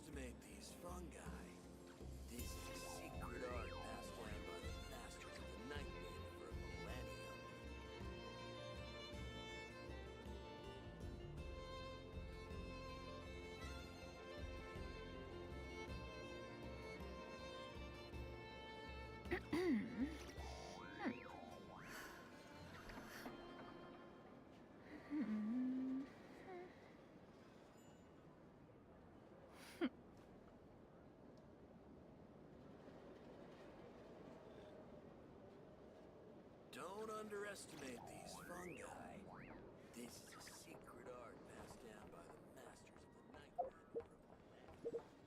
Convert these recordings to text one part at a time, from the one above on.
underestimate these fungi. This is a secret art passed down by the masters of the Night Wind for a millennium. Don't underestimate these fungi. This is a secret art passed down by the masters of the Night Wind for a millennium.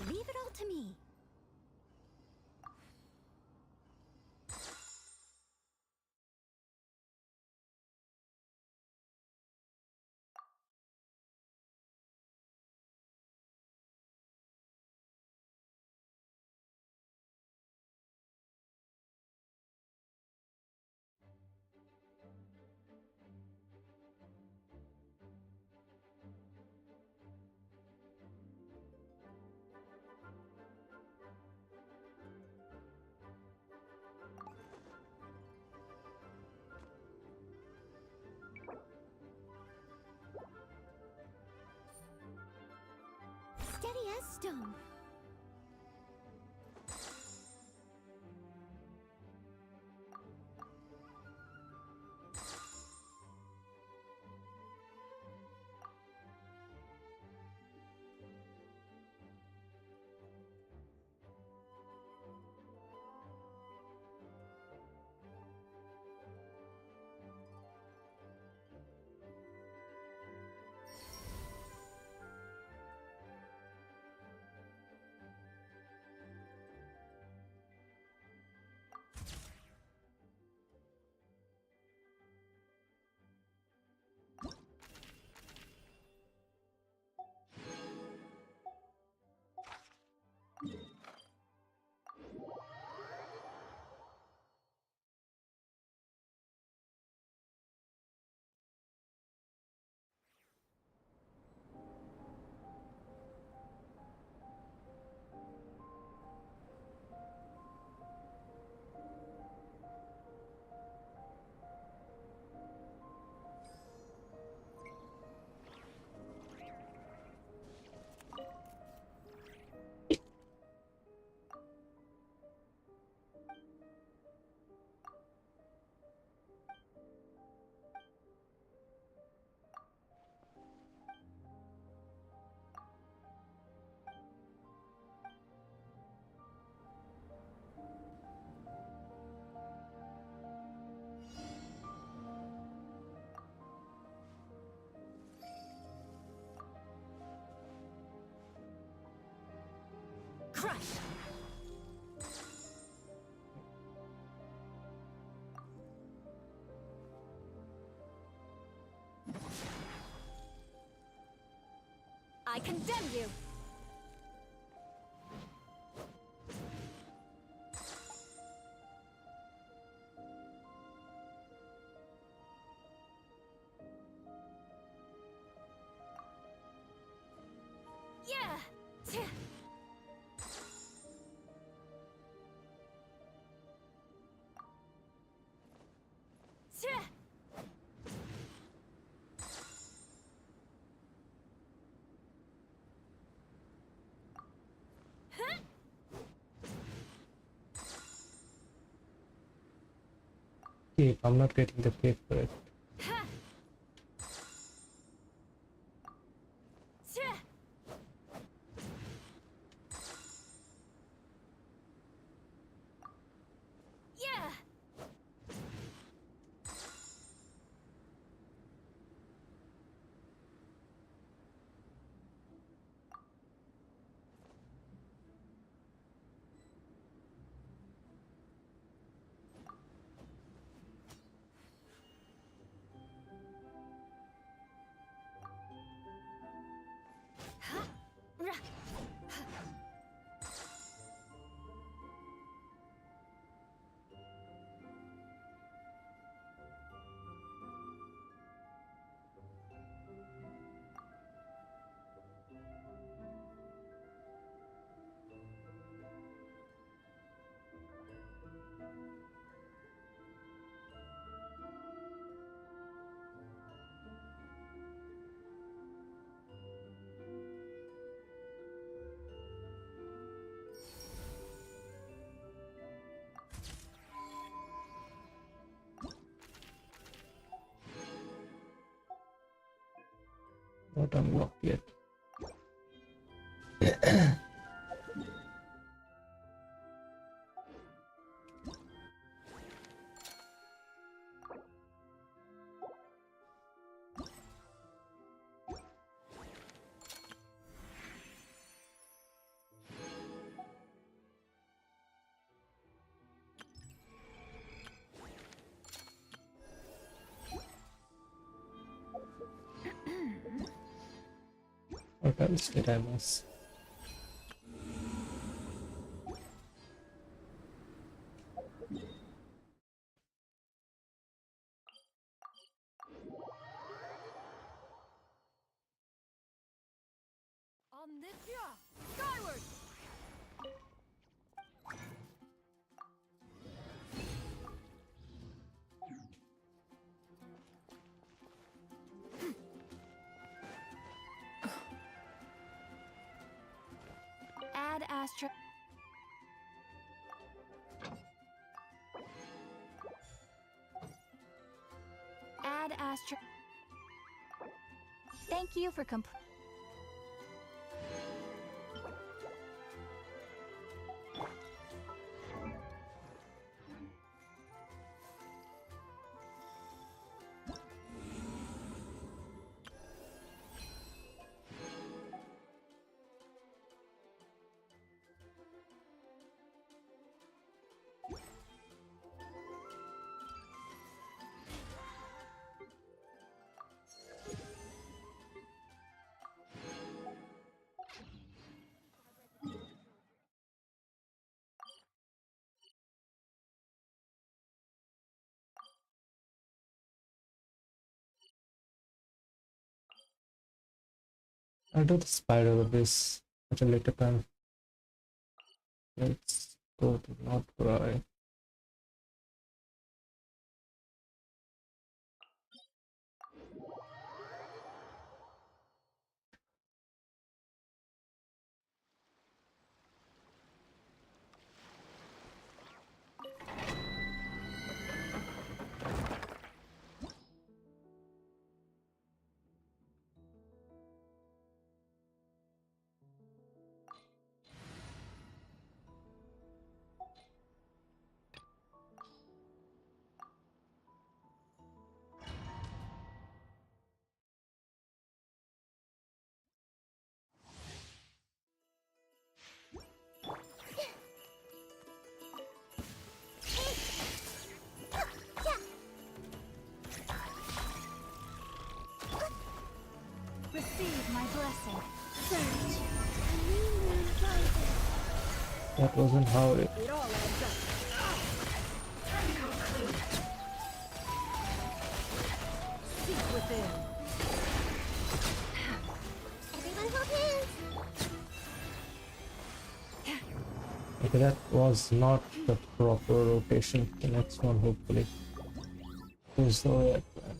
Leave it all to me. Steady as stone. Crush! I condemn you! Yeah! Cape. I'm not getting the cape for it. Yeah! Not unlocked yet. What else did I miss? Omnithia! Skyward! Add Astro... Add Astro... Thank you for I'll do the spider abyss at a later time. Let's go to not cry. blessing. Surge. A new moon rises. That wasn't how it. It all adds up. Seek within. Everyone hold hands. Okay, that was not the proper rotation. The next one, hopefully, is the way I planned.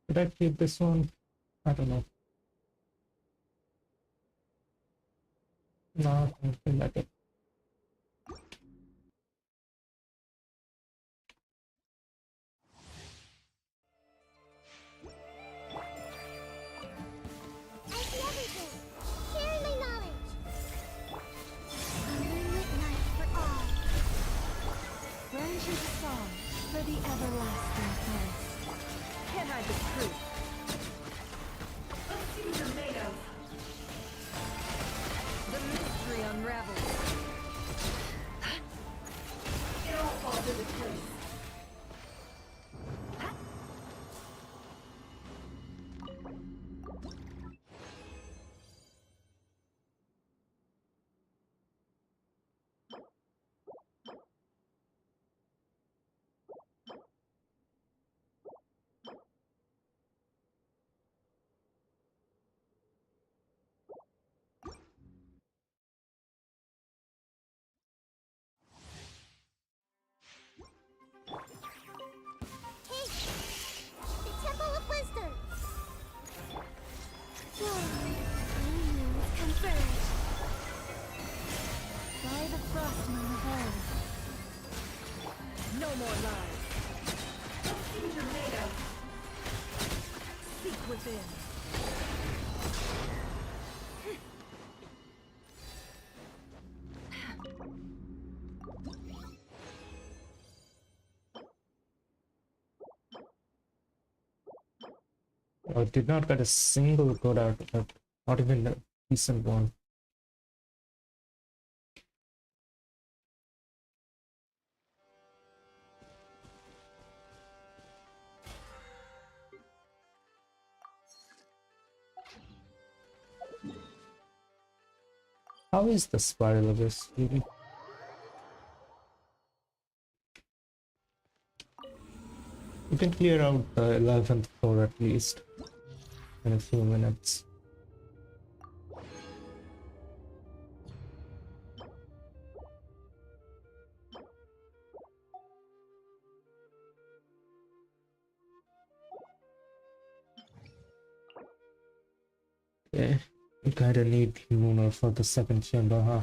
Did I keep this one? I don't know. No, I don't feel like it. I see everything. Sharing my knowledge. A moonlit night for all. Friendship song for the everlasting forest. Can't hide the truth. Let's see what you're made of. The mystery unravels. It all falls into place. The Temple of Wisdom. Moons converge. By the frost moon of old. No more lies. Let's see what you're made of. Seek within. I did not get a single good out of it. Not even a decent one. How is the spiral of this really? You can clear out the 11th floor at least in a few minutes. Okay, you kinda need Lunar for the second chamber, huh?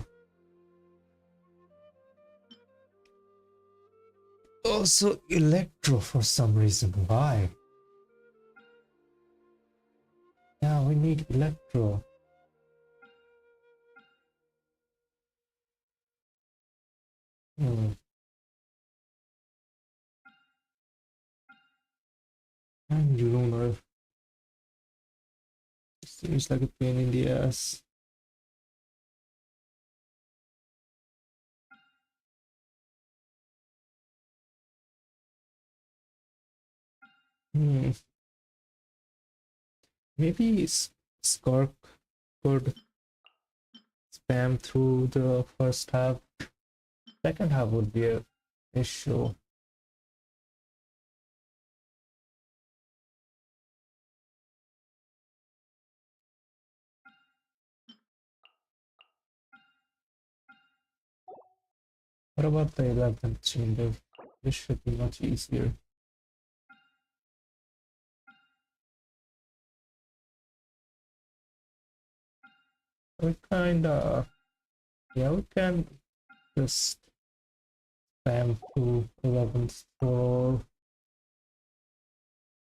Also, Electro for some reason. Why? Yeah, we need Electro. And Lunar. Seems like a pain in the ass. Hmm. Maybe Skark could spam through the first half. Second half would be a issue. What about the 11th chamber? This should be much easier. We kinda, yeah, we can just spam through 11th floor.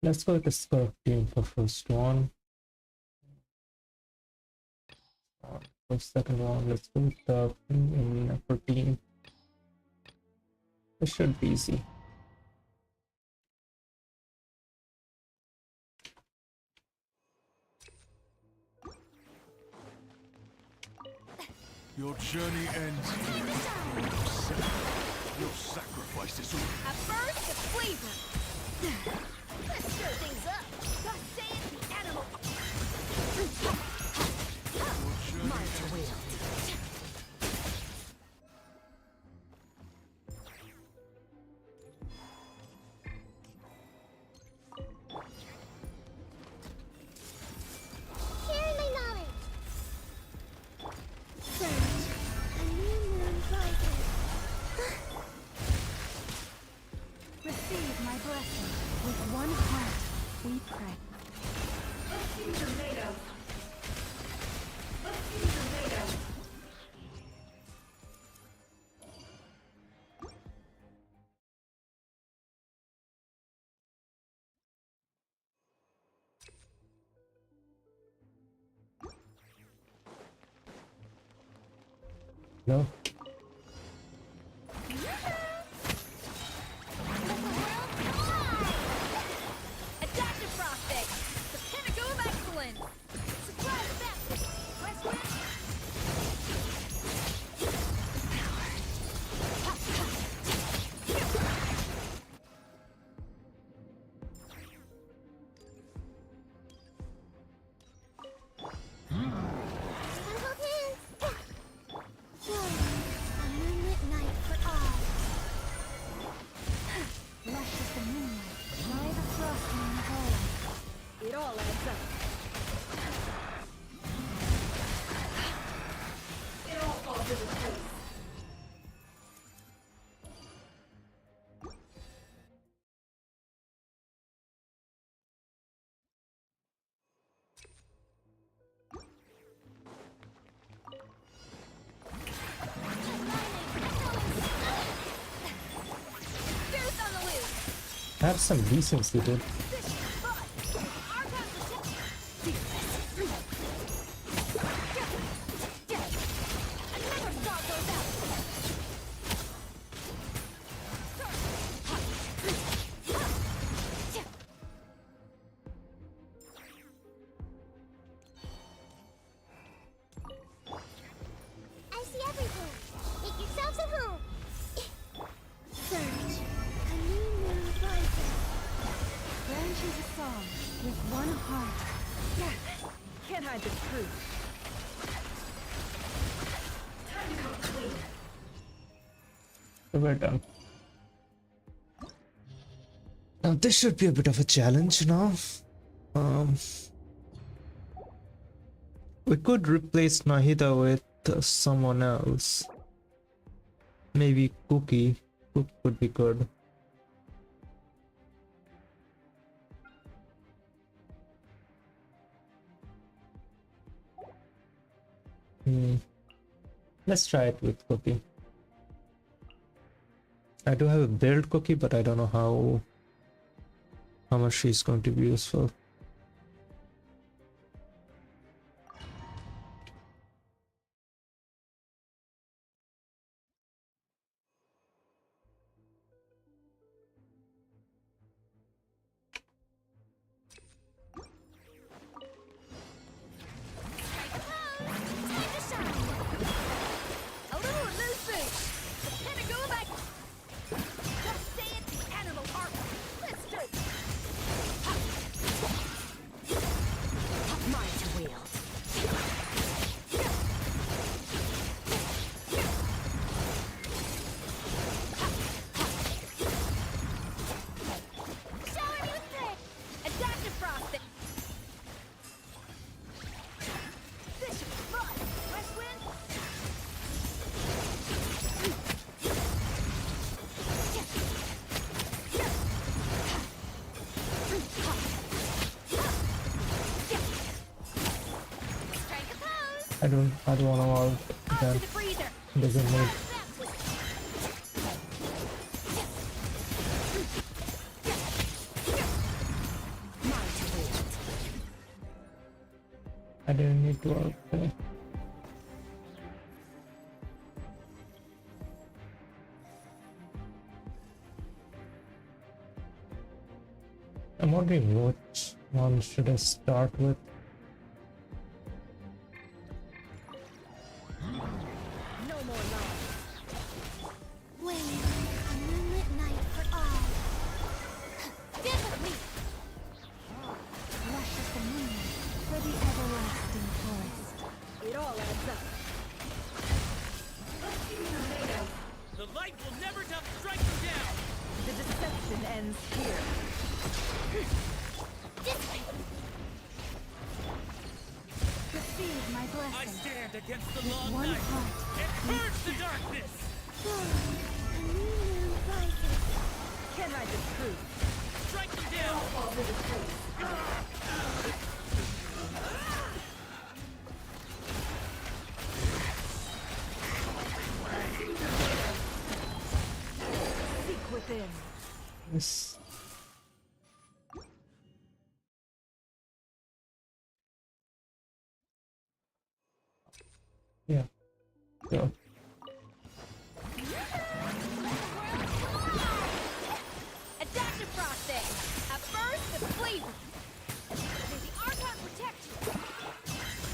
Let's go with the Skark team for first one. For second one, let's go with the upper team. This should be easy. Your journey ends here. Your sacrifice is all. A burst of flavor. Let's stir things up. Thus saith the animal. My will. Sharing my knowledge. Surge. A new moon rises. Receive my blessing. With one heart, we pray. No. Adaptive prospect. The pinnacle of excellence. Surprise basket. Quest win. Hold hands. A moonlit night for all. Lush as the moonlight, dry the frost in the hole. It all adds up. It all falls into place. Goose on the loose. Have some decency, dude. I see everything. Make yourselves at home. Surge. A new moon rises. Branches a song with one heart. Yeah. Can't hide the truth. Time to come clean. We're done. Now this should be a bit of a challenge now. We could replace Nahida with someone else. Maybe Cookie. Cook would be good. Let's try it with Cookie. I do have a build Cookie, but I don't know how much she's going to be useful. A little loose boots. The pinnacle of excellence. Thus saith the animal Archon. Let's do it. Mine to wield. Shower me with praise. Adaptive prospect. This should be fun. West wind. Strike a pose. I don't want to all On that to the freezer. doesn't need. I didn't need to all. Okay. I'm wondering which one should I start with. I lesson. stand against the With long one night heart. and purge the darkness! A new moon rises. Can't hide this truth. Strike them down! Seek within. Yes. Yeah. Yeah. Adaptive frosting. At first, the flavor. May the Archon protect you.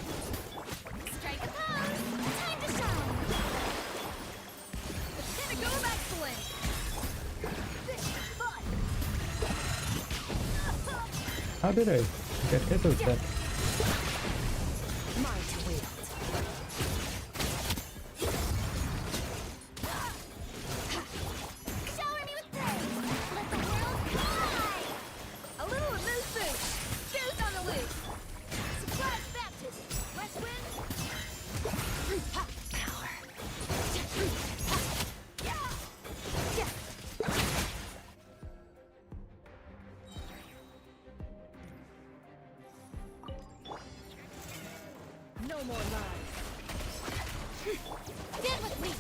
Strike a pose. Time to shine. The pinnacle of excellence. This is fun. How did I get hit with that? Mine to wield. Shower me with praise. Let the world cry. A little of moose food. Juice on the loose. Surprise baptism. West wind. Power. No more lies. Get with me.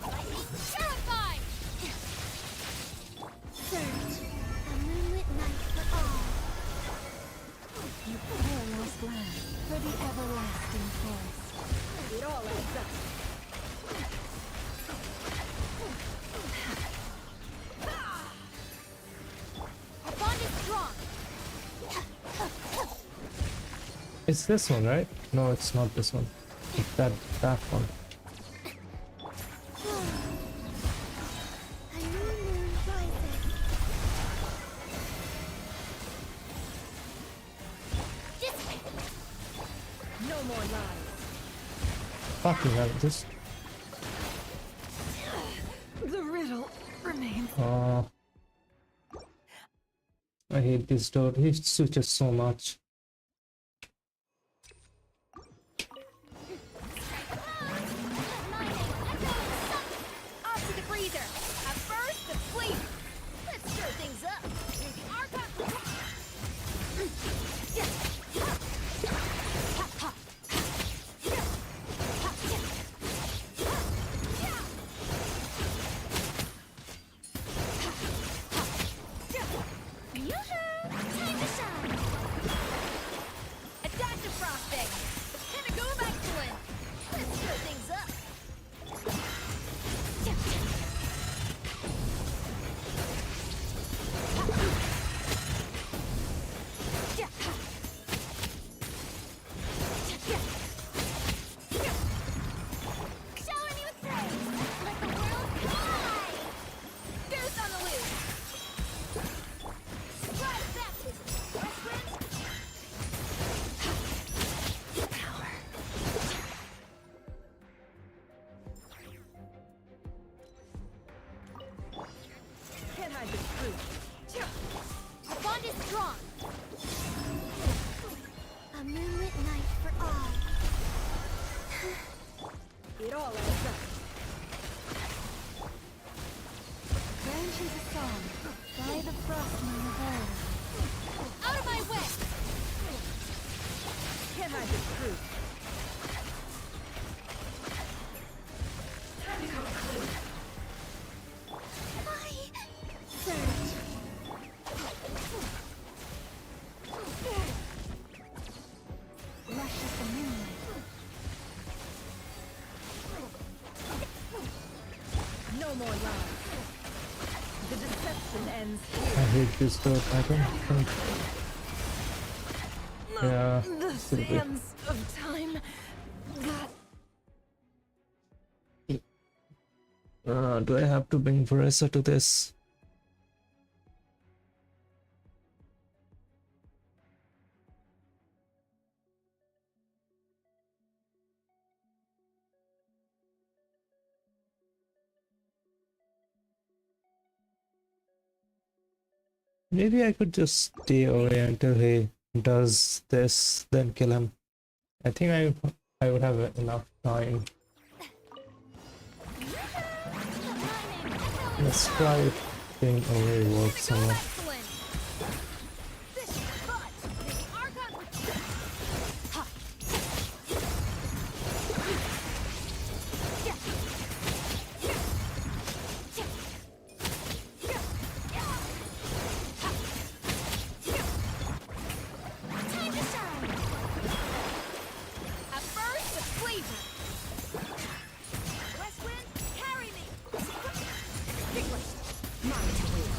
Lightning purified. Surge. A moonlit night for all. You pour lost land for the everlasting forest. It all adds up. Our bond is strong. It's this one, right? No, it's not this one. It's that one. A new moon rises. Dissipate. No more lies. Fucking hell, this. The riddle remains. I hate this dude. He switches so much. Off to the freezer. At first, the fleet. Let's stir things up. May the Archon protect. Yoo-hoo! Time to shine. Adaptive frosting. The pinnacle of excellence. Let's stir things up. Shower me with praise. Let the world cry. Goose on the loose. Surprise baptism. West wind. Power. Can't hide the truth. Our bond is strong. A moonlit night for all. It all adds up. Branches a song by the frost moon of old. Out of my way! Can't hide the truth. Time to conclude. My surge. Rush of the moonlight. No more lies. The deception ends I here. hate this dude. I don't think. Yeah, The still good. sands of time got Do I have to bring Veresa to this? Maybe I could just stay away until he does this, then kill him. I think I would have enough time. Let's try it. Staying away works somewhere. Excellent. This butt is Archon Quest. Ha. Time to shine. A burst of flavor. West wind, carry me. Ticklish. Mine to wield.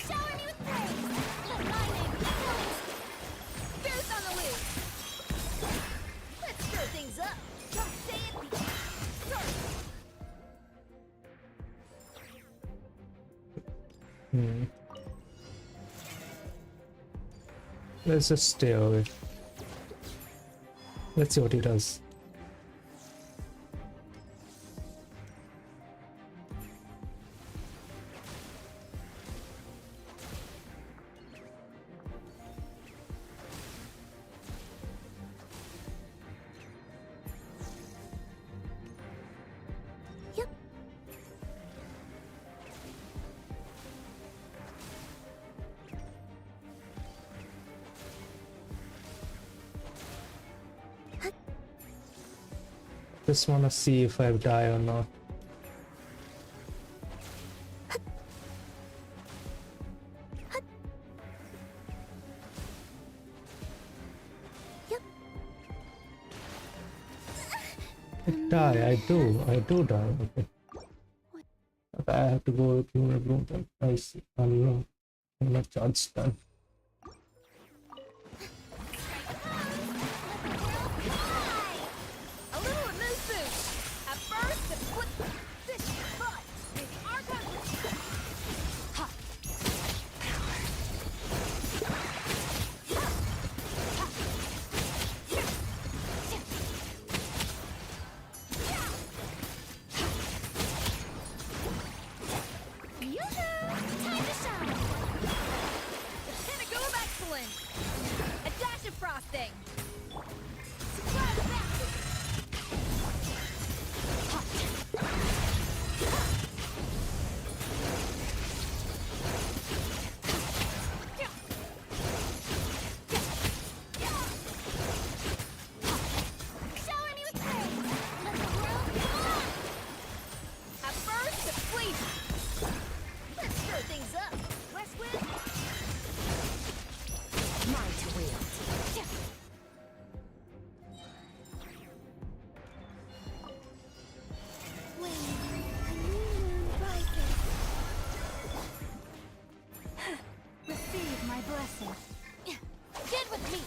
Shower me with praise. Let my name be praised. Boost on the loose. Let's stir things up. Just say it. Start. Let's just stay away. Let's see what he does. Yep. Just wanna see if I die or not. Yep. I die, I do die. Okay. Okay, I have to go to my room then. I see. I'm not charged then. A little remove boost. A burst of foot. This butt is Archon Quest. Ha. Yoo-hoo! Time to shine. Pinnacle of excellence. A dash of frosting. Surprise basket. Shower me with praise. Let the world go on. A burst of flavor. Let's stir things up. West wind. Mine to wield. When a new moon rises. Receive my blessing. Get with me.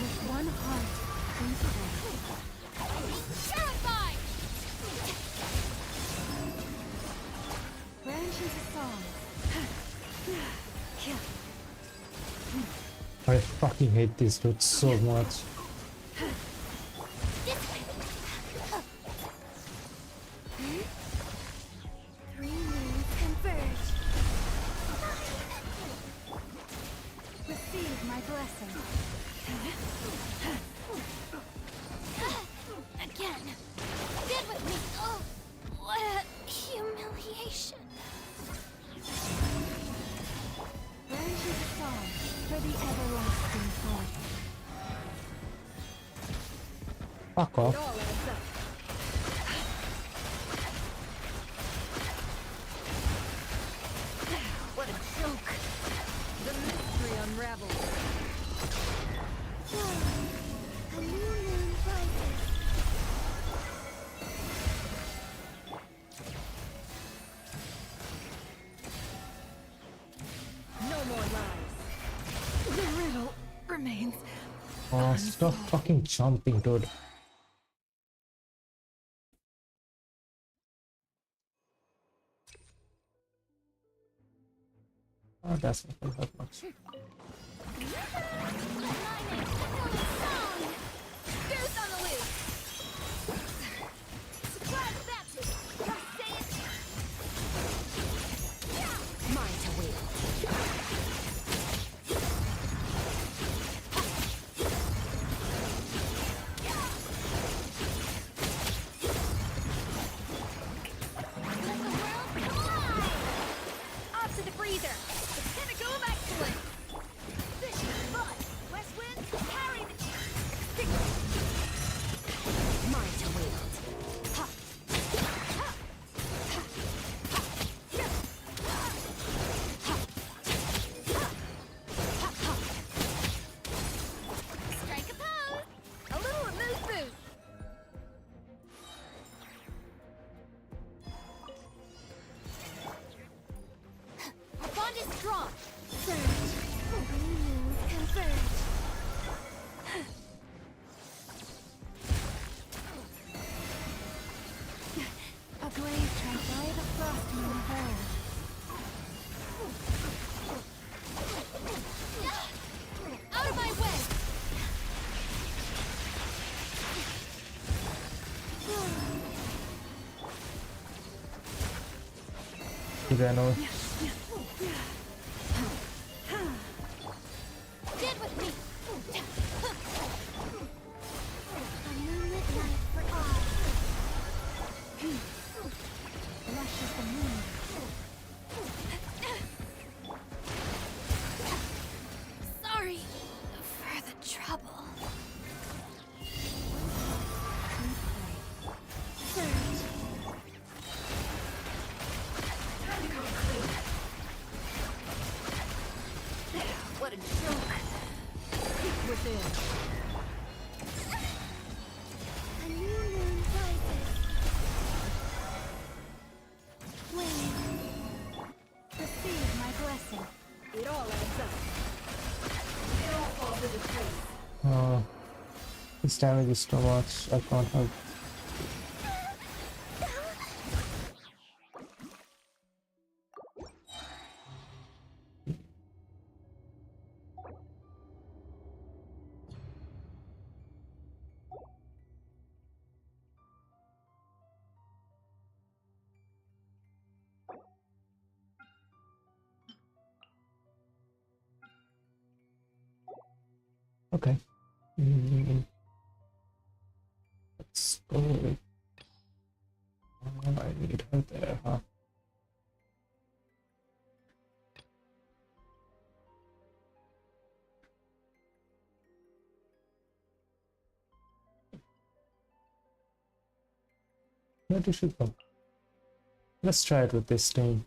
With one heart, Terrified. branches of song. I fucking hate these dudes so much. Three moons converge. Receive my blessing. Again. Get with me. Oh, what a humiliation. Branches of song for the everlasting forest. Fuck It off. all adds up. What a joke. The mystery unravels. A new moon rises. No more lies. The riddle remains. Oh, stop fucking jumping, dude. That's not gonna help much. Goose on the loose. Surprise baptism. Just say it. Mine to wield. Let the world collide. Off to the freezer. The pinnacle of excellence. Fishing bud. West wind. Carry the. Mine to wield. Ha. Ha. Ha. Ha. Strike a pose. A little amuse boost. Our bond is strong. Surge. News converge. A blaze translate the frost in the hair. Out of my way! Ivano. Get with me! A moonlit night for all. Lush as the moon. Sorry for the trouble. Surge. What a joke. Peek within. A new moon rises. Flame. Receive my blessing. It all adds up. It all falls into place. This damage is too much. I can't help. Okay. Let's go. I need her there, huh? Where did she go? Let's try it with this thing.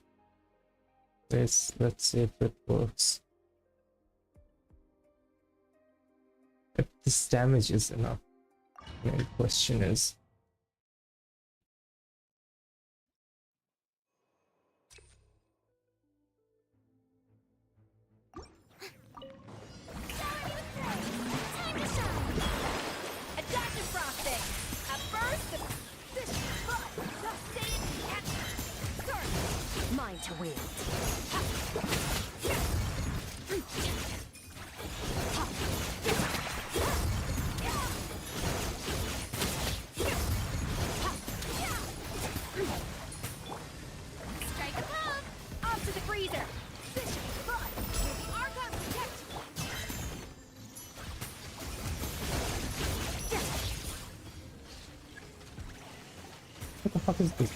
Let's see if it works. If this damage is enough. The main question is. Mine to wield. Strike a pump! Off to the freezer! Fishing bud! May the Archon protect you! What the fuck is this?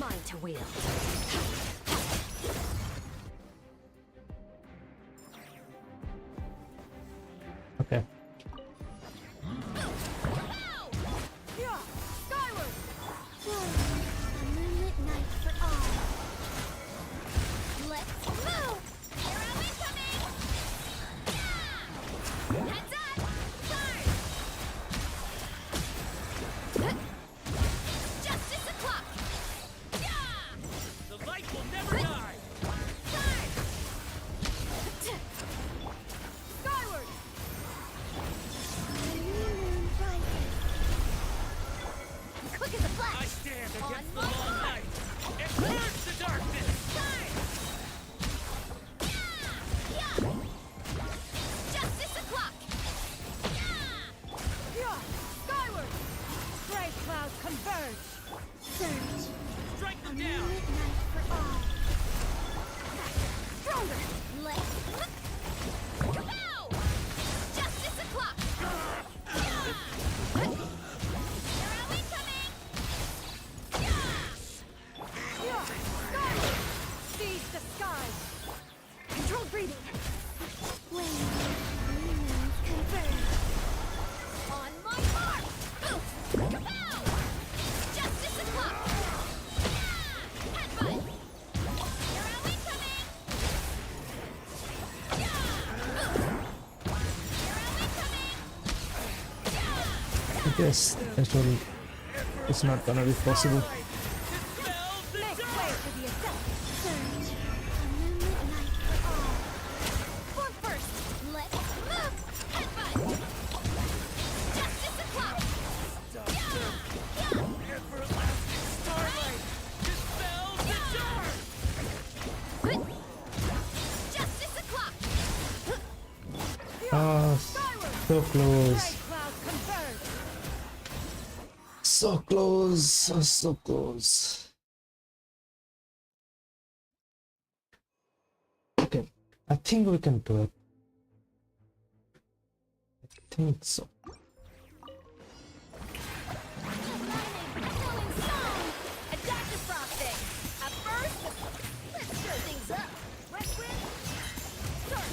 Mine guess it's not gonna be possible. Make way for the ascent. Surge. A moonlit night for all. Form first. Let's move. Headbutt. Justice o'clock. Everlasting starlight dispels the dark! Justice o'clock. Ah, so close. Cloud converge. So close. So close. Okay. I think we can do it. I think so. Echoing song. Adaptive frosting. Up first, let's stir things up. West wind. Start.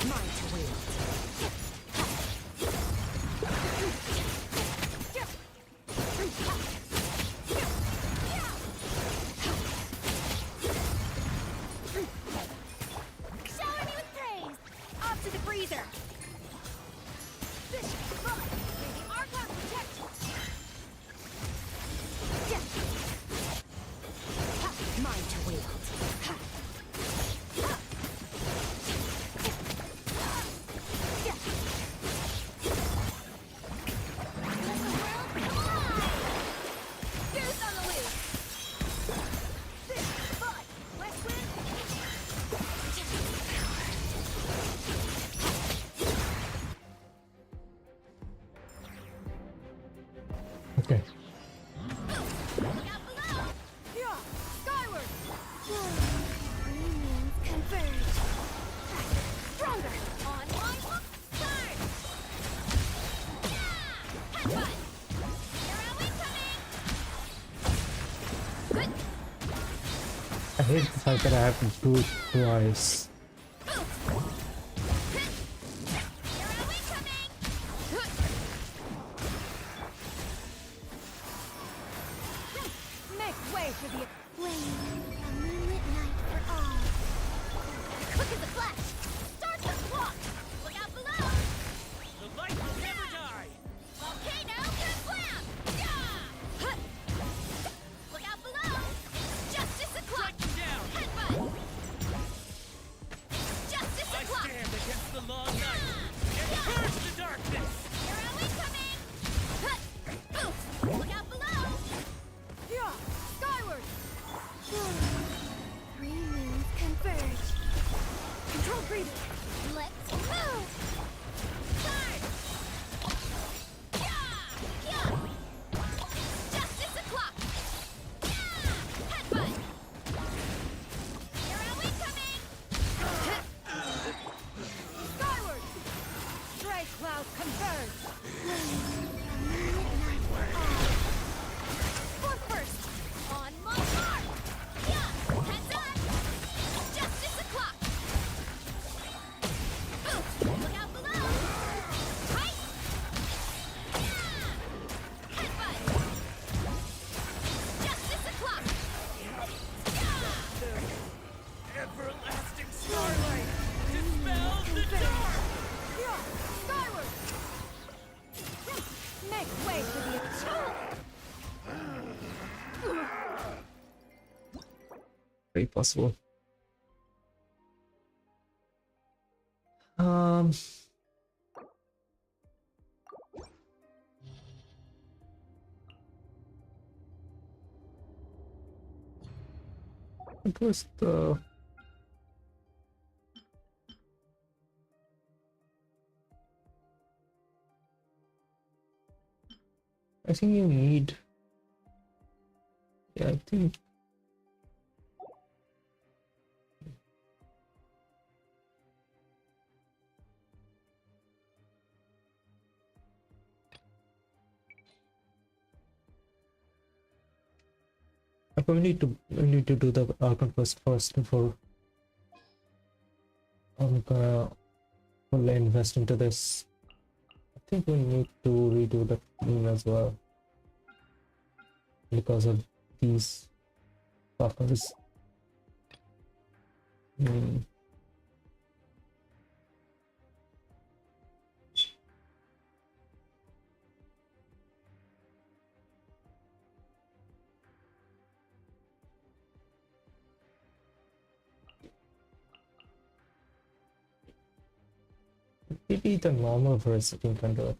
Mind to wield. Shower me with praise. Off to the breather. Fish, run. May the Archon protect you. Yeah. Ha, mind to wield. Ha. Ha. Yeah. Let the world fly. Goose on the loose. Fish, bud, west wind. Okay. Look out below. Yeah, skyward. Three moons converge. Stronger. On my hook. Turn. Yeah. Headbutt. Arrow incoming. Good. I hate the fact that I have to do it twice. Arrow incoming. Make way for the Flame. A moonlit night for all. quick as a flash. Start the clock. Look out below. The light will never die! Volcano kablam. Yeah. Huh. Look out below. Justice o'clock. Strike them down! Headbutt. Justice I o'clock. stand against the long night and purge the darkness! Arrow incoming. Huh. Oof. Look out below. Yeah. Skyward. Three moons converge. Control breathing. Let's move. Turn. Yeah. Yeah. Justice o'clock. Yeah. Headbutt. Arrow incoming. Skyward. Stray cloud converge. Flame. A moonlit night for all. Form first. On my mark. Yeah. Heads up. Justice o'clock. Oof. Look out below. Right. Yeah. Headbutt. Justice o'clock. Yeah. Everlasting starlight dispels the dark! Yeah. Skyward. Make way for the Very possible. Um. It was the I think you need. Yeah, I think. I probably need to do the Archon Quest first before I'm gonna fully invest into this. I think we need to redo the theme as well because of these buffers. Maybe the normal version can do it.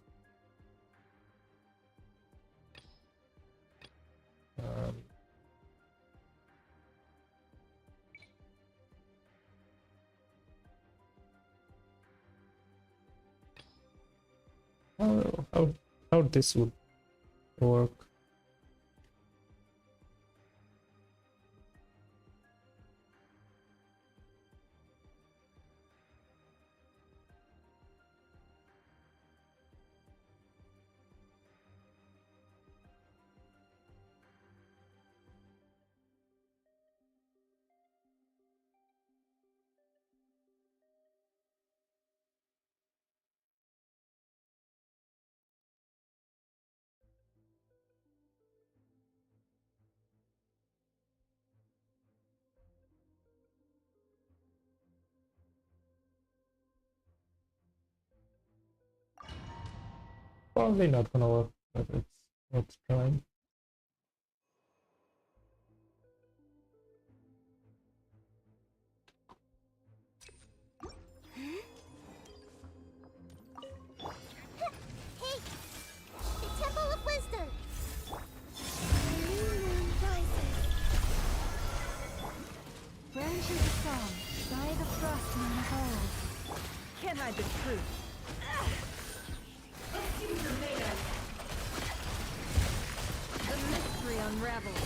How this would work. Probably not gonna work, but it's worth trying. Hey! The Temple of Wisdom! The new moon rises. Branches of song, by the frost moon of old. Can't hide the truth. The mystery unravels.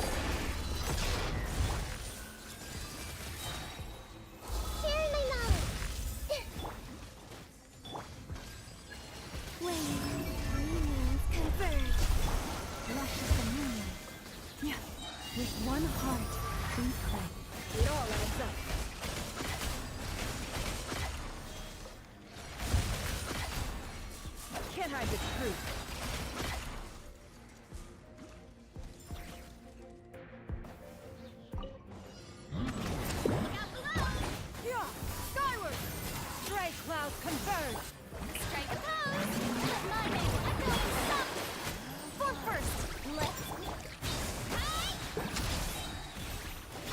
Share my knowledge! When three moons converge, Luscious the moonlight. Yeah. With one heart, we play. It all adds up. Can't hide the truth. Yeah! Skyward! Stray clouds converge! strike a pose! Let my name echo in song! For first, let's... Hi!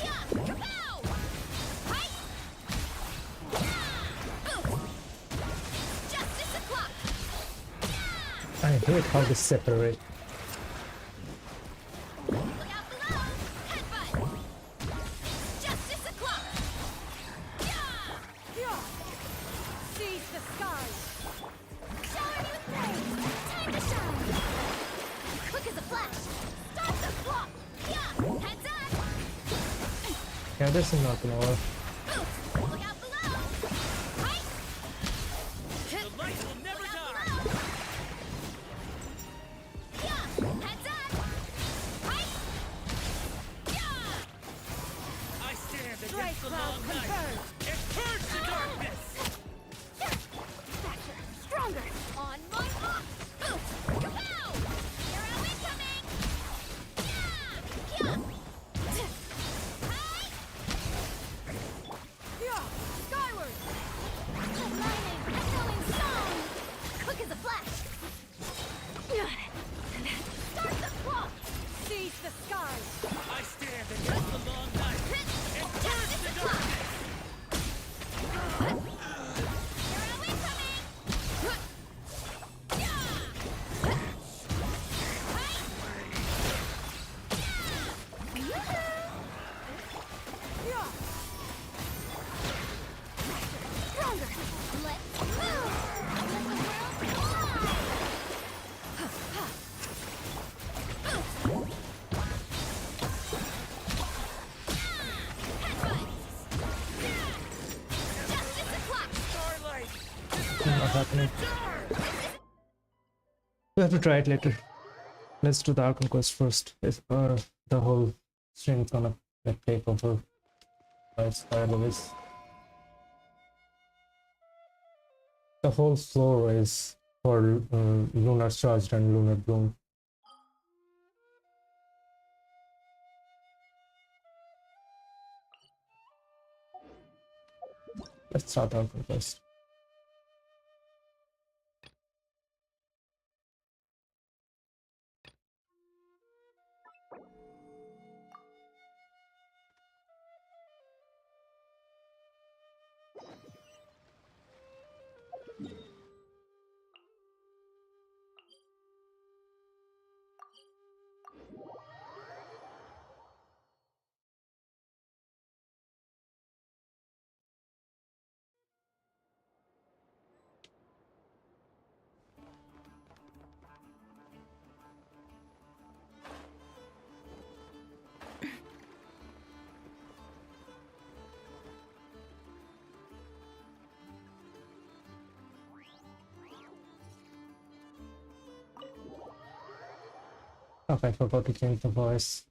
Yeah! Kapow! Hi! Yeah! Oof! Justice o'clock! Yeah! I hate how they separate. Look out below! Headbutt! Justice o'clock! Yeah! Yeah! Seize the skies! Shower me with praise! Time to shine! Quick as a flash! Start the clock! Yeah! Heads up! Yeah, this is not gonna work. Oof! Look out below! Hi! The light will never Look out die! below! Yeah! Heads up! Hi! Yeah! I stand Stray against the clouds long night converge! and purge the darkness! Faster! Stronger! On my mark! Oof! Kapow! Hero incoming! Yeah! Yeah! Hi! Yeah! Skyward! Let my name echo in song! Quick as a flash! Start the clock! Seize the skies! I stand against the long night and purge Justice the o'clock! darkness! Hero incoming! Yeah! Hi! Yeah! Yeah! Stronger! Let's move! Let the world fly! Justice o'clock! Starlight! Not happening. We have to try it later. Let's do the Archon Quest first. If the whole string's gonna like take over by otherwise. The whole floor is for Lunar Charged and Lunar Bloom. Let's start Archon Quest. Fuck, I forgot to change the voice.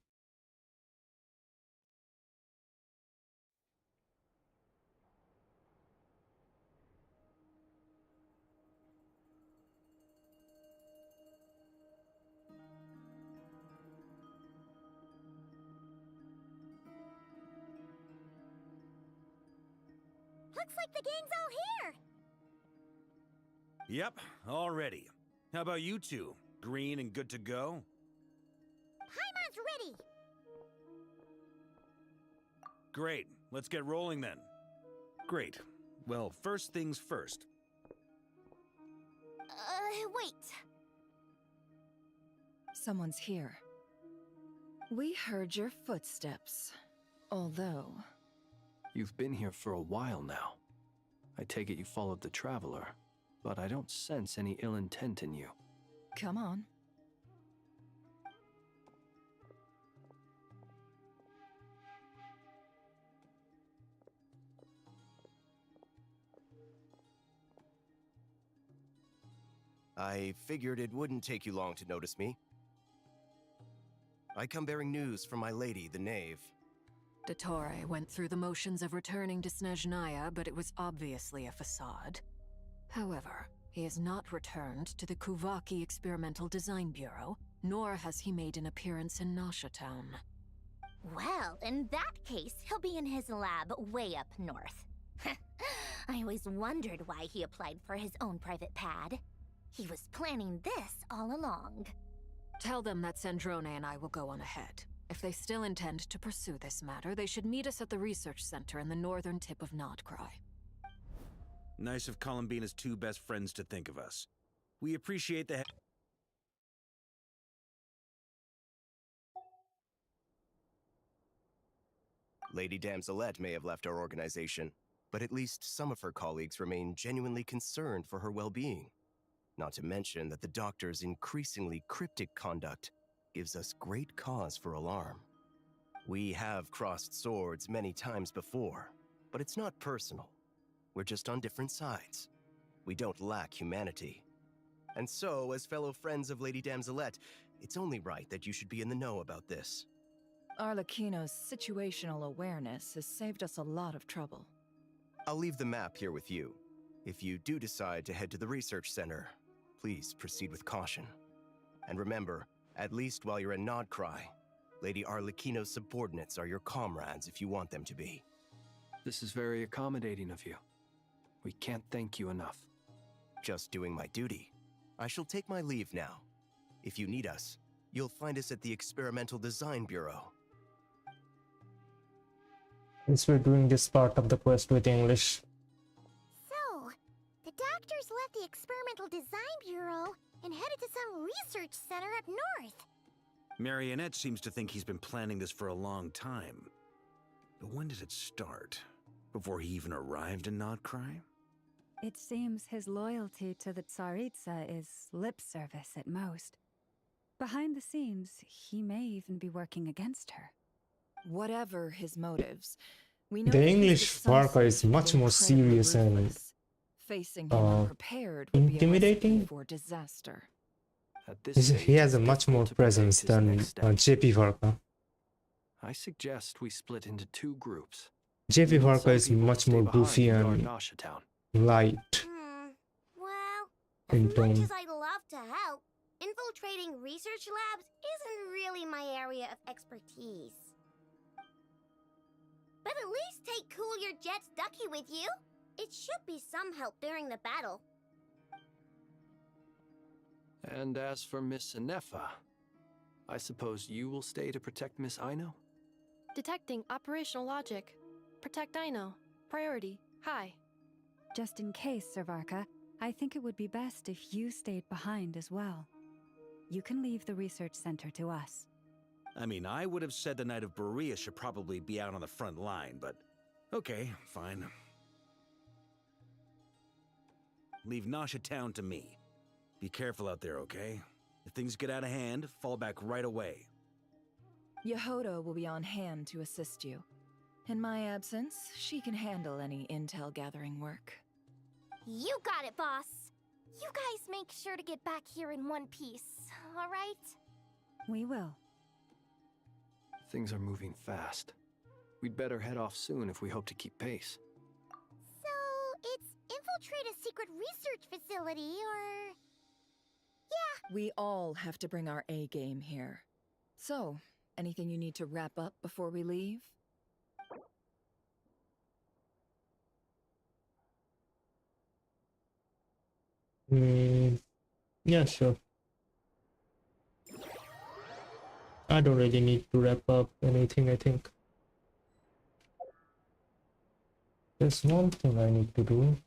Looks like the gang's all here. Yep, all ready. How about you two? Green and good to go? Paimon's ready. Great, let's get rolling then. Great. Well, first things first. Wait. Someone's here. We heard your footsteps. Although... You've been here for a while now. I take it you followed the Traveler, but I don't sense any ill intent in you. Come on. I figured it wouldn't take you long to notice me. I come bearing news from my lady, the Knave. Dottore went through the motions of returning to Snezhnaya, but it was obviously a facade. However, he has not returned to the Kuvaki Experimental Design Bureau, nor has he made an appearance in Nasha Town. Well, in that case, he'll be in his lab way up north. I always wondered why he applied for his own private pad. He was planning this all along. Tell them that Sandrone and I will go on ahead. If they still intend to pursue this matter, they should meet us at the research center in the northern tip of Nodcry. Nice of Columbina's two best friends to think of us. We appreciate the... Lady Damselette may have left our organization, but at least some of her colleagues remain genuinely concerned for her well-being. Not to mention that the Doctor's increasingly cryptic conduct gives us great cause for alarm. We have crossed swords many times before, but it's not personal. We're just on different sides. We don't lack humanity. And so, as fellow friends of Lady Damselette, it's only right that you should be in the know about this. Arlecchino's situational awareness has saved us a lot of trouble. I'll leave the map here with you. If you do decide to head to the research center, please proceed with caution. And remember, at least while you're in Nodcry, Lady Arlecchino's subordinates are your comrades if you want them to be. This is very accommodating of you. We can't thank you enough. Just doing my duty. I shall take my leave now. If you need us, you'll find us at the Experimental Design Bureau. Since we're doing this part of the quest with English. So, the Doctors left the Experimental Design Bureau and headed to some research center up north. Marionette seems to think he's been planning this for a long time. But when did it start? Before he even arrived in Nodcry? It seems his loyalty to the Tsaritsa is lip service at most. Behind the scenes, he may even be working against her. Whatever his motives, we know The that he's English at some Varka is stage much more incredibly serious and ruthless. Facing him unprepared would intimidating. be a recipe for disaster. At this stage, He has a it's much more difficult to presence predict his than next step. JP Varka. I suggest we split into two groups. JP We need Varka some is people to much stay more behind goofy and guard and Nasha Town. light. Well, In as tone. much as I'd love to help, infiltrating research labs isn't really my area of expertise. But at least take Cool Your Jet's Ducky with you. It should be some help during the battle. And as for Miss Inefa, I suppose you will stay to protect Miss Aino? Detecting operational logic. Protect Dino. Priority. High. Just in case, Sir Varka, I think it would be best if you stayed behind as well. You can leave the research center to us. I mean, I would have said the Knight of Berea should probably be out on the front line, but okay, fine. Leave Nasha Town to me. Be careful out there, okay? If things get out of hand, fall back right away. Yehodo will be on hand to assist you. In my absence, she can handle any intel gathering work. You got it, boss. You guys make sure to get back here in one piece, all right? We will. Things are moving fast. We'd better head off soon if we hope to keep pace. So, it's infiltrate a secret research facility, or... Yeah. We all have to bring our A game here. So, anything you need to wrap up before we leave? Yeah, sure. I don't really need to wrap up anything, I think. There's one thing I need to do.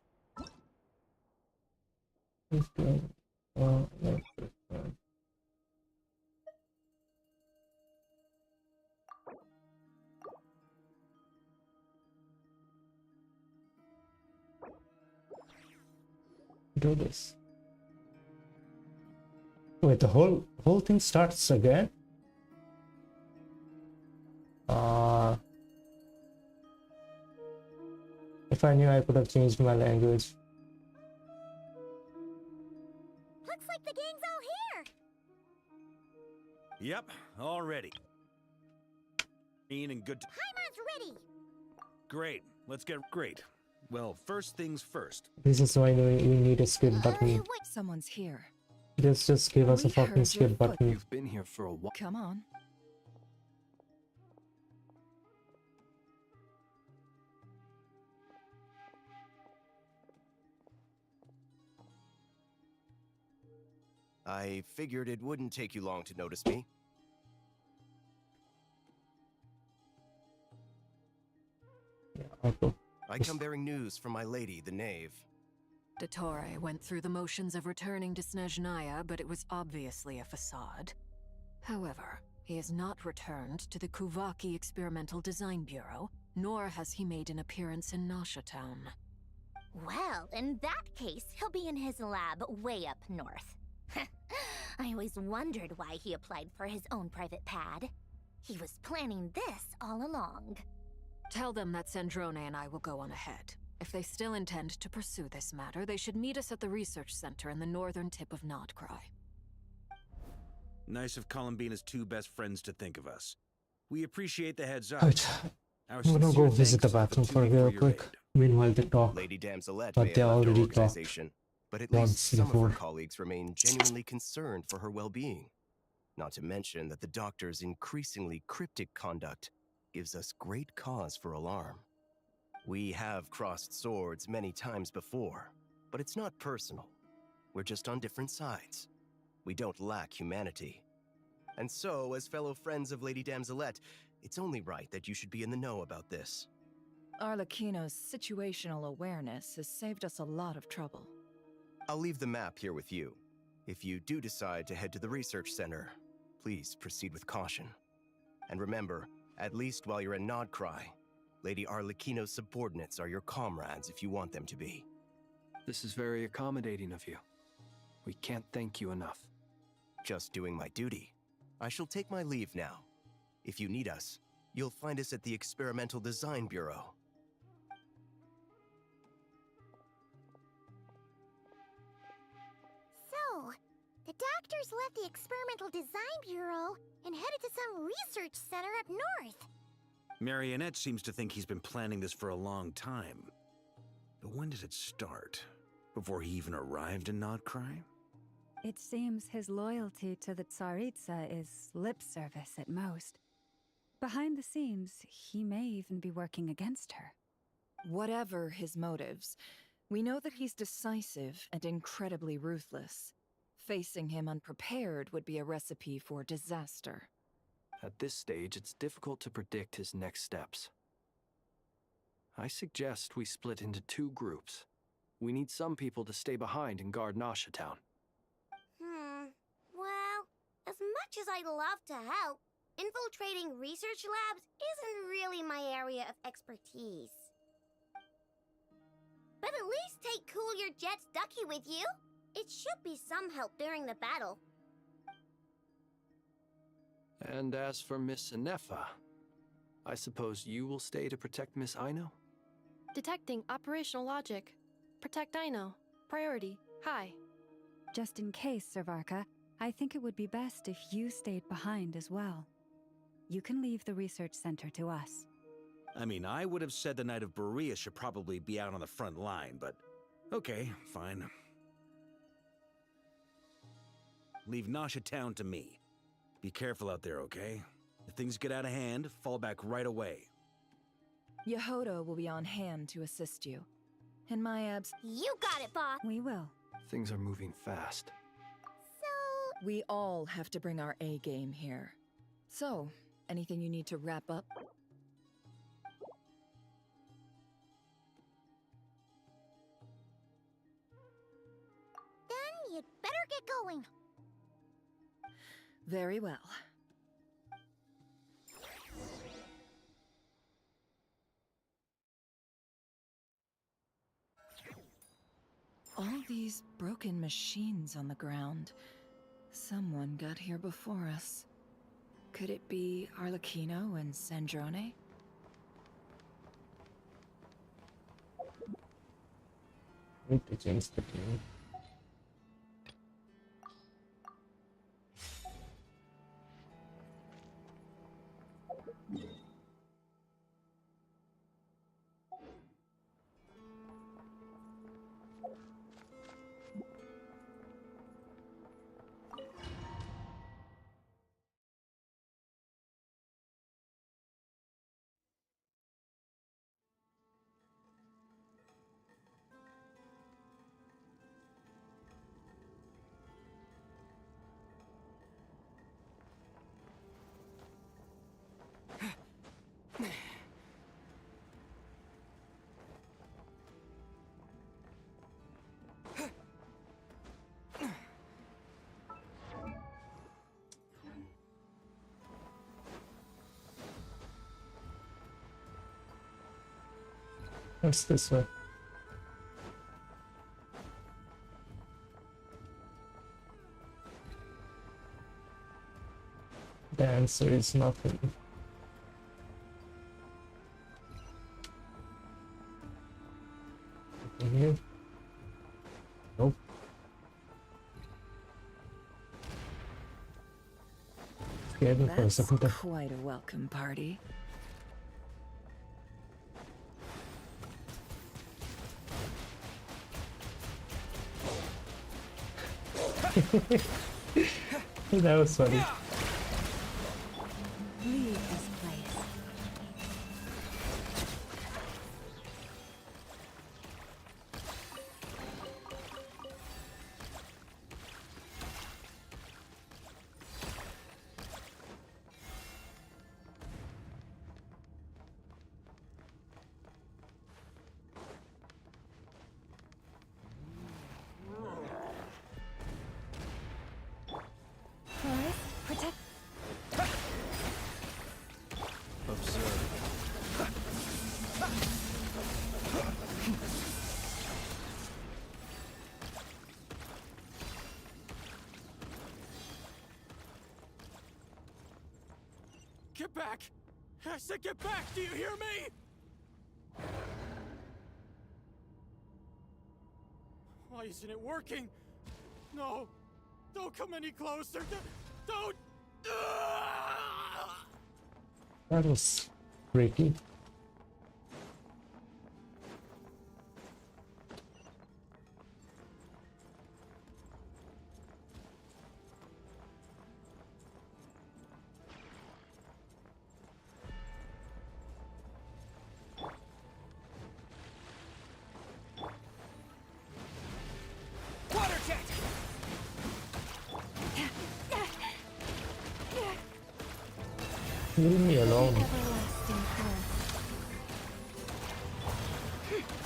Do this. Wait, the whole thing starts again? If I knew, I could have changed my language. Looks like the gang's all here. Yep, all ready. And good. Heimer's ready. Great. Let's get great. Well, first things first. This is why we need a skip button. Someone's here. Just give us a We fucking heard skip your button. You've been here for a while. Come on. I figured it wouldn't take you long to notice me. Yeah, Archon. I come bearing news from my lady, the knave. Dottore went through the motions of returning to Snezhnaya, but it was obviously a facade. However, he has not returned to the Kuvaki Experimental Design Bureau, nor has he made an appearance in Nasha Town. Well, in that case, he'll be in his lab way up north. I always wondered why he applied for his own private pad. He was planning this all along. Tell them that Sandrone and I will go on ahead. If they still intend to pursue this matter, they should meet us at the research center in the northern tip of Nodcry. Nice of Columbina's two best friends to think of us. We appreciate the heads up. Right. Our I'm gonna sincere go visit the thanks bathroom for to you real your quick. aid. Meanwhile, they talk. Lady Damselette But may they have left already her talked organization, but at once least some of before. her colleagues remain genuinely concerned for her well-being. Not to mention that the doctor's increasingly cryptic conduct gives us great cause for alarm. We have crossed swords many times before, but it's not personal. We're just on different sides. We don't lack humanity. And so, as fellow friends of Lady Damselette, it's only right that you should be in the know about this. Arlecchino's situational awareness has saved us a lot of trouble. I'll leave the map here with you. If you do decide to head to the research center, please proceed with caution. And remember, at least while you're in Nodcry, Lady Arlecchino's subordinates are your comrades if you want them to be. This is very accommodating of you. We can't thank you enough. Just doing my duty. I shall take my leave now. If you need us, you'll find us at the Experimental Design Bureau. So, the doctors left the Experimental Design Bureau and headed to some research center up north. Marionette seems to think he's been planning this for a long time. But when did it start? Before he even arrived in Nodcry? It seems his loyalty to the Tsaritsa is lip service at most. Behind the scenes, he may even be working against her. Whatever his motives, we know that he's decisive and incredibly ruthless. Facing him unprepared would be a recipe for disaster. At this stage, it's difficult to predict his next steps. I suggest we split into two groups. We need some people to stay behind and guard Nasha Town. Well, as much as I'd love to help, infiltrating research labs isn't really my area of expertise. But at least take Cool Your Jet's Ducky with you. It should be some help during the battle. And as for Miss Inefa, I suppose you will stay to protect Miss Aino? Detecting operational logic. Protect Aino. Priority. High. Just in case, Servarka, I think it would be best if you stayed behind as well. You can leave the research center to us. I mean, I would have said the Knight of Berea should probably be out on the front line, but okay, fine. Leave Nasha Town to me. Be careful out there, okay? If things get out of hand, fall back right away. Yehoda will be on hand to assist you. In my abs... You got it, boss! We will. Things are moving fast. So... We all have to bring our A game here. So, anything you need to wrap up? Then you'd better get going. Very well. All these broken machines on the ground. Someone got here before us. Could it be Arlecchino and Sandrone? Need to change the game. What's this way? The answer is nothing. Nothing here? Nope. Scared me for a That's second there. quite a welcome party. That was funny. Leave this place. Forest, protect. Observe. Get back! I said get back! Do you hear me? Why isn't it working? No! Don't come any closer! Don't! That was freaky. Water jet! Leave me alone. Everlasting forest.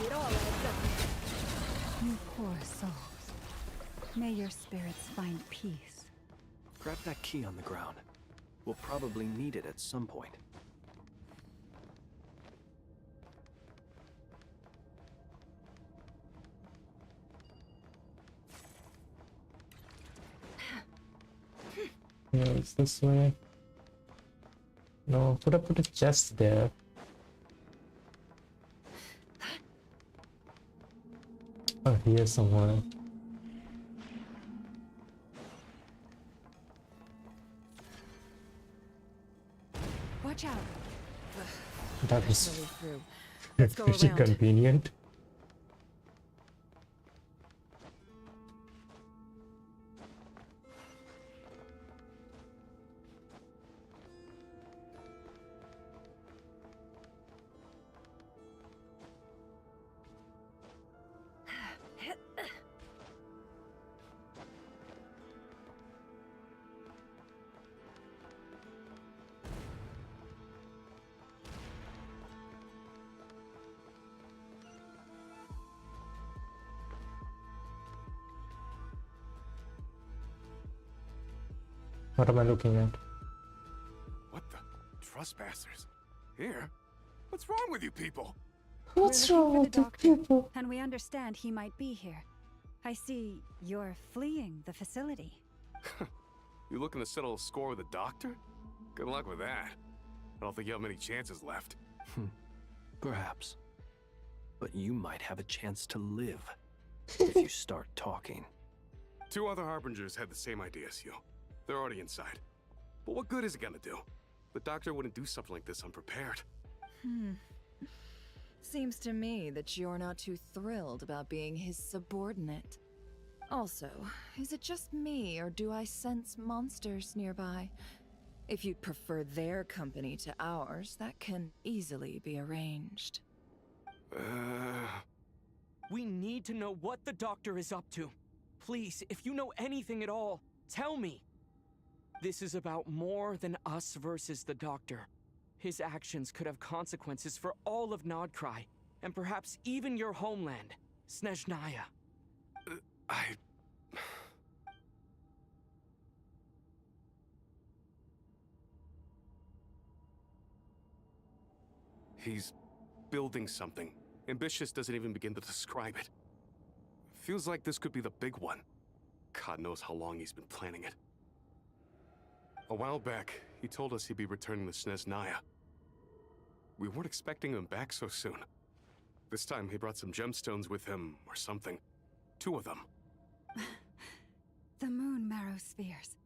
It all adds up. You poor souls. May your spirits find peace. Grab that key on the ground. We'll probably need it at some point. Yeah, it's this way. No, put a chest there. Oh, here somewhere. That is definitely through. Let's go pretty around. convenient. What am I looking at? What the? Trespassers? Here? What's wrong with you people? What's We're looking wrong for with the the doctor, people? and we understand he might be here. I see you're fleeing the facility. You looking to settle a score with the doctor? Good luck with that. I don't think you have many chances left. Perhaps. But you might have a chance to live if you start talking. 2 other Harbingers had the same idea as you. They're already inside. But what good is it gonna do? The doctor wouldn't do something like this unprepared. Seems to me that you're not too thrilled about being his subordinate. Also, is it just me, or do I sense monsters nearby? If you'd prefer their company to ours, that can easily be arranged. We need to know what the doctor is up to. Please, if you know anything at all, tell me. This is about more than us versus the doctor. His actions could have consequences for all of Nodcry, and perhaps even your homeland, Snezhnaya. He's building something. Ambitious doesn't even begin to describe it. Feels like this could be the big one. God knows how long he's been planning it. A while back, he told us he'd be returning to Snezhnaya. We weren't expecting him back so soon. This time he brought some gemstones with him, or something. 2 of them. The moon marrow spheres.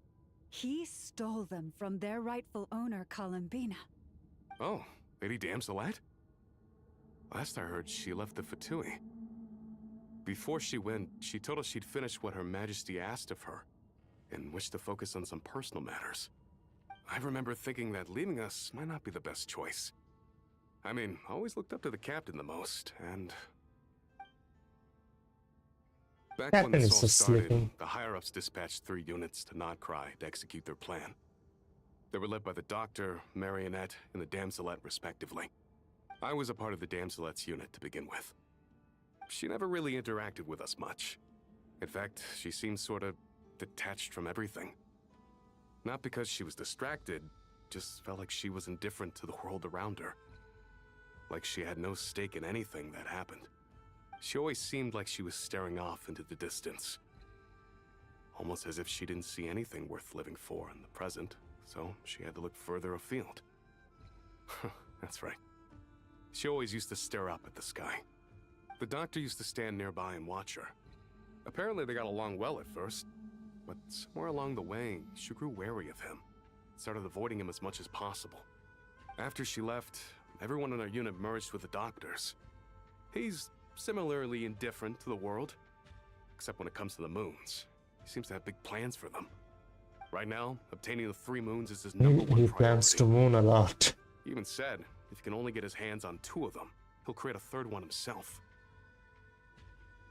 He stole them from their rightful owner, Columbina. Oh, Lady Damselat? Last I heard, she left the Fatui. Before she went, she told us she'd finished what Her Majesty asked of her, and wished to focus on some personal matters. I remember thinking that leaving us might not be the best choice. I mean, I always looked up to the captain the most, and... Back when Captain this is all just started, sleeping. the higher-ups dispatched 3 units to Nodcry to execute their plan. They were led by the Doctor, Marionette, and the Damselet, respectively. I was a part of the Damselet's unit to begin with. She never really interacted with us much. In fact, she seemed sort of detached from everything. Not because she was distracted, just felt like she was indifferent to the world around her. Like she had no stake in anything that happened. She always seemed like she was staring off into the distance. Almost as if she didn't see anything worth living for in the present, so she had to look further afield. That's right. She always used to stare up at the sky. The Doctor used to stand nearby and watch her. Apparently they got along well at first, but somewhere along the way, she grew wary of him. Started avoiding him as much as possible. After she left, everyone in our unit merged with the Doctor's. He's similarly indifferent to the world, except when it comes to the moons. He seems to have big plans for them. Right now, obtaining the 3 moons is his number 1 He priority. plans to moon a lot. He even said, if he can only get his hands on 2 of them, he'll create a 3rd one himself.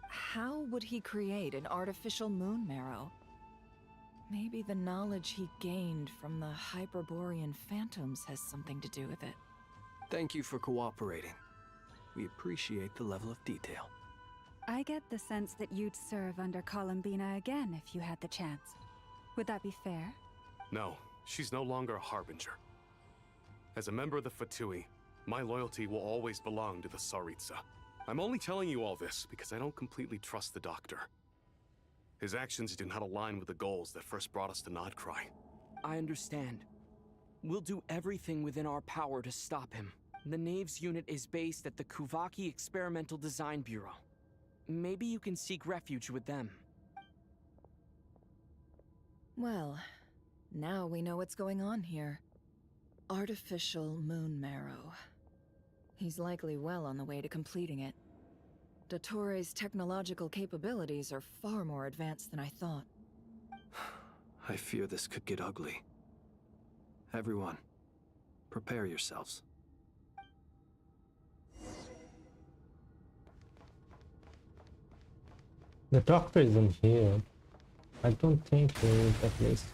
How would he create an artificial moon marrow? Maybe the knowledge he gained from the Hyperborean phantoms has something to do with it. Thank you for cooperating. We appreciate the level of detail. I get the sense that you'd serve under Columbina again if you had the chance. Would that be fair? No, she's no longer a Harbinger. As a member of the Fatui, my loyalty will always belong to the Tsaritsa. I'm only telling you all this because I don't completely trust the Doctor. His actions do not align with the goals that first brought us to Nodcry. I understand. We'll do everything within our power to stop him. The Knaves unit is based at the Kuvaki Experimental Design Bureau. Maybe you can seek refuge with them. Well, now we know what's going on here. Artificial moon marrow. He's likely well on the way to completing it. Dottore's technological capabilities are far more advanced than I thought. I fear this could get ugly. Everyone, prepare yourselves. The doctor isn't here. I don't think he is, at least.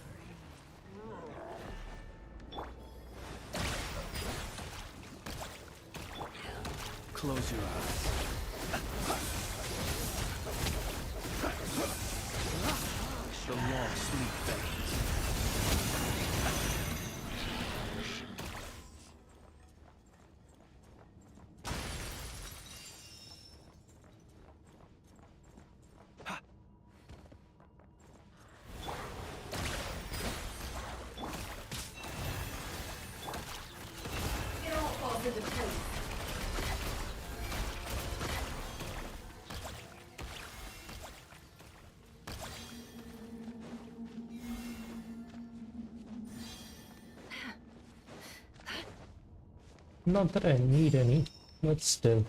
Close your eyes. The law sleep better. Not that I need any, but still.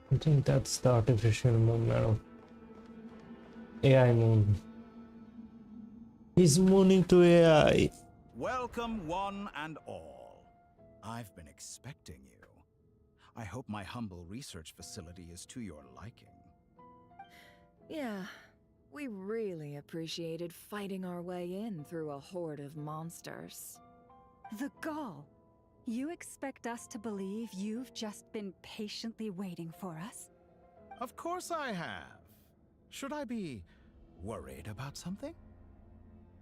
I think that's the artificial moon now. AI moon. He's mooning to AI. Welcome, one and all. I've been expecting you. I hope my humble research facility is to your liking. Yeah, we really appreciated fighting our way in through a horde of monsters. The gall! You expect us to believe you've just been patiently waiting for us? Of course I have. Should I be worried about something?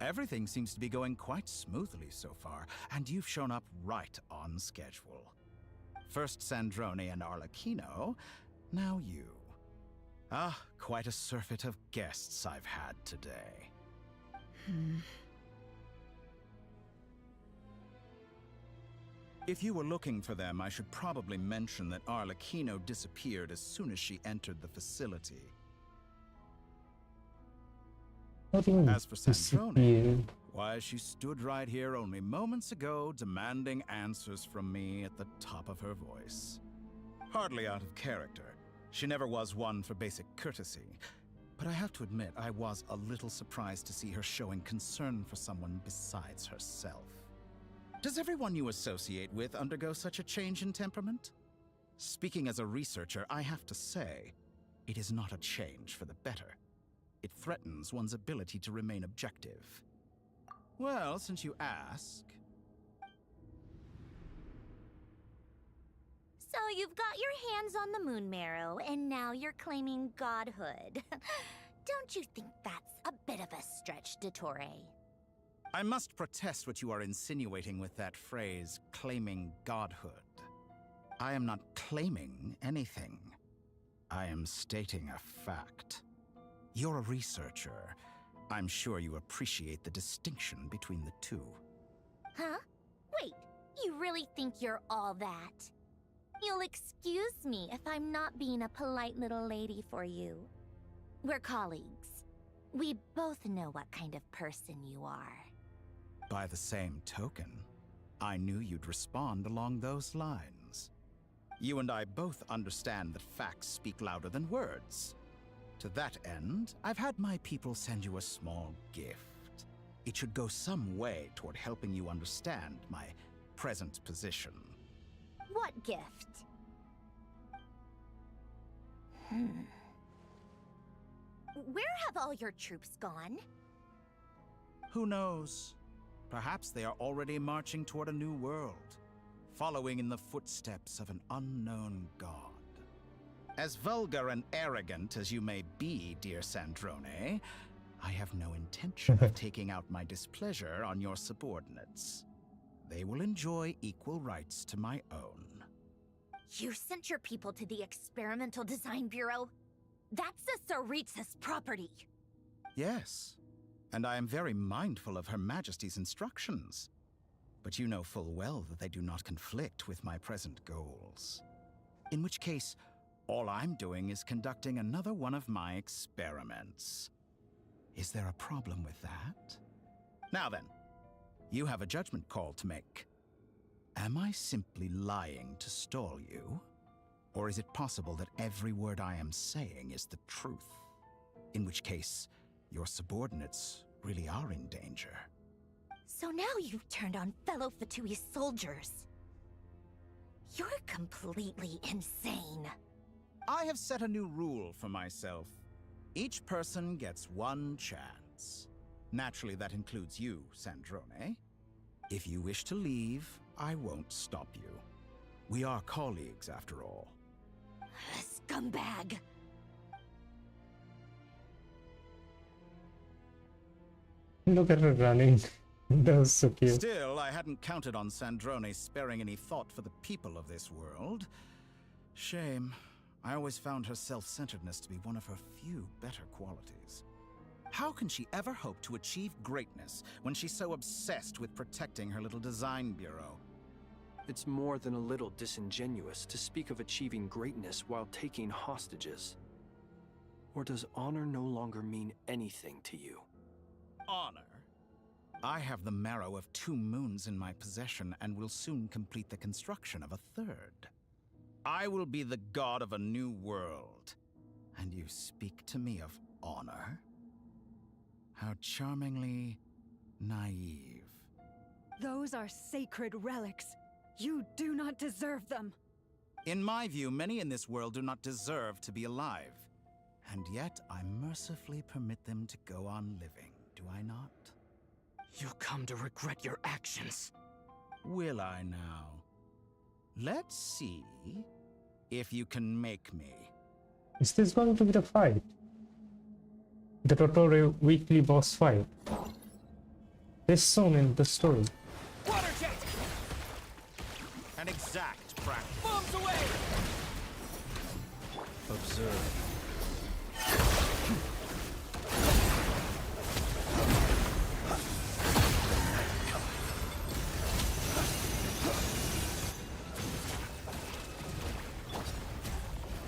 Everything seems to be going quite smoothly so far, and you've shown up right on schedule. First Sandrone and Arlecchino, now you. Ah, quite a surfeit of guests I've had today. If you were looking for them, I should probably mention that Arlecchino disappeared as soon as she entered the facility. As for Sandrone, why, she stood right here only moments ago demanding answers from me at the top of her voice. Hardly out of character. She never was one for basic courtesy. But I have to admit, I was a little surprised to see her showing concern for someone besides herself. Does everyone you associate with undergo such a change in temperament? Speaking as a researcher, I have to say, it is not a change for the better. It threatens one's ability to remain objective. Well, since you ask... So you've got your hands on the moon marrow, and now you're claiming godhood. Don't you think that's a bit of a stretch, Dottore? I must protest what you are insinuating with that phrase, claiming godhood. I am not claiming anything. I am stating a fact. You're a researcher. I'm sure you appreciate the distinction between the two. Huh? Wait, you really think you're all that? You'll excuse me if I'm not being a polite little lady for you. We're colleagues. We both know what kind of person you are. By the same token, I knew you'd respond along those lines. You and I both understand that facts speak louder than words. To that end, I've had my people send you a small gift. It should go some way toward helping you understand my present position. What gift? Where have all your troops gone? Who knows? Perhaps they are already marching toward a new world, following in the footsteps of an unknown god. As vulgar and arrogant as you may be, dear Sandrone, I have no intention of taking out my displeasure on your subordinates. They will enjoy equal rights to my own. You sent your people to the Experimental Design Bureau? That's the Tsaritsa's property. Yes, and I am very mindful of Her Majesty's instructions. But you know full well that they do not conflict with my present goals. In which case, all I'm doing is conducting another one of my experiments. Is there a problem with that? Now then, you have a judgment call to make. Am I simply lying to stall you? Or is it possible that every word I am saying is the truth? In which case, your subordinates really are in danger. So now you've turned on fellow Fatui soldiers. You're completely insane. I have set a new rule for myself. Each person gets one chance. Naturally, that includes you, Sandrone. If you wish to leave, I won't stop you. We are colleagues, after all. Scumbag! Look at her running. That was so cute. Still, I hadn't counted on Sandrone sparing any thought for the people of this world. Shame. I always found her self-centeredness to be one of her few better qualities. How can she ever hope to achieve greatness when she's so obsessed with protecting her little design bureau? It's more than a little disingenuous to speak of achieving greatness while taking hostages. Or does honor no longer mean anything to you? Honor? I have the marrow of 2 moons in my possession and will soon complete the construction of a 3rd. I will be the god of a new world. And you speak to me of honor? How charmingly naive. Those are sacred relics. You do not deserve them. In my view, many in this world do not deserve to be alive. And yet, I mercifully permit them to go on living, do I not? You'll come to regret your actions. Will I now? Let's see if you can make me. Is this going to be the fight? The Totoro weekly boss fight? This soon in the story. Water jet! An exact practice. Bombs away! Observe.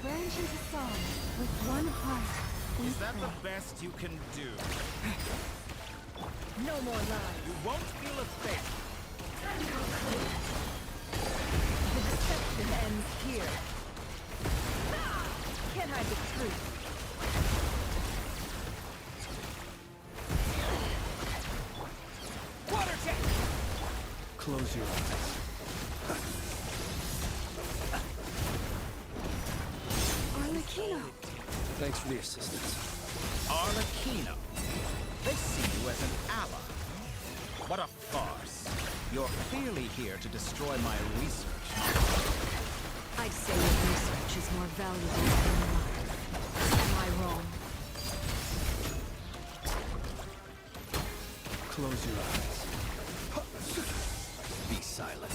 Branches a song with one heart. Is that the best you can do? No more lies. You won't feel a thing. The deception ends here. Can't hide the truth. Water jet! Close your eyes. Arlecchino! Thanks for the assistance. Arlecchino. They see you as an ally. What a farce. You're clearly here to destroy my research. I'd say your research is more valuable than life. Am I wrong? Close your eyes. Be silent.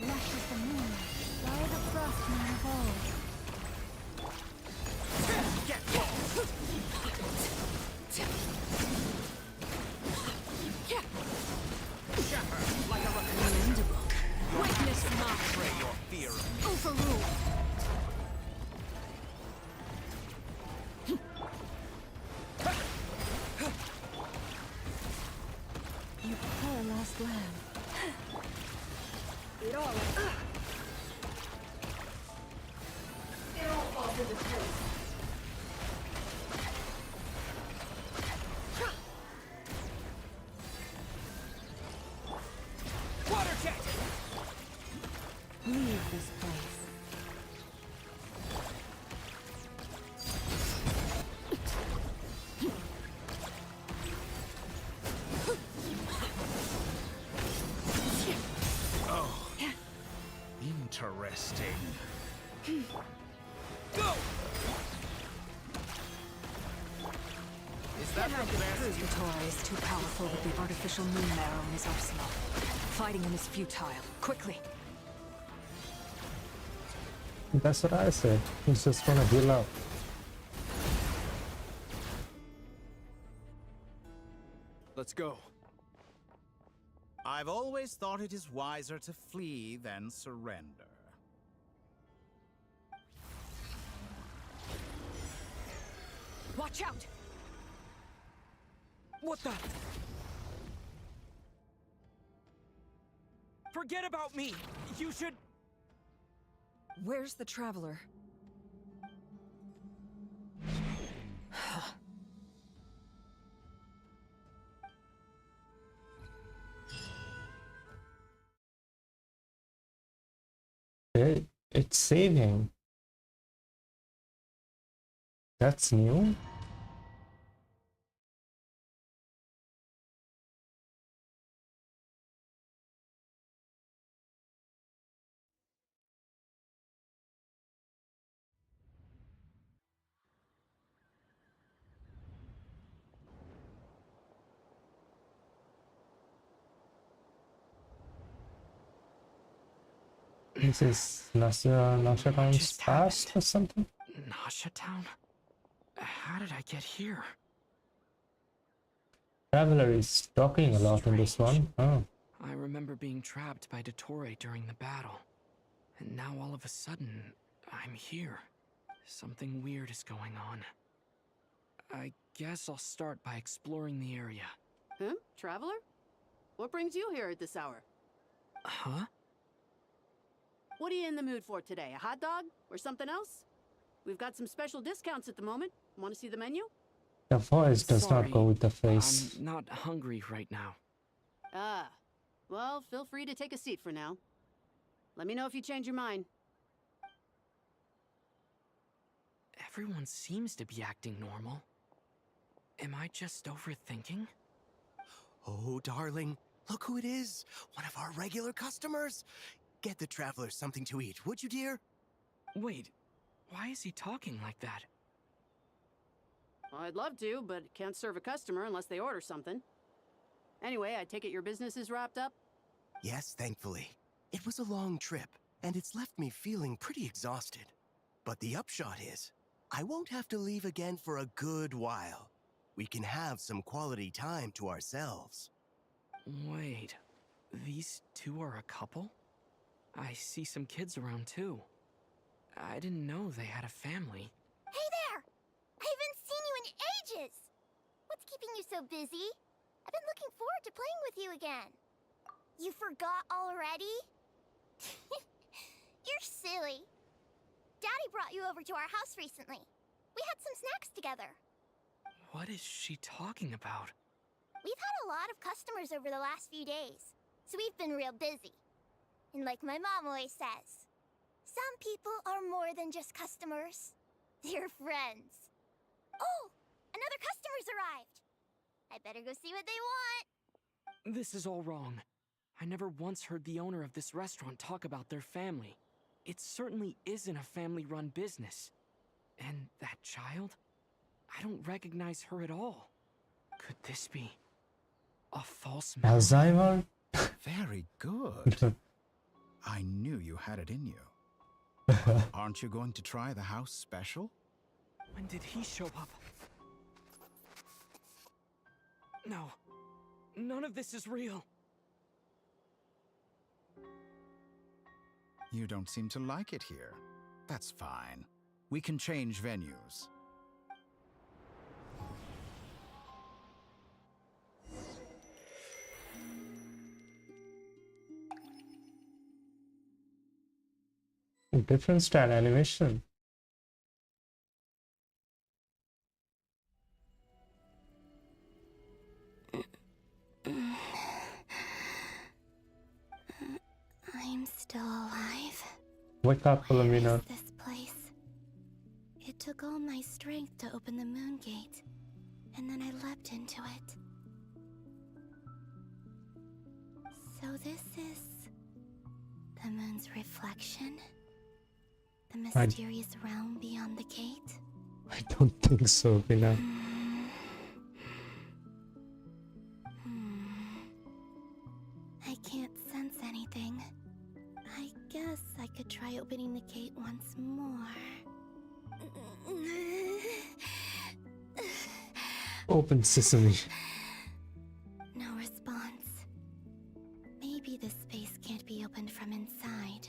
Lush as the moon, lie the frostman of old. Get lost! Shatter like a Commendable. witness not betray your fear of me. Overruled. You poor lost lamb. It all falls into place. Water jet! Leave this place. Vittore is too powerful with the artificial moon marrow in his arsenal. Fighting him is futile. Quickly! That's what I said. He's just gonna heal up. Let's go. I've always thought it is wiser to flee than surrender. Watch out! What the? Forget about me! You should... Where's the Traveler? It's saving. That's new. This is Nasha Town's past or something? Nasha Town? How did I get here? Traveler is talking a lot in this one. Oh. I remember being trapped by Dottore during the battle. And now all of a sudden, I'm here. Something weird is going on. I guess I'll start by exploring the area. Traveler? What brings you here at this hour? Huh? What are you in the mood for today? A hot dog? Or something else? We've got some special discounts at the moment. Want to see the menu? The voice does Sorry, not go with the face. I'm not hungry right now. Ah. Well, feel free to take a seat for now. Let me know if you change your mind. Everyone seems to be acting normal. Am I just overthinking? Oh, darling, look who it is. One of our regular customers. Get the traveler something to eat, would you, dear? Wait, why is he talking like that? Well, I'd love to, but can't serve a customer unless they order something. Anyway, I take it your business is wrapped up? Yes, thankfully. It was a long trip, and it's left me feeling pretty exhausted. But the upshot is, I won't have to leave again for a good while. We can have some quality time to ourselves. Wait, these two are a couple? I see some kids around too. I didn't know they had a family. Hey there! I haven't seen you in ages! What's keeping you so busy? I've been looking forward to playing with you again. You forgot already? You're silly. Daddy brought you over to our house recently. We had some snacks together. What is she talking about? We've had a lot of customers over the last few days, so we've been real busy. And like my mom always says, some people are more than just customers. They're friends. Oh, another customer's arrived. I better go see what they want. This is all wrong. I never once heard the owner of this restaurant talk about their family. It certainly isn't a family-run business. And that child? I don't recognize her at all. Could this be a false memory? Alzheimer? Very good. I knew you had it in you. Aren't you going to try the house special? When did he show up? No. None of this is real. You don't seem to like it here. That's fine. We can change venues. Different style animation. I'm still alive. Wake up, Columbina. Where is this place? It took all my strength to open the moon gate, and then I leapt into it. So this is the moon's reflection? The mysterious realm beyond the gate? I don't think so, Vina. can't sense anything. I guess I could try opening the gate once more. Open sesame. No response. Maybe this space can't be opened from inside.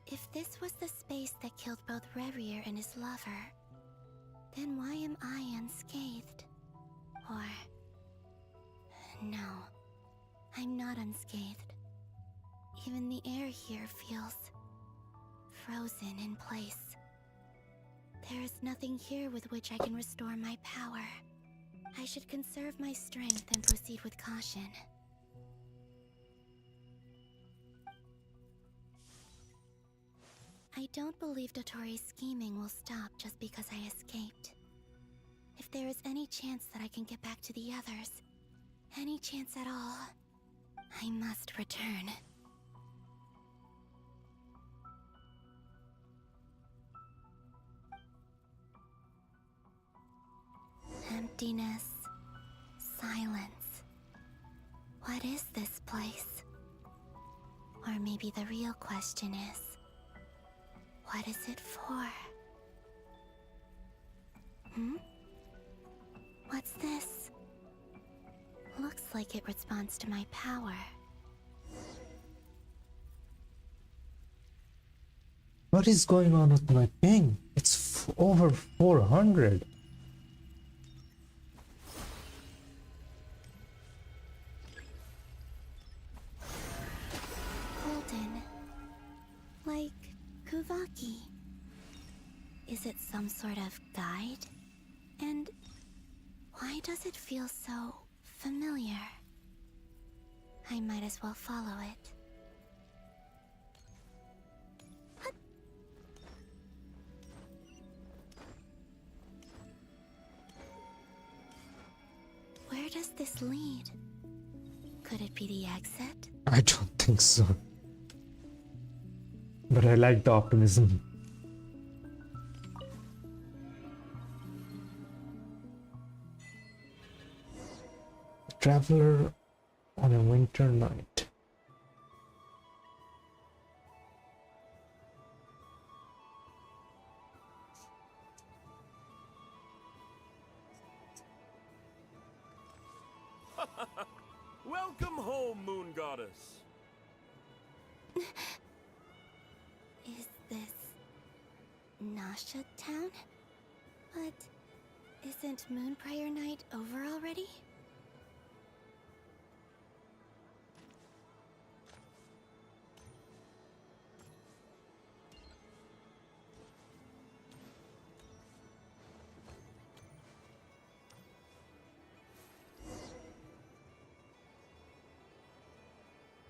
If this was the space that killed both Revier and his lover, then why am I unscathed? Or... no, I'm not unscathed. Even the air here feels... frozen in place. There is nothing here with which I can restore my power. I should conserve my strength and proceed with caution. I don't believe Dotori's scheming will stop just because I escaped. If there is any chance that I can get back to the others, any chance at all, I must return. Emptiness, silence. What is this place? Or maybe the real question is, what is it for? What's this? Looks like it responds to my power. What is going on with my ping? It's over 400. Golden. Like Kuvaki. Is it some sort of guide? And why does it feel so familiar? I might as well follow it. Where does this lead? Could it be the exit? I don't think so. But I like the optimism. Traveler on a winter night. Welcome home, Moon Goddess. Is this Nasha Town? But isn't Moonprayer Night over already?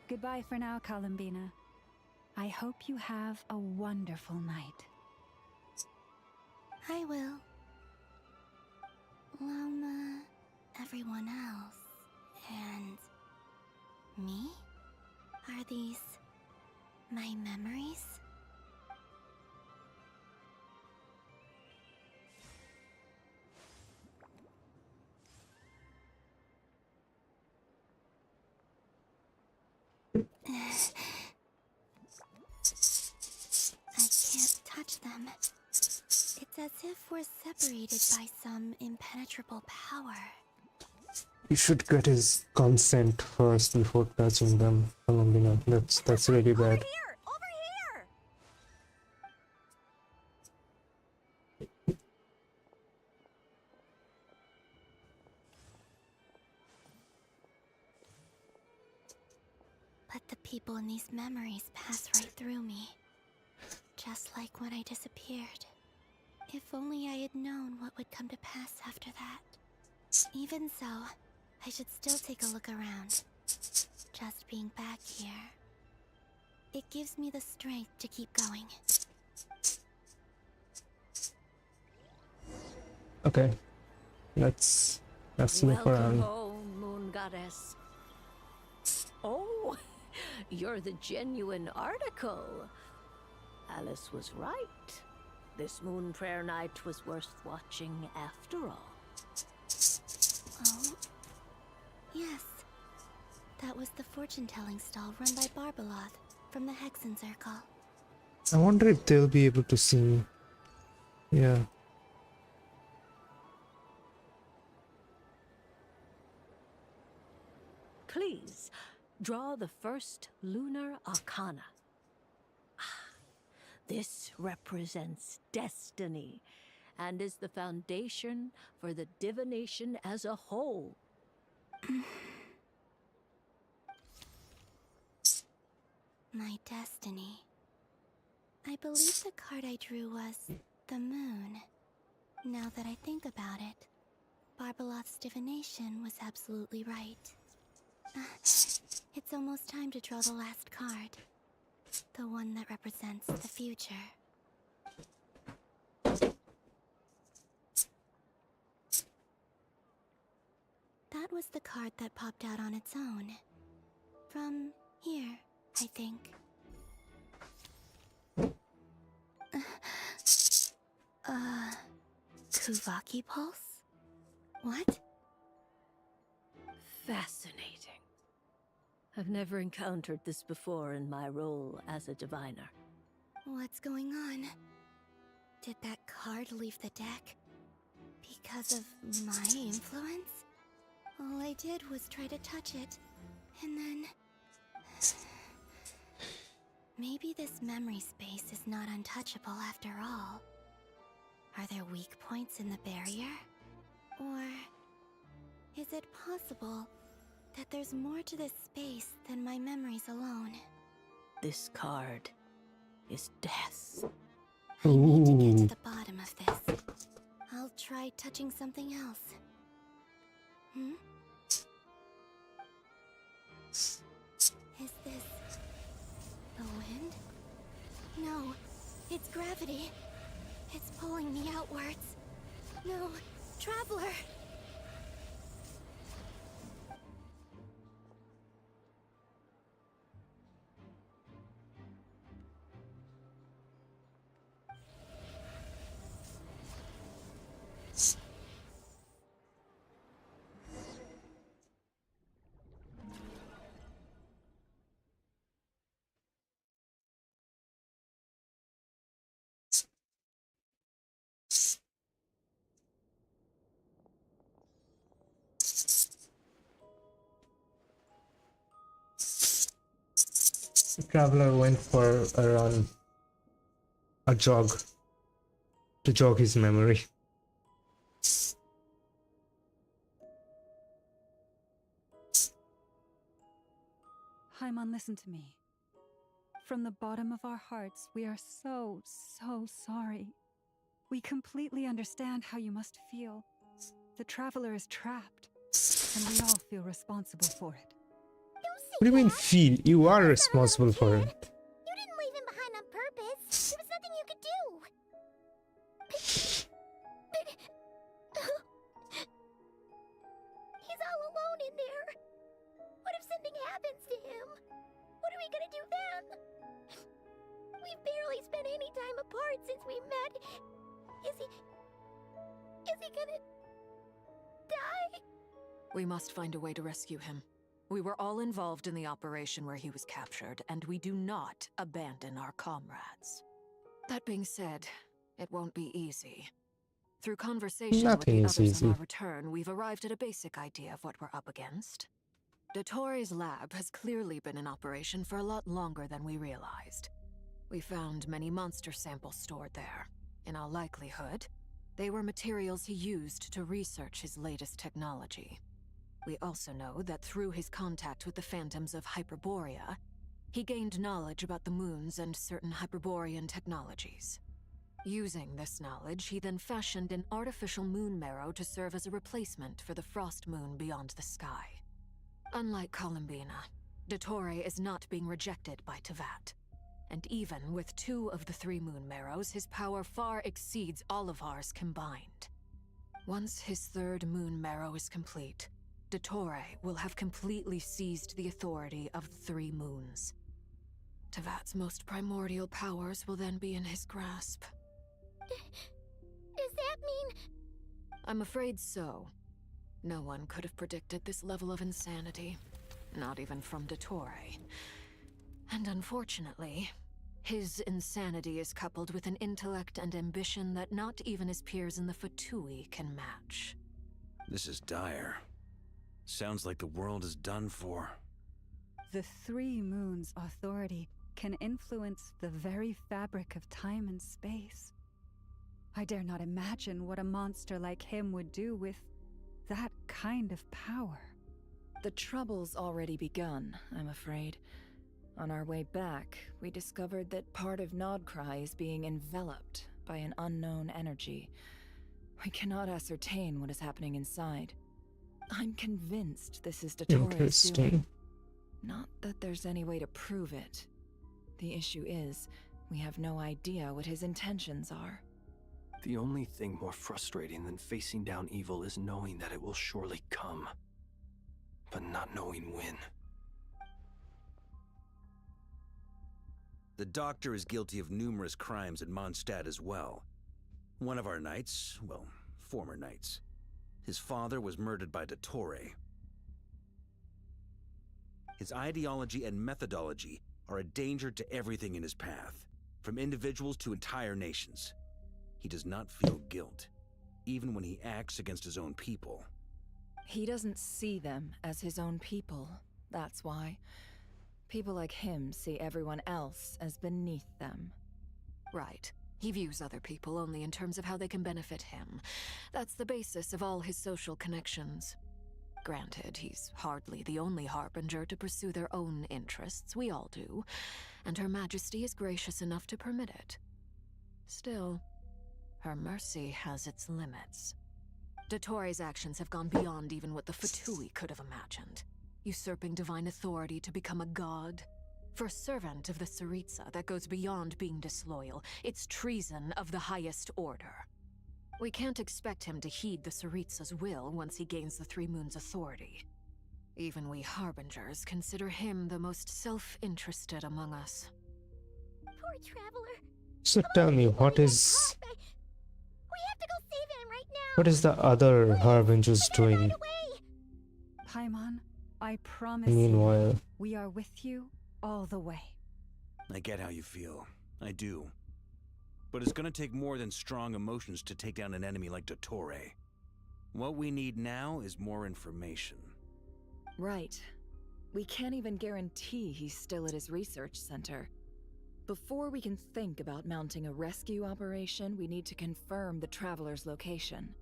Goodbye for now, Columbina. I hope you have a wonderful night. I will. Loma, everyone else, and me? Are these my memories? I can't touch them. It's as if we're separated by some impenetrable power. You should get his consent first before touching them, Columbina. That's really bad. But the people in these memories pass right through me. Just like when I disappeared. If only I had known what would come to pass after that. Even so, I should still take a look around. Just being back here. It gives me the strength to keep going. Okay. Let's look Welcome around. home, Moon Goddess. Oh, you're the genuine article. Alice was right. This Moonprayer Night was worth watching after all. Oh, yes. That was the fortune-telling stall run by Barbeloth from the Hexen Circle. I wonder if they'll be able to see. Yeah. Please, draw the first lunar arcana. This represents destiny and is the foundation for the divination as a whole. My destiny. I believe the card I drew was the moon. Now that I think about it, Barbeloth's divination was absolutely right. It's almost time to draw the last card. The one that represents the future. That was the card that popped out on its own. From here, I think. Kuvaki Pulse? What? Fascinating. I've never encountered this before in my role as a diviner. What's going on? Did that card leave the deck? Because of my influence? All I did was try to touch it, and then... Maybe this memory space is not untouchable after all. Are there weak points in the barrier? Or... is it possible that there's more to this space than my memories alone? This card is death. I need to get to the bottom of this. I'll try touching something else. Is this... the wind? No, it's gravity. It's pulling me outwards. No, Traveler! The traveler went for a run, a jog, to jog his memory. Haimon, listen to me. From the bottom of our hearts, we are so sorry. We completely understand how you must feel. The traveler is trapped, and we all feel responsible for it. What do you mean feel? You are responsible for it. You didn't leave him behind on purpose. There was nothing you could do. He's all alone in there. What if something happens to him? What are we gonna do then? We've barely spent any time apart since we met. Is he gonna die? We must find a way to rescue him. We were all involved in the operation where he was captured, and we do not abandon our comrades. That being said, it won't be easy. Through conversation with the others on our return, we've arrived at a basic idea of what we're up against. Dottore's lab has clearly been in operation for a lot longer than we realized. We found many monster samples stored there. In all likelihood, they were materials he used to research his latest technology. We also know that through his contact with the phantoms of Hyperborea, he gained knowledge about the moons and certain Hyperborean technologies. Using this knowledge, he then fashioned an artificial moon marrow to serve as a replacement for the frost moon beyond the sky. Unlike Columbina, Dottore is not being rejected by Teyvat. And even with 2 of the 3 moon marrows, his power far exceeds all of ours combined. Once his 3rd moon marrow is complete, Dottore will have completely seized the authority of the 3 moons. Teyvat's most primordial powers will then be in his grasp. Does that mean... I'm afraid so. No one could have predicted this level of insanity. not even from Dottore. And unfortunately, his insanity is coupled with an intellect and ambition that not even his peers in the Fatui can match. This is dire. Sounds like the world is done for. The Three Moons' authority can influence the very fabric of time and space. I dare not imagine what a monster like him would do with that kind of power. The trouble's already begun, I'm afraid. On our way back, we discovered that part of Nodcry is being enveloped by an unknown energy. We cannot ascertain what is happening inside. I'm convinced this is Dottore's doing. Not that there's any way to prove it. The issue is, we have no idea what his intentions are. The only thing more frustrating than facing down evil is knowing that it will surely come, but not knowing when. The Doctor is guilty of numerous crimes at Mondstadt as well. One of our knights, well, former knights, his father was murdered by Dottore. His ideology and methodology are a danger to everything in his path, from individuals to entire nations. He does not feel guilt, even when he acts against his own people. He doesn't see them as his own people, that's why. People like him see everyone else as beneath them. Right. He views other people only in terms of how they can benefit him. That's the basis of all his social connections. Granted, he's hardly the only harbinger to pursue their own interests. We all do. And Her Majesty is gracious enough to permit it. Still, her mercy has its limits. Dottore's actions have gone beyond even what the Fatui could have imagined. Usurping divine authority to become a god. For a servant of the Tsaritsa, that goes beyond being disloyal. It's treason of the highest order. We can't expect him to heed the Tsaritsa's will once he gains the Three Moons' authority. Even we Harbingers consider him the most self-interested among us. Poor Traveler. So tell me, what is... We have to go save him right now. What is the other Harbingers doing? Paimon, I promise Meanwhile, you, we are with you all the way. I get how you feel. I do. But it's gonna take more than strong emotions to take down an enemy like Dottore. What we need now is more information. Right. We can't even guarantee he's still at his research center. Before we can think about mounting a rescue operation, we need to confirm the Traveler's location.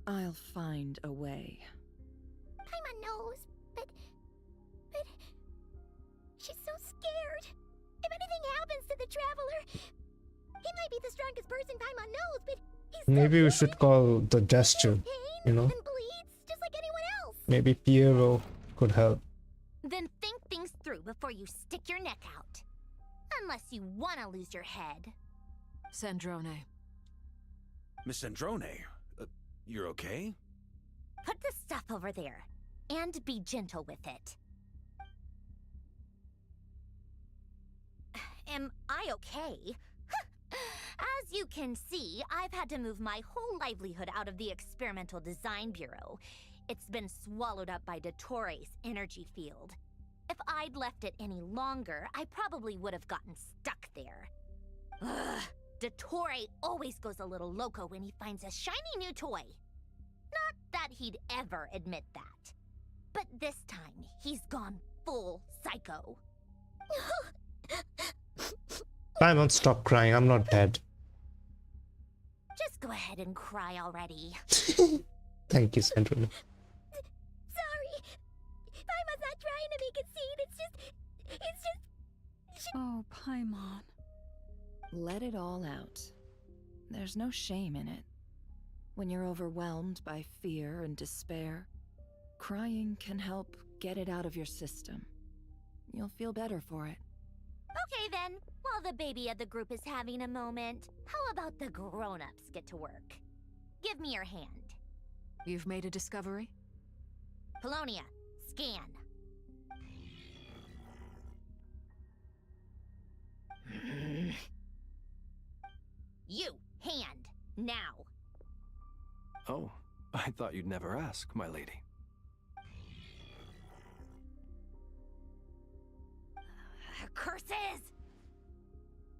I'll find a way. Paimon knows, but... She's so scared. If anything happens to the Traveler... He might be the strongest person Paimon knows, but he's maybe we should call the gesture, you know? and bleeds just like anyone else. Maybe Piero could help. Then think things through before you stick your neck out. Unless you want to lose your head. Sandrone. Miss Sandrone, you're okay? Put the stuff over there, and be gentle with it. Am I okay? As you can see, I've had to move my whole livelihood out of the Experimental Design Bureau. It's been swallowed up by Dottore's energy field. If I'd left it any longer, I probably would have gotten stuck there. Ugh, Dottore always goes a little loco when he finds a shiny new toy. Not that he'd ever admit that. But this time, he's gone full psycho. Paimon, stop crying. I'm not dead. Just go ahead and cry already. Thank you, Sandrone. Sorry. Paimon's not trying to make it seem. It's just... Oh, Paimon. Let it all out. There's no shame in it. When you're overwhelmed by fear and despair, crying can help get it out of your system. You'll feel better for it. Okay then, while the baby of the group is having a moment, how about the grown-ups get to work? Give me your hand. You've made a discovery? Polonia, scan. You, hand, now. Oh, I thought you'd never ask, my lady.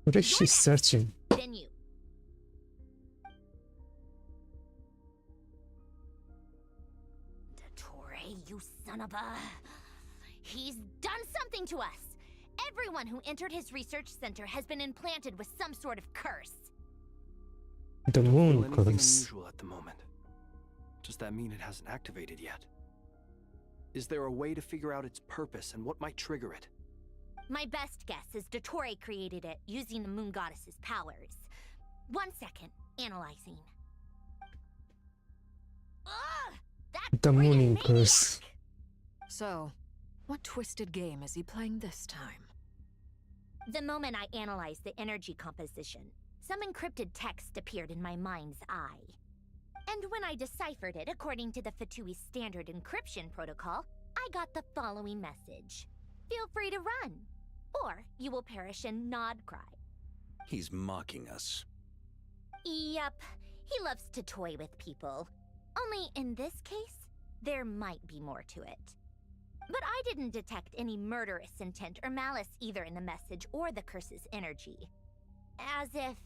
What is she searching? Then you. Dottore, you son of a... He's done something to us! Everyone who entered his research center has been implanted with some sort of curse. The moon Anything curse. unusual at the moment. Does that mean it hasn't activated yet? Is there a way to figure out its purpose and what might trigger it? My best guess is Dottore created it using the moon goddess's powers. 1 second, analyzing. Ugh! That The friggin' mooning maniac! curse. So, what twisted game is he playing this time? The moment I analyzed the energy composition, some encrypted text appeared in my mind's eye. And when I deciphered it according to the Fatui standard encryption protocol, I got the following message. Feel free to run, or you will perish in Nod Cry. He's mocking us. Yep, he loves to toy with people. Only in this case, there might be more to it. But I didn't detect any murderous intent or malice either in the message or the curse's energy. As if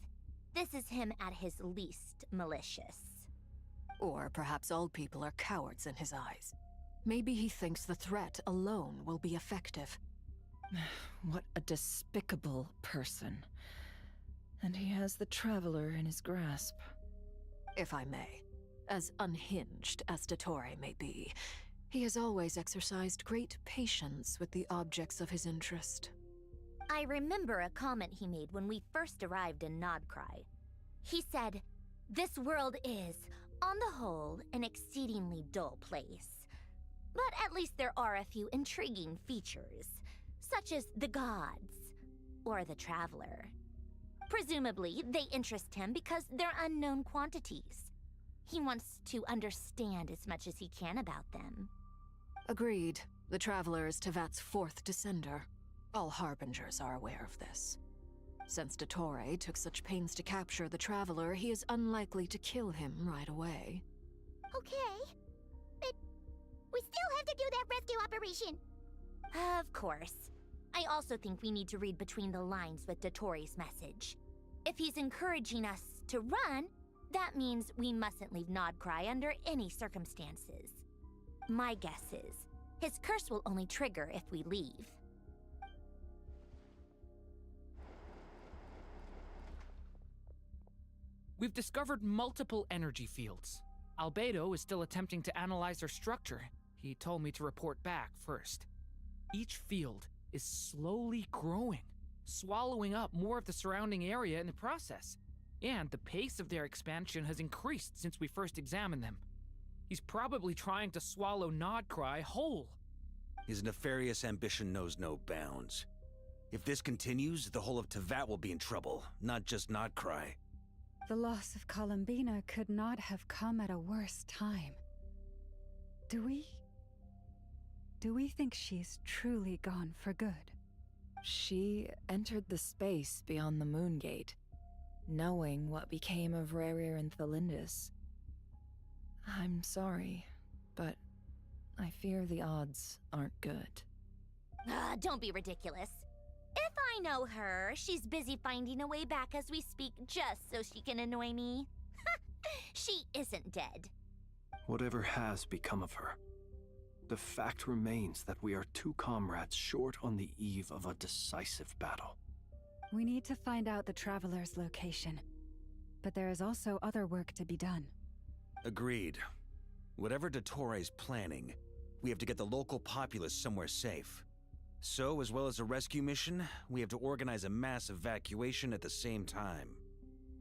this is him at his least malicious. Or perhaps all people are cowards in his eyes. Maybe he thinks the threat alone will be effective. What a despicable person. And he has the Traveler in his grasp. If I may, as unhinged as Dottore may be, he has always exercised great patience with the objects of his interest. I remember a comment he made when we first arrived in Nodcry. He said, "This world is, on the whole, an exceedingly dull place. But at least there are a few intriguing features, such as the gods, or the Traveler. Presumably, they interest him because they're unknown quantities. He wants to understand as much as he can about them." Agreed. The Traveler is Tevat's fourth descender. All Harbingers are aware of this. Since Dottore took such pains to capture the Traveler, he is unlikely to kill him right away. Okay, but we still have to do that rescue operation. Of course. I also think we need to read between the lines with Dottore's message. If he's encouraging us to run, that means we mustn't leave Nodcry under any circumstances. My guess is, his curse will only trigger if we leave. We've discovered multiple energy fields. Albedo is still attempting to analyze their structure. He told me to report back first. Each field is slowly growing, swallowing up more of the surrounding area in the process. And the pace of their expansion has increased since we first examined them. He's probably trying to swallow Nodcry whole. His nefarious ambition knows no bounds. If this continues, the whole of Tevat will be in trouble, not just Nodcry. The loss of Columbina could not have come at a worse time. Do we think she's truly gone for good? She entered the space beyond the Moon Gate, knowing what became of Rerir and Thalindus. I'm sorry, but I fear the odds aren't good. Don't be ridiculous. If I know her, she's busy finding a way back as we speak just so she can annoy me. She isn't dead. Whatever has become of her, the fact remains that we are two comrades short on the eve of a decisive battle. We need to find out the Traveler's location. But there is also other work to be done. Agreed. Whatever Dottore's planning, we have to get the local populace somewhere safe. So, as well as a rescue mission, we have to organize a mass evacuation at the same time.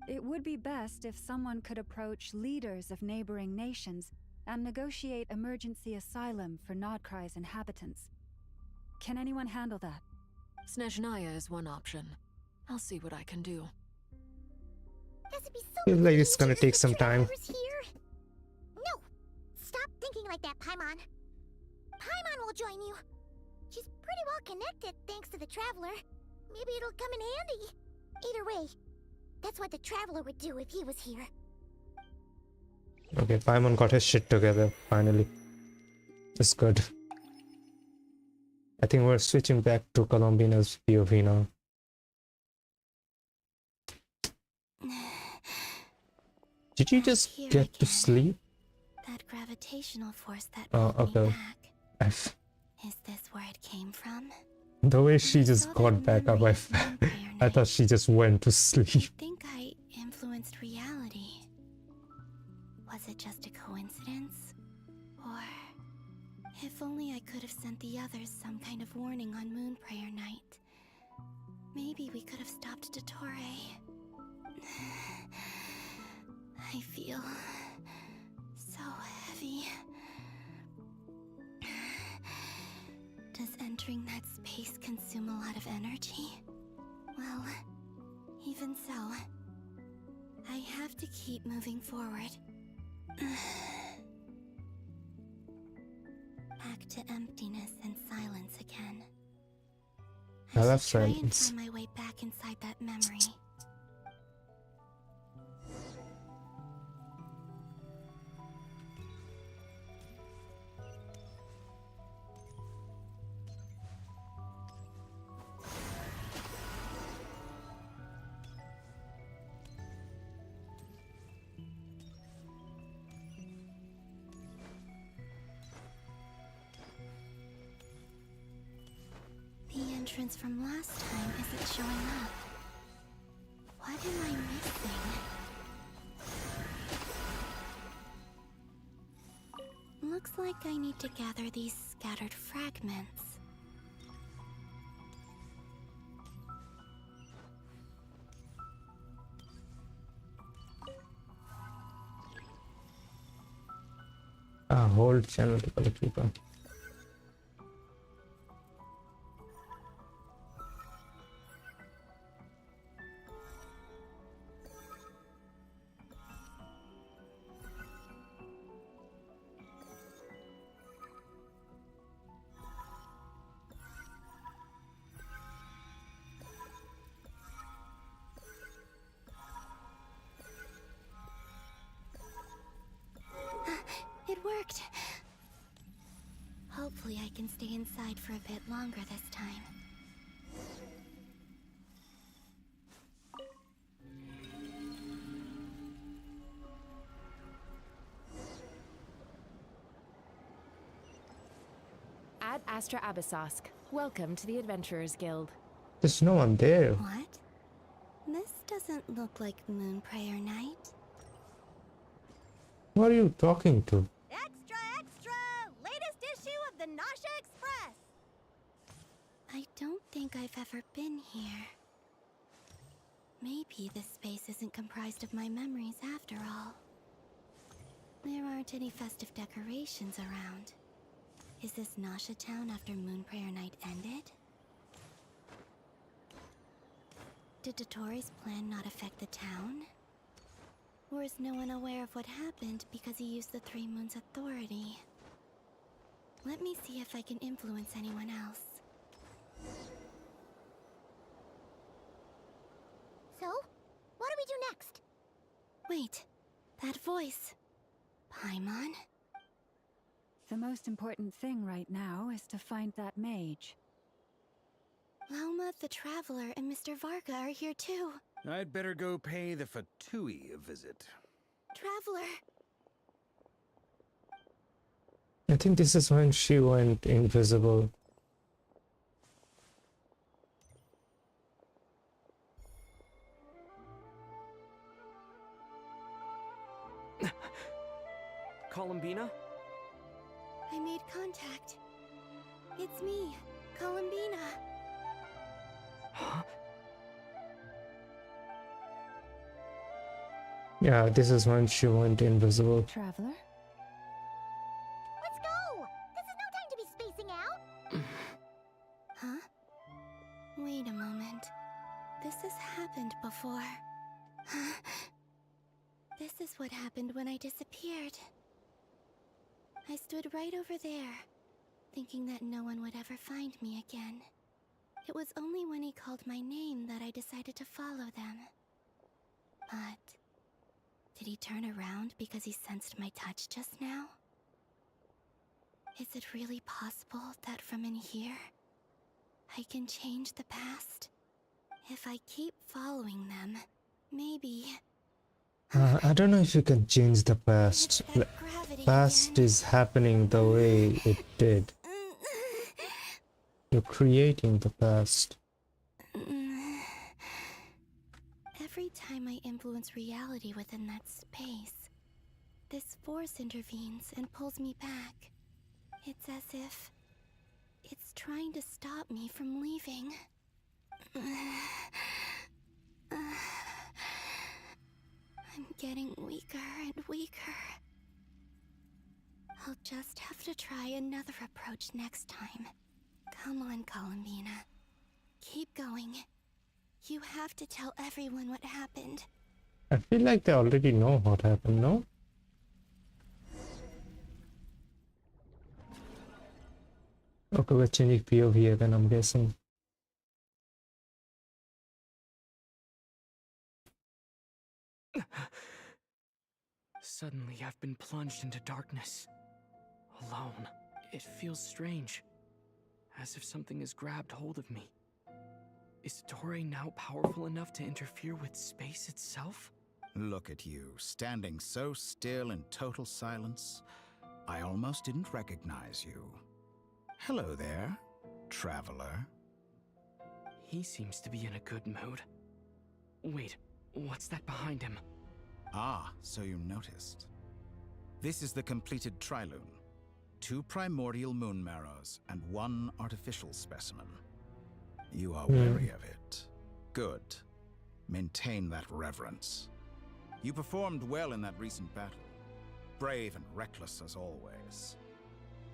It would be best if someone could approach leaders of neighboring nations and negotiate emergency asylum for Nodcry's inhabitants. Can anyone handle that? Snezhnaya is one option. I'll see what I can do. Feels like it's gonna take some time. Here? No! Stop thinking like that, Paimon. Paimon will join you. She's pretty well connected thanks to the Traveler. Maybe it'll come in handy. Either way, that's what the Traveler would do if he was here. Okay, Paimon got his shit together, finally. That's good. I think we're switching back to Columbina's POV now. Did you just Here get to again. sleep? That gravitational force that Oh, pulled me okay. back. Is this where it came from? The way she just saw got that back up, memory of Moonprayer I thought she just went to I sleep. think I influenced reality. Was it just a coincidence? Or if only I could have sent the others some kind of warning on Moonprayer night. Maybe we could have stopped Dottore. I feel so heavy. Does entering that space consume a lot of energy? Well, even so, I have to keep moving forward. Back to emptiness and silence again. I love should try and silence. find my way back inside that memory. The entrance from last time isn't showing up. What am I missing? Looks like I need to gather these scattered fragments. Hold channel to collect people. It worked! Hopefully I can stay inside for a bit longer this time. Ad Astra Abyssosk. Welcome to the Adventurers Guild. There's no one there. What? This doesn't look like Moonprayer Night. What are you talking to? Extra, extra! Latest issue of the Nasha Express! I don't think I've ever been here. Maybe this space isn't comprised of my memories after all. There aren't any festive decorations around. Is this Nasha Town after Moonprayer Night ended? Did Dottore's plan not affect the town? Or is no one aware of what happened because he used the Three Moons' authority? Let me see if I can influence anyone else. So, what do we do next? Wait, that voice. Paimon? The most important thing right now is to find that mage. Lauma the Traveler and Mr. Varga are here too. I'd better go pay the Fatui a visit. Traveler! I think this is when she went invisible. Columbina? I made contact. It's me, Columbina. Huh? Yeah, this is when she went invisible. Traveler? Let's go! This is no time to be spacing out! Huh? Wait a moment. This has happened before. This is what happened when I disappeared. I stood right over there, thinking that no one would ever find me again. It was only when he called my name that I decided to follow them. But did he turn around because he sensed my touch just now? Is it really possible that from in here, I can change the past? If I keep following them, maybe I don't know if you can change the past. Past is happening the way it did. You're creating the past. Every time I influence reality within that space, this force intervenes and pulls me back. It's as if it's trying to stop me from leaving. I'm getting weaker and weaker. I'll just have to try another approach next time. Come on, Columbina. Keep going. You have to tell everyone what happened. I feel like they already know what happened, no? Okay, we're changing POV here then, I'm guessing. Suddenly, I've been plunged into darkness. Alone. It feels strange. As if something has grabbed hold of me. Is Torre now powerful enough to interfere with space itself? Look at you, standing so still in total silence. I almost didn't recognize you. Hello there, traveler. He seems to be in a good mood. Wait, what's that behind him? Ah, so you noticed. This is the completed Trilune. 2 primordial moon marrows and 1 artificial specimen. You are wary of it. Good. Maintain that reverence. You performed well in that recent battle. Brave and reckless as always.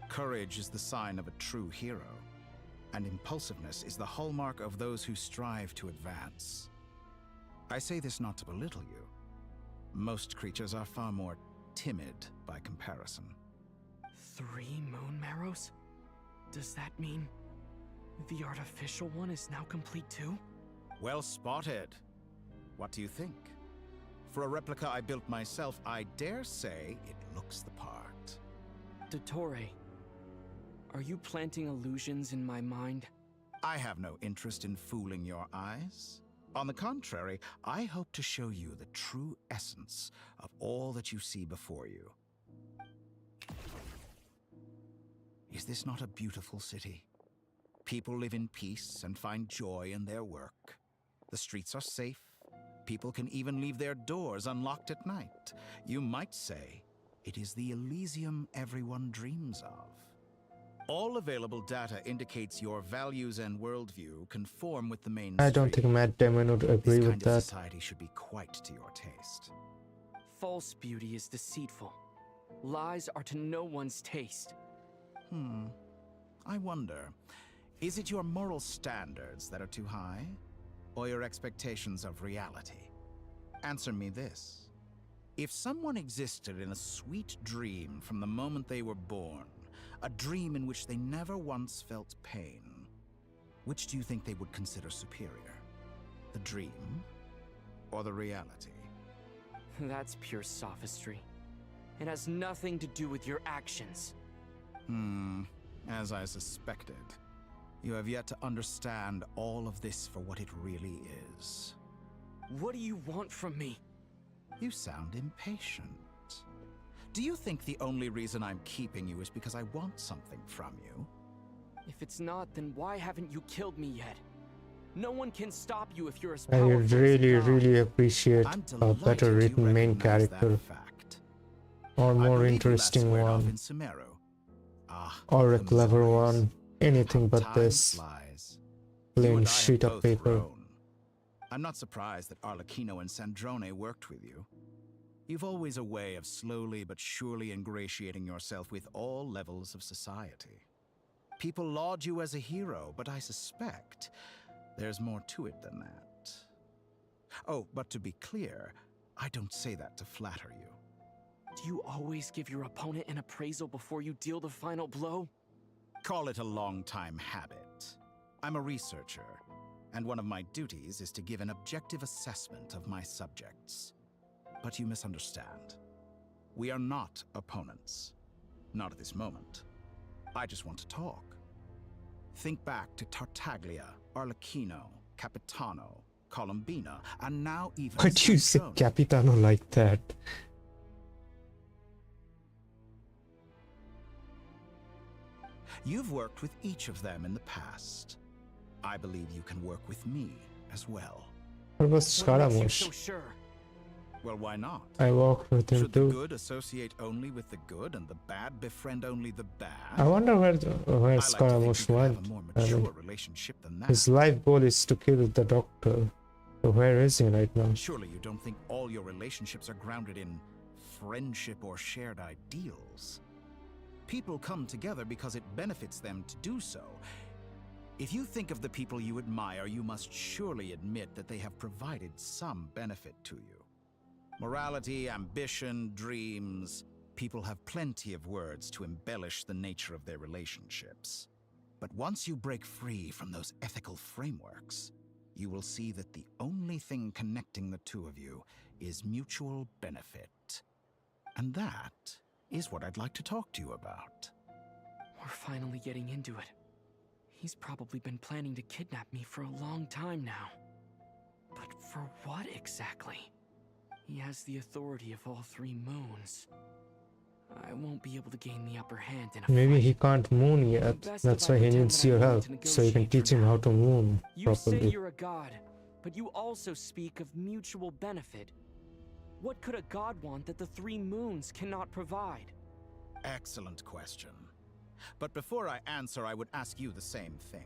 Courage is the sign of a true hero, and impulsiveness is the hallmark of those who strive to advance. I say this not to belittle you. Most creatures are far more timid by comparison. 3 moon marrows? Does that mean the artificial one is now complete too? Well spotted. What do you think? For a replica I built myself, I dare say it looks the part. Dottore, are you planting illusions in my mind? I have no interest in fooling your eyes. On the contrary, I hope to show you the true essence of all that you see before you. Is this not a beautiful city? People live in peace and find joy in their work. The streets are safe. People can even leave their doors unlocked at night. You might say it is the Elysium everyone dreams of. All available data indicates your values and worldview conform with the mainstream. I don't think Matt Damon would agree with that. This society should be quite to your taste. False beauty is deceitful. Lies are to no one's taste. I wonder, is it your moral standards that are too high? Or your expectations of reality? Answer me this. If someone existed in a sweet dream from the moment they were born, a dream in which they never once felt pain, which do you think they would consider superior? The dream or the reality? That's pure sophistry. It has nothing to do with your actions. As I suspected. You have yet to understand all of this for what it really is. What do you want from me? You sound impatient. Do you think the only reason I'm keeping you is because I want something from you? If it's not, then why haven't you killed me yet? No one can stop you if you're as I powerful really appreciate a better written main character. Or more interesting one. Or a clever one. Anything but this plain sheet of paper. I'm not surprised that Arlecchino and Sandrone worked with you. You've always a way of slowly but surely ingratiating yourself with all levels of society. People laud you as a hero, but I suspect there's more to it than that. Oh, but to be clear, I don't say that to flatter you. Do you always give your opponent an appraisal before you deal the final blow? Call it a long-time habit. I'm a researcher, and one of my duties is to give an objective assessment of my subjects. But you misunderstand. We are not opponents. Not at this moment. I just want to talk. Think back to Tartaglia, Arlecchino, Capitano, Columbina, and now even Why do you say Sanctum. Capitano like that? You've worked with each of them in the past. I believe you can work with me as well. What was What makes you Scaramouche? so sure? Well, why not? I walked with him Should the too. good associate only with the good and the bad befriend only the bad? I wonder where I like to think Scaramouche we could have went. a more I mature mean, relationship than that. his life goal is to kill the doctor. So where is he right now? Surely you don't think all your relationships are grounded in friendship or shared ideals. People come together because it benefits them to do so. If you think of the people you admire, you must surely admit that they have provided some benefit to you. Morality, ambition, dreams. People have plenty of words to embellish the nature of their relationships. But once you break free from those ethical frameworks, you will see that the only thing connecting the two of you is mutual benefit. And that is what I'd like to talk to you about. We're finally getting into it. He's probably been planning to kidnap me for a long time now. But for what exactly? He has the authority of all three moons. I won't be able to gain the upper hand in a Maybe fight. he can't moon yet. Best That's if I why he pretend needs that I'm your willing help, to so you can negotiate teach for him now. how to moon You say properly. you're a god, but you also speak of mutual benefit. What could a god want that the three moons cannot provide? Excellent question. But before I answer, I would ask you the same thing.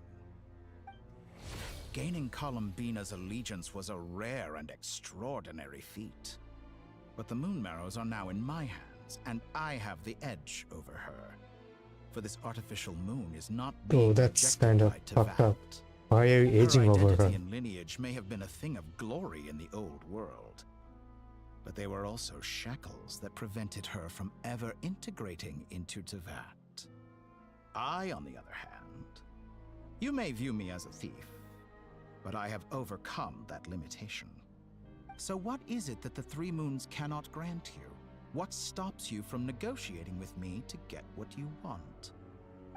Gaining Columbina's allegiance was a rare and extraordinary feat. But the Moon Marrows are now in my hands, and I have the edge over her. For this artificial moon is not being Oh, that's rejected kind of by fucked up. Tevat. Why are you aging Her over identity her? and lineage may have been a thing of glory in the old world, but they were also shackles that prevented her from ever integrating into Tevat. I, on the other hand, you may view me as a thief, but I have overcome that limitation. So what is it that the Three Moons cannot grant you? What stops you from negotiating with me to get what you want?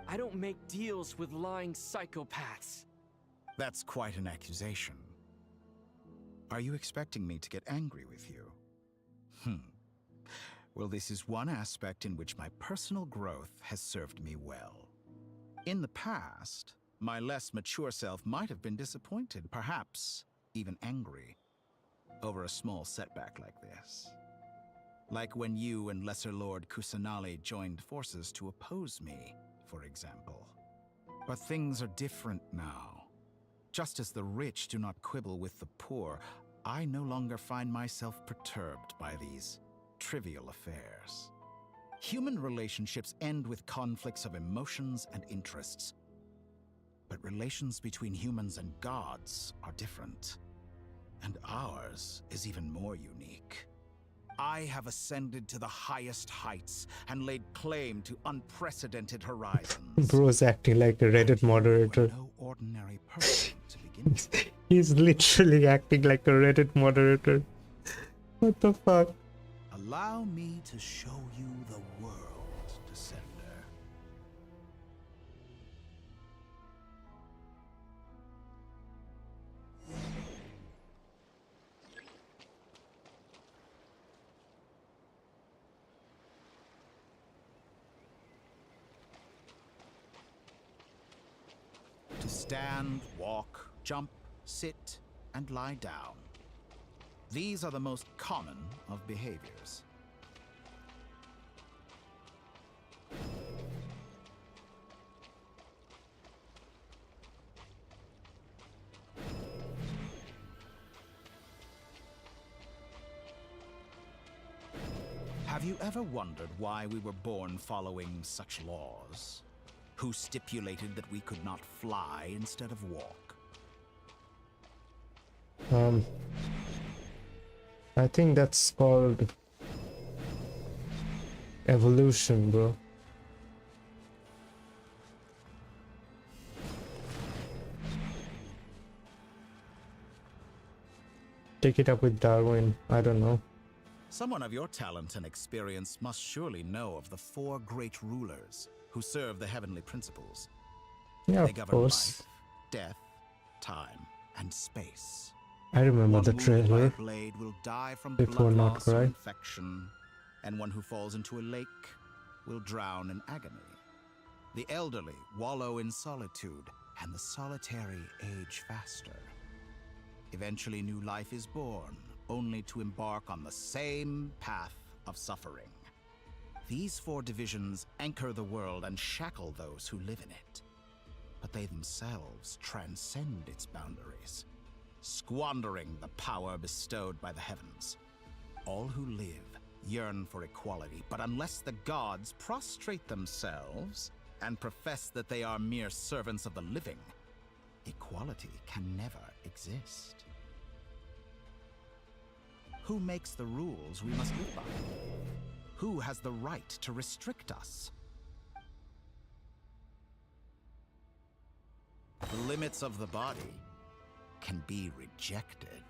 I don't make deals with lying psychopaths. That's quite an accusation. Are you expecting me to get angry with you? Well, this is one aspect in which my personal growth has served me well. In the past, my less mature self might have been disappointed, perhaps even angry, over a small setback like this. Like when you and Lesser Lord Kusanali joined forces to oppose me, for example. But things are different now. Just as the rich do not quibble with the poor, I no longer find myself perturbed by these trivial affairs. Human relationships end with conflicts of emotions and interests. But relations between humans and gods are different. And ours is even more unique. I have ascended to the highest heights and laid claim to unprecedented horizons. Bro's acting like a Reddit moderator. No ordinary person to begin with. He's literally acting like a Reddit moderator. What the fuck? Allow me to show you the world, Descender. To stand, walk, jump, sit, and lie down. These are the most common of behaviors. Have you ever wondered why we were born following such laws? Who stipulated that we could not fly instead of walk? I think that's called evolution, bro. Take it up with Darwin. I don't know. Someone of your talent and experience must surely know of the four great rulers who serve the heavenly principles. Yeah, They of govern course. life, death, time, and space. I remember the trailer. Blade will die from Before blood Not loss or Cry. infection, and one who falls into a lake will drown in agony. The elderly wallow in solitude, and the solitary age faster. Eventually, new life is born, only to embark on the same path of suffering. These 4 divisions anchor the world and shackle those who live in it. But they themselves transcend its boundaries, squandering the power bestowed by the heavens. All who live yearn for equality, but unless the gods prostrate themselves and profess that they are mere servants of the living, equality can never exist. Who makes the rules we must live by? Who has the right to restrict us? The limits of the body can be rejected.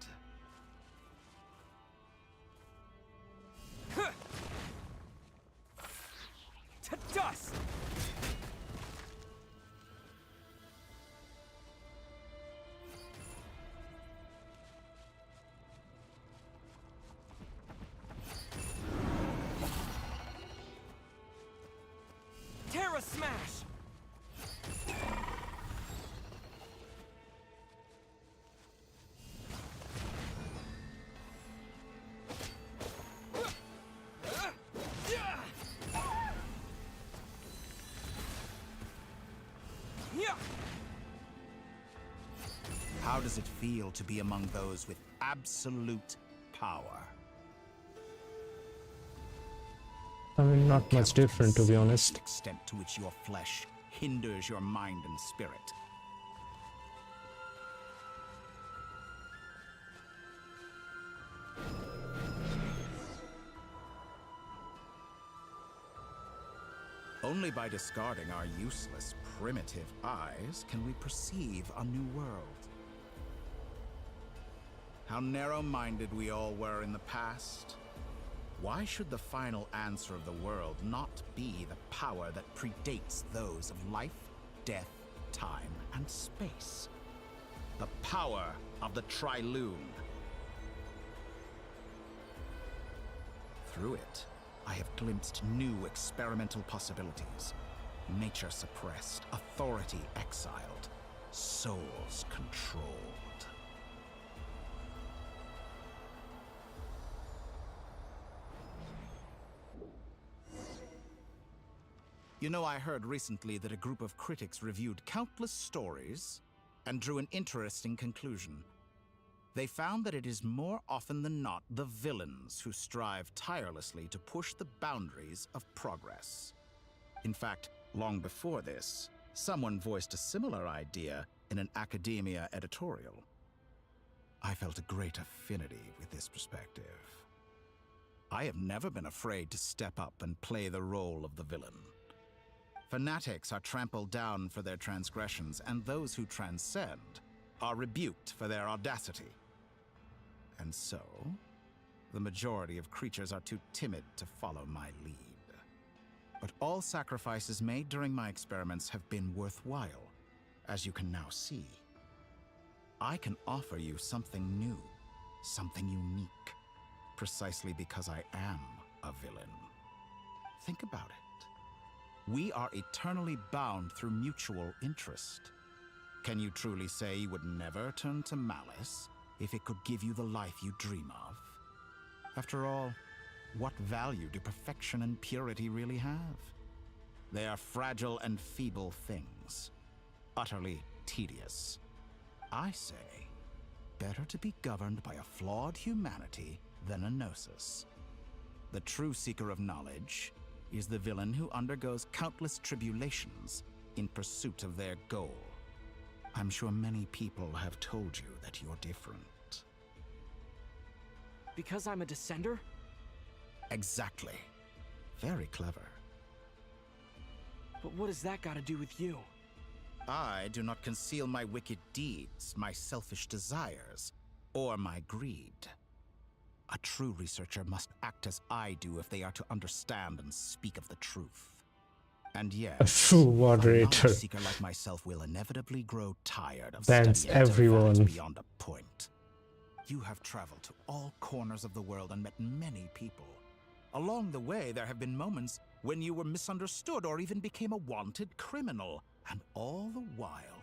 To dust! Terra Smash! How does it feel to be among those with absolute power? I mean, not much different, to be honest. The extent to which your flesh hinders your mind and spirit. Only by discarding our useless, primitive eyes can we perceive a new world. How narrow-minded we all were in the past. Why should the final answer of the world not be the power that predates those of life, death, time, and space? The power of the Trilune. Through it, I have glimpsed new experimental possibilities. Nature suppressed, authority exiled, souls controlled. You know, I heard recently that a group of critics reviewed countless stories and drew an interesting conclusion. They found that it is more often than not the villains who strive tirelessly to push the boundaries of progress. In fact, long before this, someone voiced a similar idea in an academia editorial. I felt a great affinity with this perspective. I have never been afraid to step up and play the role of the villain. Fanatics are trampled down for their transgressions, and those who transcend are rebuked for their audacity. And so, the majority of creatures are too timid to follow my lead. But all sacrifices made during my experiments have been worthwhile, as you can now see. I can offer you something new, something unique, precisely because I am a villain. Think about it. We are eternally bound through mutual interest. Can you truly say you would never turn to malice if it could give you the life you dream of? After all, what value do perfection and purity really have? They are fragile and feeble things, utterly tedious. I say, better to be governed by a flawed humanity than a gnosis. The true seeker of knowledge is the villain who undergoes countless tribulations in pursuit of their goal. I'm sure many people have told you that you're different. Because I'm a descender? Exactly. Very clever. But what has that got to do with you? I do not conceal my wicked deeds, my selfish desires, or my greed. A true researcher must act as I do if they are to understand and speak of the truth. And yes, A true moderator. a knowledge seeker like myself will inevitably grow tired of Bans studying to everyone. facts beyond a point. You have traveled to all corners of the world and met many people. Along the way, there have been moments when you were misunderstood or even became a wanted criminal. And all the while,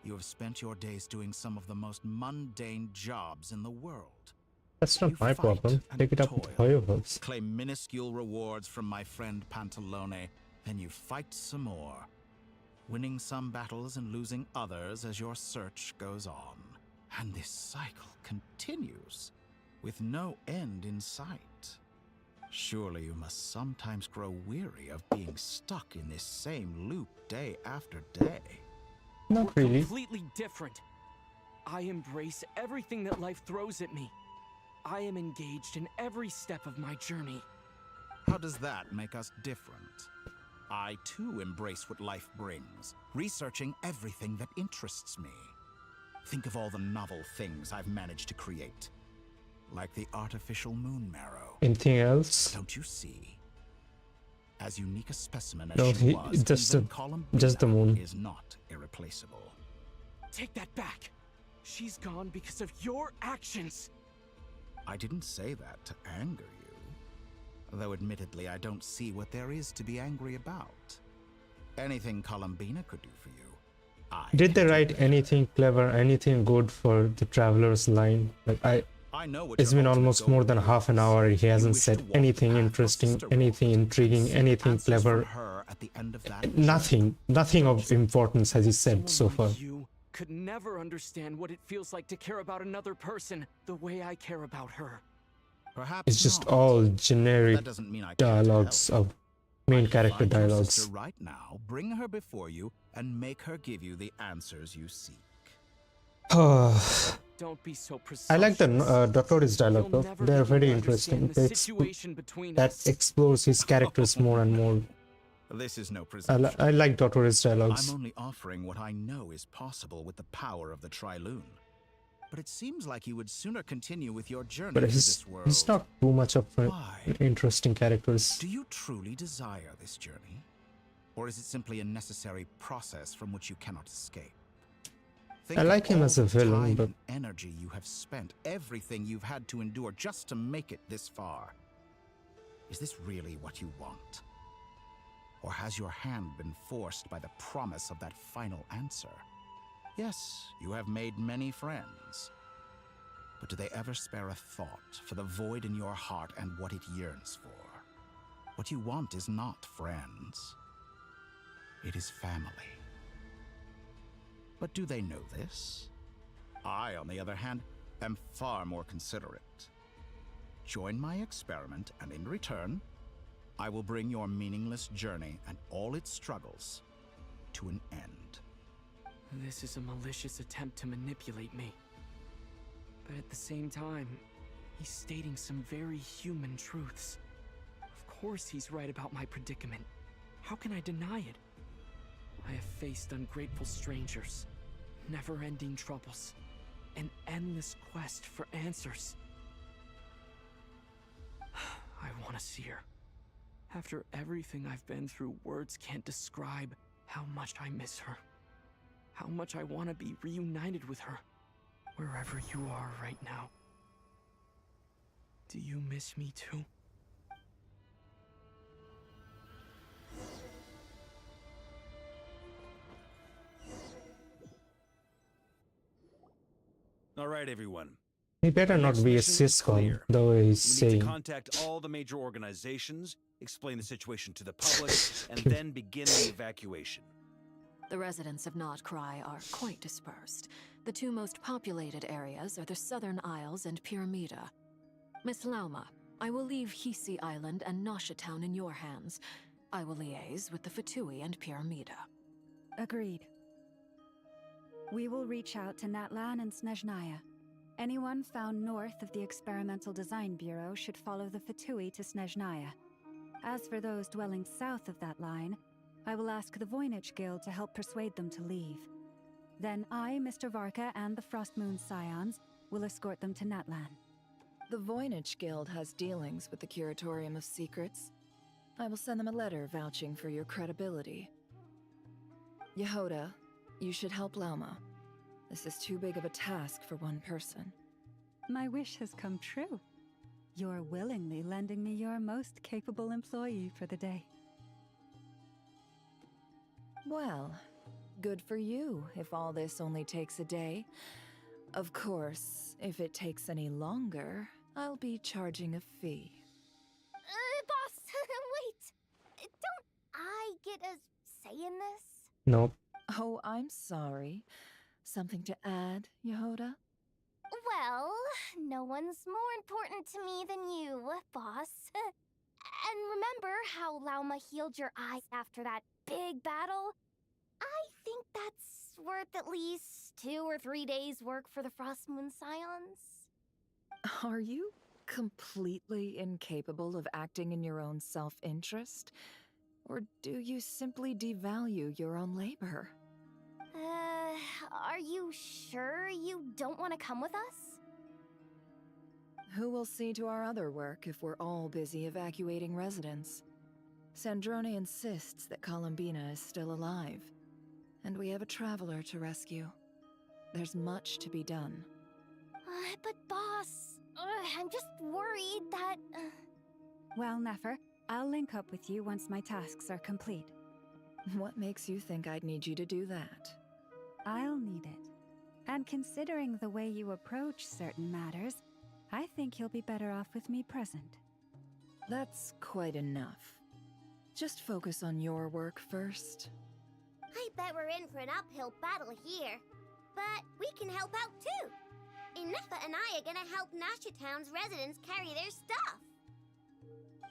you have spent your days doing some of the most mundane jobs in the world. That's not my problem. Take it up with Hoyovers. Claim minuscule rewards from my friend Pantalone, then you fight some more, winning some battles and losing others as your search goes on. And this cycle continues, with no end in sight. Surely you must sometimes grow weary of being stuck in this same loop day after day. Not really. Completely different. I embrace everything that life throws at me. I am engaged in every step of my journey. How does that make us different? I too embrace what life brings, researching everything that interests me. Think of all the novel things I've managed to create. Like the artificial moon marrow. Anything else? Don't you see? As unique a specimen as No, she was, just Columbina the moon. is not irreplaceable. Take that back. She's gone because of your actions. I didn't say that to anger you. Though admittedly, I don't see what there is to be angry about. Anything Columbina could do for you, Did they write anything clever, anything good for the Traveler's line? Like it's been almost more than half an hour. He hasn't said anything interesting, anything intriguing, anything clever. Nothing of importance has he said so far. You could never understand what it feels like to care about another person the way I care about her. It's just all generic dialogues of main character dialogues. Right now, bring her before you and make her give you the answers you seek. Don't be so presumptuous. I like the Doctor's dialogue though. They're very interesting. That explores his characters more and more. This is no presumption. I like Doctor's dialogues. I'm only offering what I know is possible with the power of the Trilune. But it seems like you would sooner continue with your journey But through this world. he's not too much of interesting characters. Do you truly desire this journey? Or is it simply a necessary process from which you cannot escape? I like him as a villain, but energy you have spent, everything you've had to endure just to make it this far. Is this really what you want? Or has your hand been forced by the promise of that final answer? Yes, you have made many friends. But do they ever spare a thought for the void in your heart and what it yearns for? What you want is not friends. It is family. But do they know this? I, on the other hand, am far more considerate. Join my experiment, and in return, I will bring your meaningless journey and all its struggles to an end. This is a malicious attempt to manipulate me. But at the same time, he's stating some very human truths. Of course he's right about my predicament. How can I deny it? I have faced ungrateful strangers, never-ending troubles, an endless quest for answers. I want to see her. After everything I've been through, words can't describe how much I miss her. How much I want to be reunited with her, wherever you are right now. Do you miss me too? All right, everyone. He better not be a syscon, the way he's We need saying. to contact all the major organizations, explain the situation to the public, and then begin the evacuation. The residents of Notcry are quite dispersed. The two most populated areas are the Southern Isles and Pyramida. Miss Lauma, I will leave Hisi Island and Nasha Town in your hands. I will liaise with the Fatui and Pyramida. Agreed. We will reach out to Natlan and Snezhnaya. Anyone found north of the Experimental Design Bureau should follow the Fatui to Snezhnaya. As for those dwelling south of that line, I will ask the Voynich Guild to help persuade them to leave. Then I, Mr. Varka, and the Frostmoon Scions will escort them to Natlan. The Voynich Guild has dealings with the Curatorium of Secrets. I will send them a letter vouching for your credibility. Yehoda, you should help Lauma. This is too big of a task for one person. My wish has come true. You're willingly lending me your most capable employee for the day. Well, good for you if all this only takes a day. Of course, if it takes any longer, I'll be charging a fee. Boss, wait. Don't I get a say in this? Nope. Oh, I'm sorry. Something to add, Yehoda? Well, no one's more important to me than you, boss. And remember how Lauma healed your eyes after that big battle? I think that's worth at least 2 or 3 days' work for the Frostmoon Scions. Are you completely incapable of acting in your own self-interest? Or do you simply devalue your own labor? Are you sure you don't want to come with us? Who will see to our other work if we're all busy evacuating residents? Sandrone insists that Columbina is still alive, and we have a traveler to rescue. There's much to be done. But boss, I'm just worried that... Well, Nefer, I'll link up with you once my tasks are complete. What makes you think I'd need you to do that? I'll need it. And considering the way you approach certain matters, I think you'll be better off with me present. That's quite enough. Just focus on your work first. I bet we're in for an uphill battle here. But we can help out too. Inefa and I are gonna help Nasha Town's residents carry their stuff.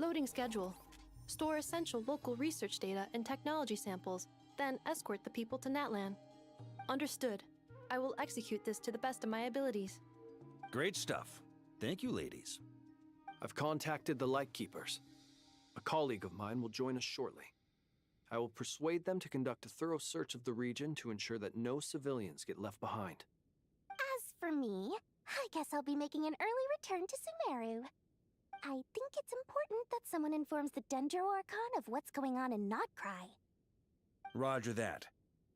Loading schedule. Store essential local research data and technology samples, then escort the people to Natlan. Understood. I will execute this to the best of my abilities. Great stuff. Thank you, ladies. I've contacted the Lightkeepers. A colleague of mine will join us shortly. I will persuade them to conduct a thorough search of the region to ensure that no civilians get left behind. As for me, I guess I'll be making an early return to Sumeru. I think it's important that someone informs the Dendro Archon of what's going on in Notcry. Roger that.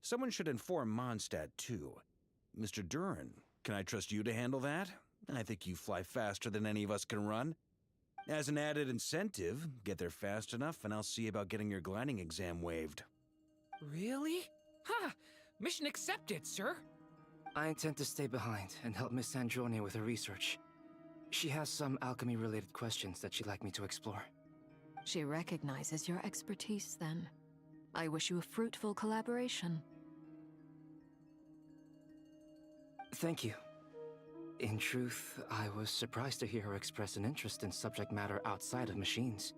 Someone should inform Mondstadt, too. Mr. Duran, can I trust you to handle that? I think you fly faster than any of us can run. As an added incentive, get there fast enough and I'll see about getting your gliding exam waived. Really? Ha! Mission accepted, sir. I intend to stay behind and help Miss Sandrone with her research. She has some alchemy-related questions that she'd like me to explore. She recognizes your expertise, then. I wish you a fruitful collaboration. Thank you. In truth, I was surprised to hear her express an interest in subject matter outside of machines.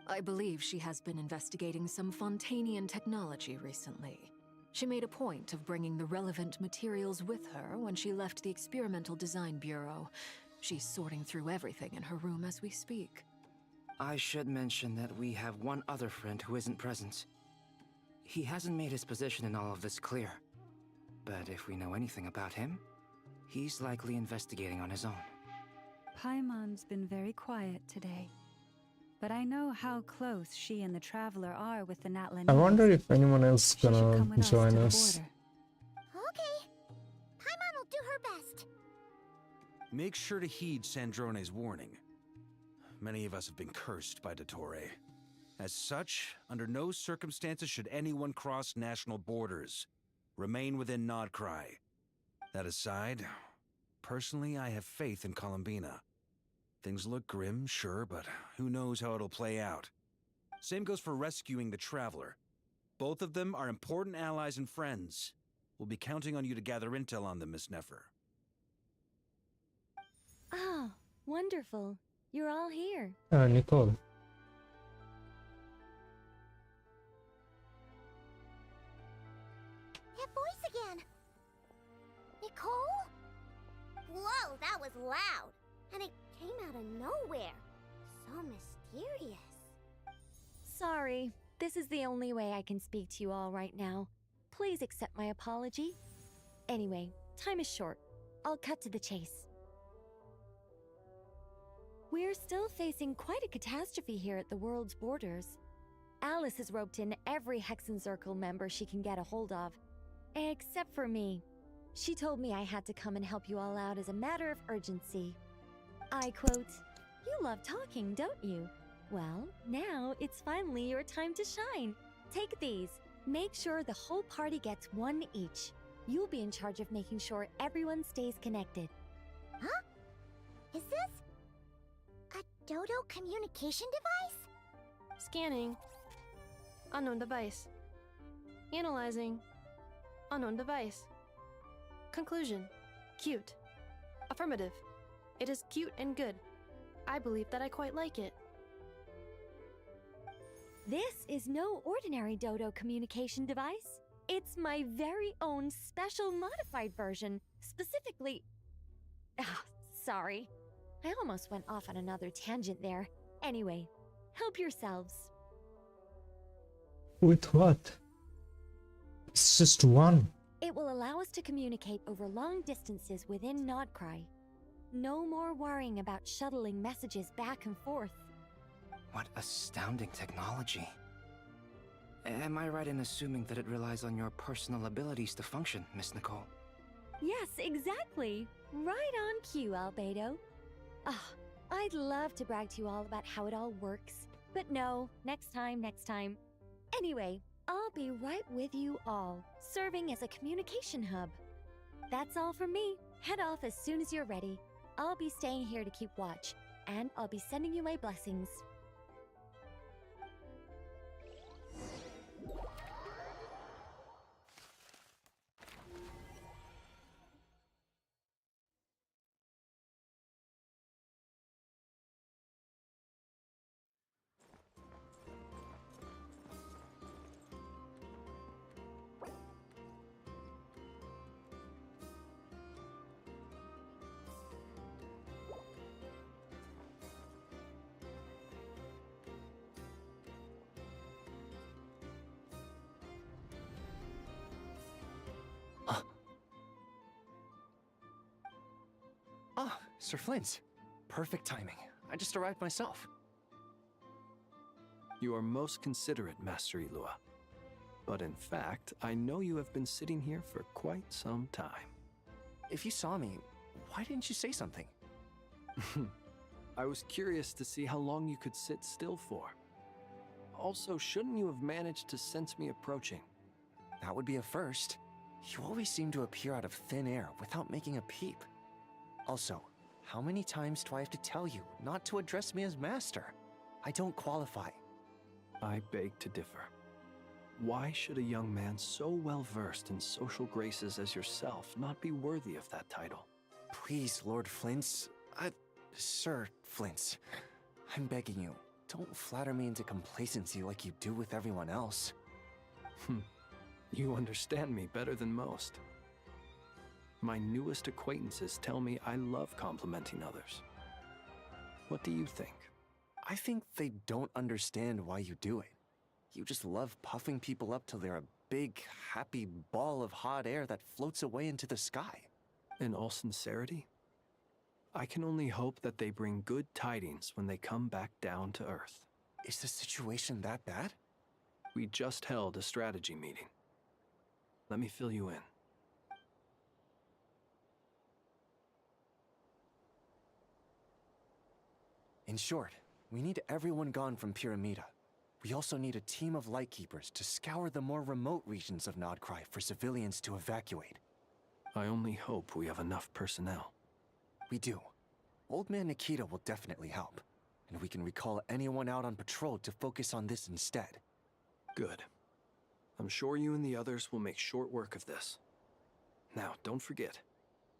I believe she has been investigating some Fontanian technology recently. She made a point of bringing the relevant materials with her when she left the Experimental Design Bureau. She's sorting through everything in her room as we speak. I should mention that we have one other friend who isn't present. He hasn't made his position in all of this clear. But if we know anything about him, he's likely investigating on his own. Paimon's been very quiet today. But I know how close she and the Traveler are with the Natlan. I wonder if anyone else gonna join us. Okay. Paimon will do her best. Make sure to heed Sandrone's warning. Many of us have been cursed by Dottore. As such, under no circumstances should anyone cross national borders. Remain within Nodcry. That aside, personally I have faith in Columbina. Things look grim, sure, but who knows how it'll play out. Same goes for rescuing the Traveler. Both of them are important allies and friends. We'll be counting on you to gather intel on them, Miss Nefer. Ah, wonderful. You're all here. Nicole. That voice again. Nicole? Whoa, that was loud. And it came out of nowhere. So mysterious. Sorry, this is the only way I can speak to you all right now. Please accept my apology. Anyway, time is short. I'll cut to the chase. We're still facing quite a catastrophe here at the world's borders. Alice has roped in every Hexen Circle member she can get a hold of. Except for me. She told me I had to come and help you all out as a matter of urgency. I quote, "You love talking, don't you? Well, now it's finally your time to shine. Take these. Make sure the whole party gets one each. You'll be in charge of making sure everyone stays connected." Huh? Is this a Dodo communication device? Scanning. Unknown device. Analyzing. Unknown device. Conclusion. Cute. Affirmative. It is cute and good. I believe that I quite like it. This is no ordinary Dodo communication device. It's my very own special modified version, specifically... sorry. I almost went off on another tangent there. Anyway, help yourselves. With what? It's just one. It will allow us to communicate over long distances within Nodcry. No more worrying about shuttling messages back and forth. What astounding technology. Am I right in assuming that it relies on your personal abilities to function, Miss Nicole? Yes, exactly. Right on cue, Albedo. I'd love to brag to you all about how it all works. But no, next time. Anyway, I'll be right with you all, serving as a communication hub. That's all from me. Head off as soon as you're ready. I'll be staying here to keep watch, and I'll be sending you my blessings. Sir Flint. Perfect timing. I just arrived myself. You are most considerate, Master Illuga. But in fact, I know you have been sitting here for quite some time. If you saw me, why didn't you say something? I was curious to see how long you could sit still for. Also, shouldn't you have managed to sense me approaching? That would be a first. You always seem to appear out of thin air without making a peep. Also, how many times do I have to tell you not to address me as master? I don't qualify. I beg to differ. Why should a young man so well versed in social graces as yourself not be worthy of that title? Please, Lord Flint's... Sir Flint's. I'm begging you, don't flatter me into complacency like you do with everyone else. You understand me better than most. My newest acquaintances tell me I love complimenting others. What do you think? I think they don't understand why you do it. You just love puffing people up till they're a big, happy ball of hot air that floats away into the sky. In all sincerity, I can only hope that they bring good tidings when they come back down to Earth. Is the situation that bad? We just held a strategy meeting. Let me fill you in. In short, we need everyone gone from Pyramida. We also need a team of Lightkeepers to scour the more remote regions of Nodcry for civilians to evacuate. I only hope we have enough personnel. We do. Old Man Nikita will definitely help, and we can recall anyone out on patrol to focus on this instead. Good. I'm sure you and the others will make short work of this. Now, don't forget,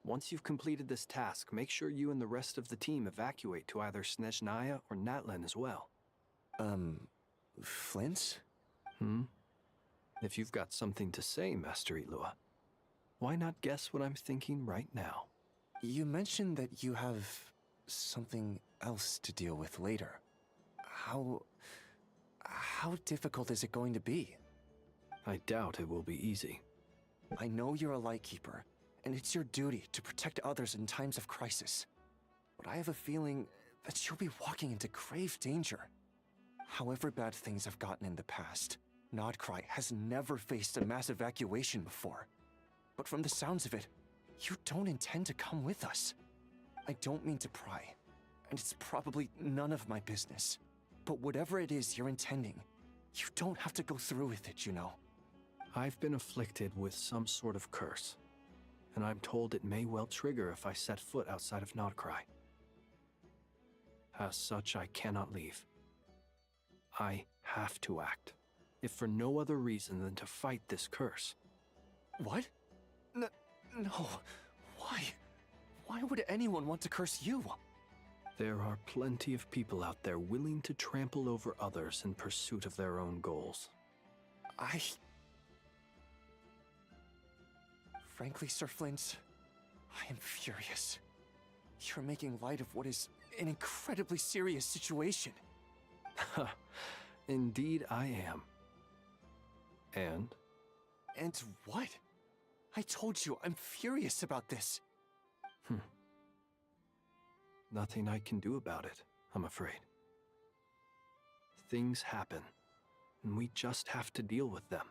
once you've completed this task, make sure you and the rest of the team evacuate to either Snezhnaya or Natlan as well. Flint? If you've got something to say, Master Illuga, why not guess what I'm thinking right now? You mentioned that you have something else to deal with later. How difficult is it going to be? I doubt it will be easy. I know you're a Lightkeeper, and it's your duty to protect others in times of crisis. But I have a feeling that you'll be walking into grave danger. However bad things have gotten in the past, Nodcry has never faced a mass evacuation before. But from the sounds of it, you don't intend to come with us. I don't mean to pry, and it's probably none of my business. But whatever it is you're intending, you don't have to go through with it, you know. I've been afflicted with some sort of curse, and I'm told it may well trigger if I set foot outside of Notcry. As such, I cannot leave. I have to act, if for no other reason than to fight this curse. What? No. Why? Why would anyone want to curse you? There are plenty of people out there willing to trample over others in pursuit of their own goals. Frankly, Sir Flint, I am furious. You're making light of what is an incredibly serious situation. Indeed I am. And? And what? I told you, I'm furious about this. Nothing I can do about it, I'm afraid. Things happen, and we just have to deal with them.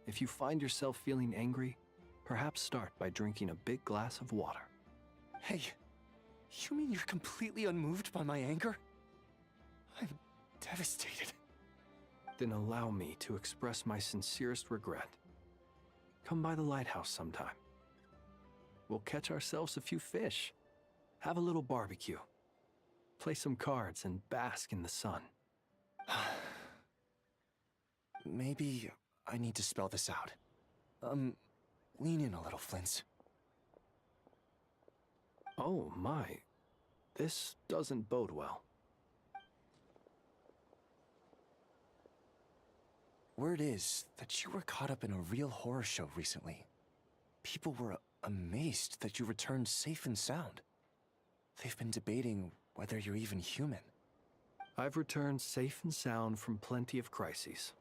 If you find yourself feeling angry, perhaps start by drinking a big glass of water. Hey, you mean you're completely unmoved by my anger? I'm devastated. Then allow me to express my sincerest regret. Come by the lighthouse sometime. We'll catch ourselves a few fish, have a little barbecue, play some cards, and bask in the sun. Maybe I need to spell this out. Lean in a little, Flint. Oh my, this doesn't bode well. Word is that you were caught up in a real horror show recently. People were amazed that you returned safe and sound. They've been debating whether you're even human. I've returned safe and sound from plenty of crises.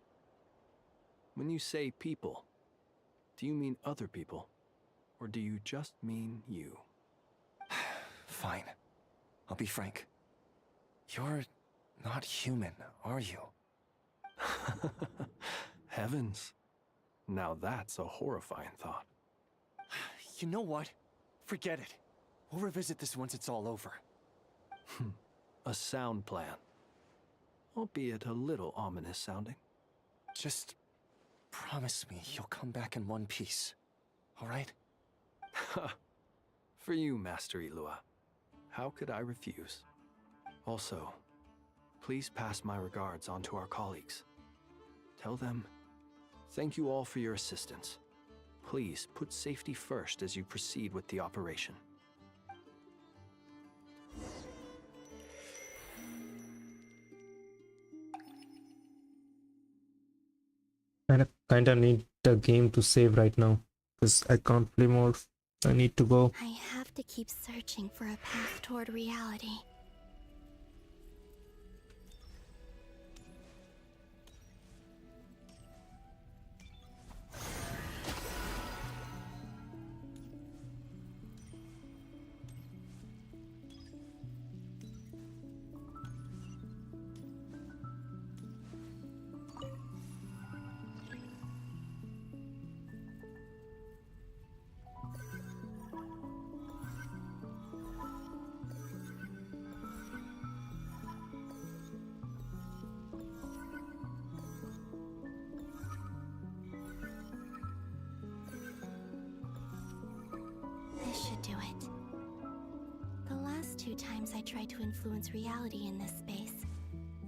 When you say people, do you mean other people? Or do you just mean you? Fine. I'll be frank. You're not human, are you? Heavens. Now that's a horrifying thought. You know what? Forget it. We'll revisit this once it's all over. A sound plan. Albeit a little ominous sounding. Just promise me you'll come back in one piece, all right? For you, Master Illuga. How could I refuse? Also, please pass my regards on to our colleagues. Tell them, thank you all for your assistance. Please put safety first as you proceed with the operation. I kinda need the game to save right now, because I can't play more. I need to go. I have to keep searching for a path toward reality. This should do it. The last 2 times I tried to influence reality in this space,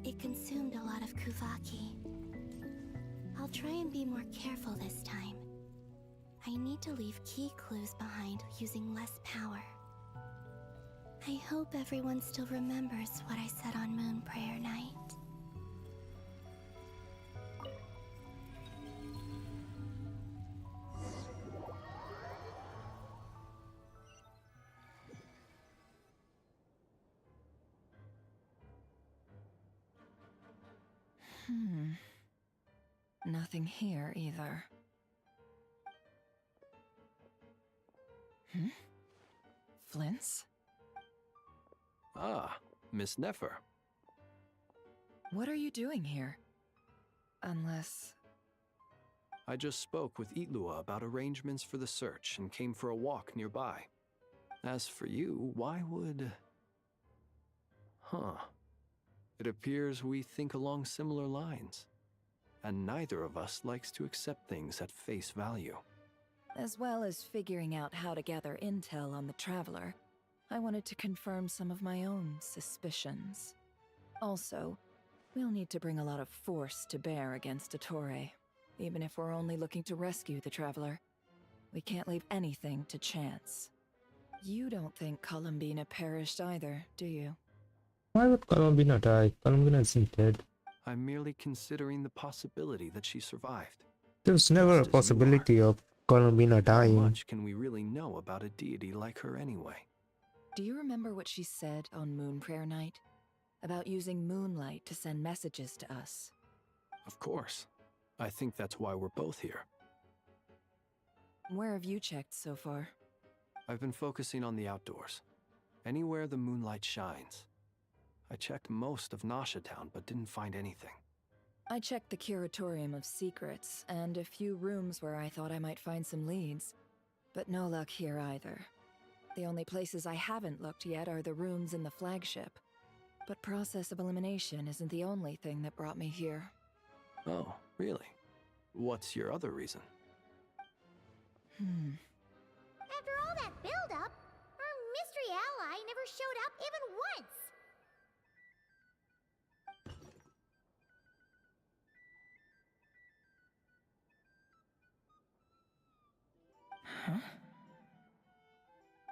it consumed a lot of Kuvaki. I'll try and be more careful this time. I need to leave key clues behind using less power. I hope everyone still remembers what I said on Moon Prayer Night. Nothing here either. Flint's? Ah, Miss Nefer. What are you doing here? Unless... I just spoke with Illuga about arrangements for the search and came for a walk nearby. As for you, why would... Huh. It appears we think along similar lines. And neither of us likes to accept things at face value. As well as figuring out how to gather intel on the Traveler, I wanted to confirm some of my own suspicions. Also, we'll need to bring a lot of force to bear against Ettore, even if we're only looking to rescue the Traveler. We can't leave anything to chance. You don't think Columbina perished either, do you? Why would Columbina die? Columbina isn't dead. I'm merely considering the possibility that she survived. There's never a possibility of Columbina How dying. much can we really know about a deity like her anyway? Do you remember what she said on Moon Prayer Night? About using moonlight to send messages to us? Of course. I think that's why we're both here. Where have you checked so far? I've been focusing on the outdoors. Anywhere the moonlight shines. I checked most of Nasha Town, but didn't find anything. I checked the Curatorium of Secrets, and a few rooms where I thought I might find some leads. But no luck here either. The only places I haven't looked yet are the rooms in the flagship. But process of elimination isn't the only thing that brought me here. Oh, really? What's your other reason? After all that build-up, our mystery ally never showed up even once! Huh?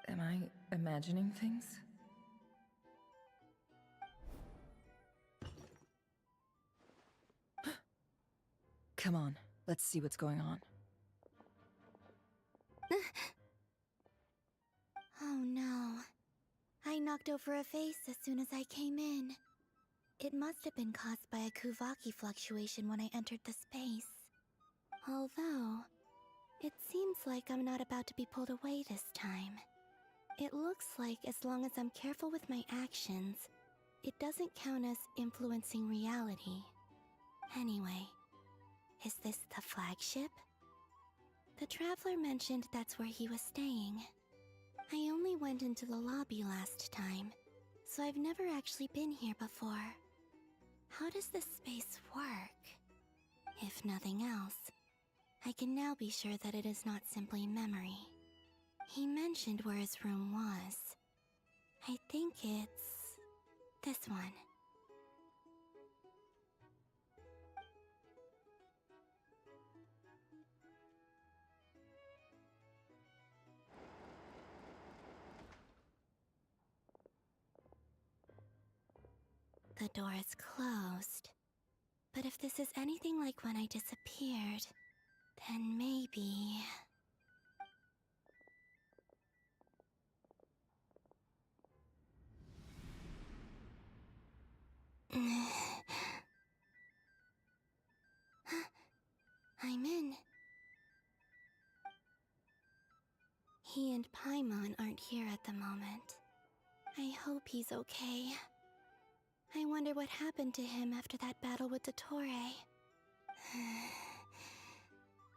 Am I imagining things? Come on, let's see what's going on. Oh no. I knocked over a vase as soon as I came in. It must have been caused by a Kuvaki fluctuation when I entered the space. Although, it seems like I'm not about to be pulled away this time. It looks like as long as I'm careful with my actions, it doesn't count as influencing reality. Anyway, is this the flagship? The Traveler mentioned that's where he was staying. I only went into the lobby last time, so I've never actually been here before. How does this space work? If nothing else, I can now be sure that it is not simply memory. He mentioned where his room was. I think it's this one. The door is closed. But if this is anything like when I disappeared, then maybe... I'm in. He and Paimon aren't here at the moment. I hope he's okay. I wonder what happened to him after that battle with Ettore.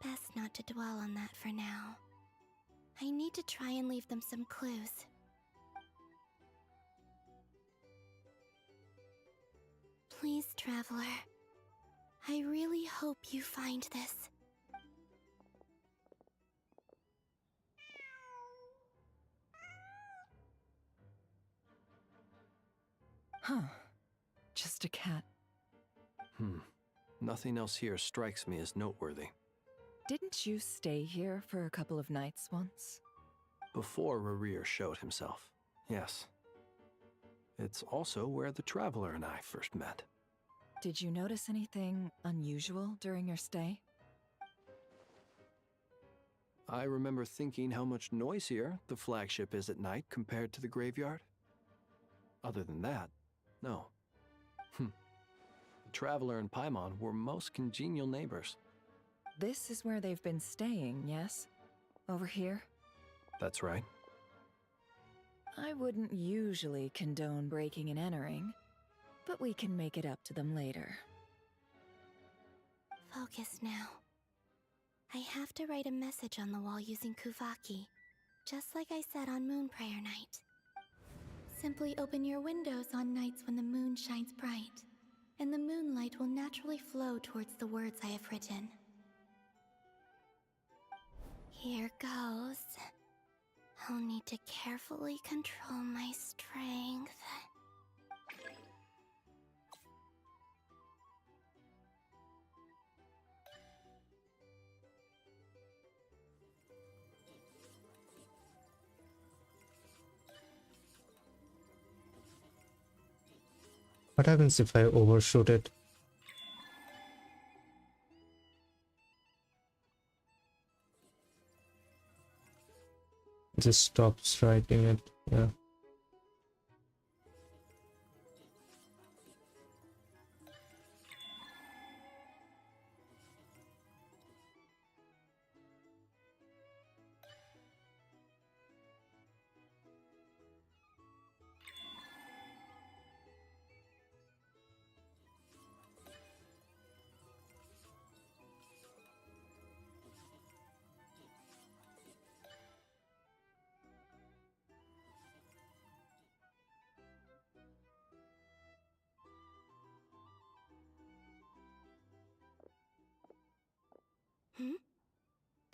Best not to dwell on that for now. I need to try and leave them some clues. Please, Traveler. I really hope you find this. Huh. Just a cat. Nothing else here strikes me as noteworthy. Didn't you stay here for a couple of nights once? Before Rerir showed himself, yes. It's also where the Traveler and I first met. Did you notice anything unusual during your stay? I remember thinking how much noisier the flagship is at night compared to the graveyard. Other than that, no. The Traveler and Paimon were most congenial neighbors. This is where they've been staying, yes? Over here? That's right. I wouldn't usually condone breaking and entering, but we can make it up to them later. Focus now. I have to write a message on the wall using Kuvaki, just like I said on Moon Prayer Night. Simply open your windows on nights when the moon shines bright, and the moonlight will naturally flow towards the words I have written. Here goes. I'll need to carefully control my strength. What happens if I overshoot it? Just stops writing it. Yeah.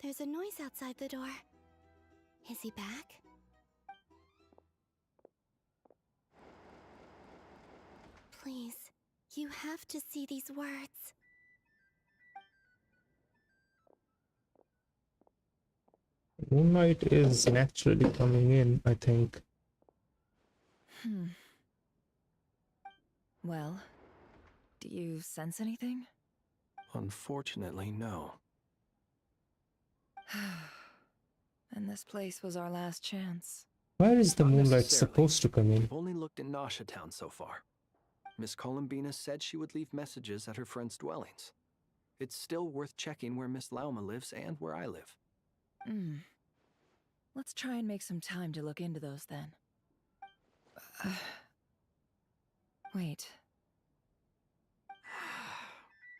There's a noise outside the door. Is he back? Please, you have to see these words. Moonlight is naturally coming in, I think. Well, do you sense anything? Unfortunately, no. And this place was our last chance. Where is the Not moonlight necessarily. supposed to come in? We've only looked in Nasha Town so far. Miss Columbina said she would leave messages at her friends' dwellings. It's still worth checking where Miss Lauma lives and where I live. Let's try and make some time to look into those then. Wait.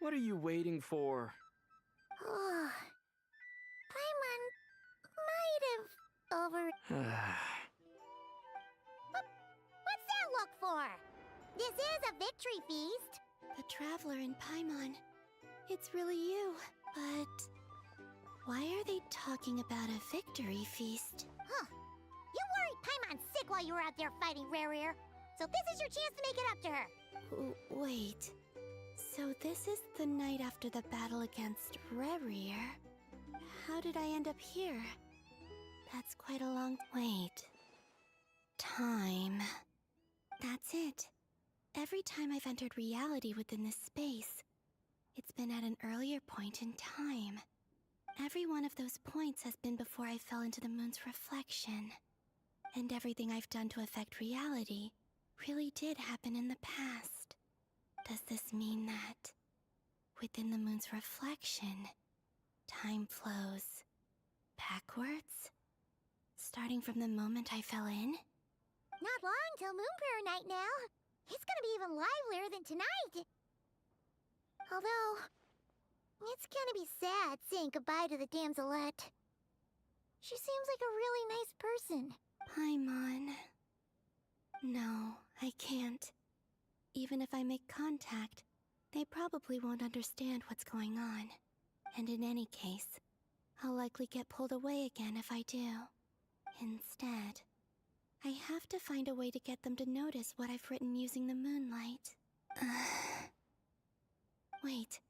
What are you waiting for? Paimon might have What's that look for? This is a victory feast. The Traveler in Paimon. It's really you, but why are they talking about a victory feast? Huh. You worried Paimon sick while you were out there fighting Rare, so this is your chance to make it up to her. Wait. So this is the night after the battle against Rare. How did I end up here? That's quite a long... Wait. Time. That's it. Every time I've entered reality within this space, it's been at an earlier point in time. Every one of those points has been before I fell into the moon's reflection. And everything I've done to affect reality really did happen in the past. Does this mean that within the moon's reflection, time flows backwards? Starting from the moment I fell in? Not long till Moon Prayer night now. It's gonna be even livelier than tonight. Although, it's gonna be sad saying goodbye to the damselette. She seems like a really nice person. Paimon. No, I can't. Even if I make contact, they probably won't understand what's going on. And in any case, I'll likely get pulled away again if I do. Instead, I have to find a way to get them to notice what I've written using the moonlight. Wait,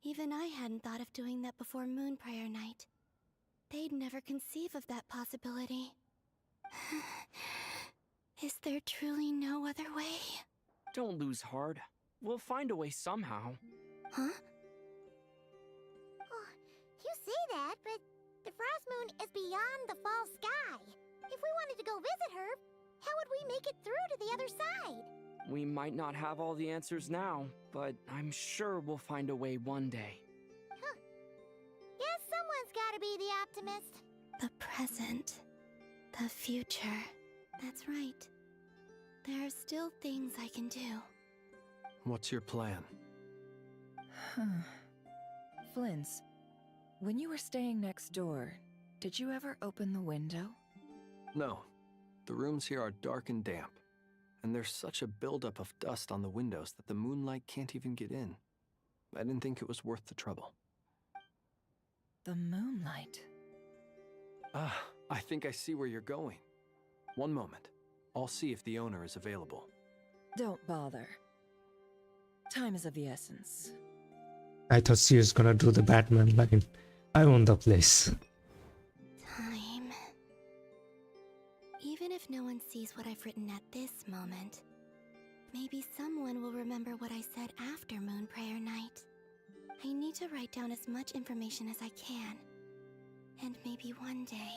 even I hadn't thought of doing that before Moon Prayer night. They'd never conceive of that possibility. Is there truly no other way? Don't lose heart. We'll find a way somehow. Huh? Oh, you say that, but the Frost Moon is beyond the fall sky. If we wanted to go visit her, how would we make it through to the other side? We might not have all the answers now, but I'm sure we'll find a way one day. Huh. Guess someone's gotta be the optimist. The present. The future. That's right. There are still things I can do. What's your plan? Flint's, when you were staying next door, did you ever open the window? No. The rooms here are dark and damp. and there's such a buildup of dust on the windows that the moonlight can't even get in. I didn't think it was worth the trouble. The moonlight. Ah, I think I see where you're going. One moment. I'll see if the owner is available. Don't bother. Time is of the essence. I thought she was gonna do the Batman line. I own the place. Time. Even if no one sees what I've written at this moment, maybe someone will remember what I said after Moon Prayer Night. I need to write down as much information as I can. And maybe one day...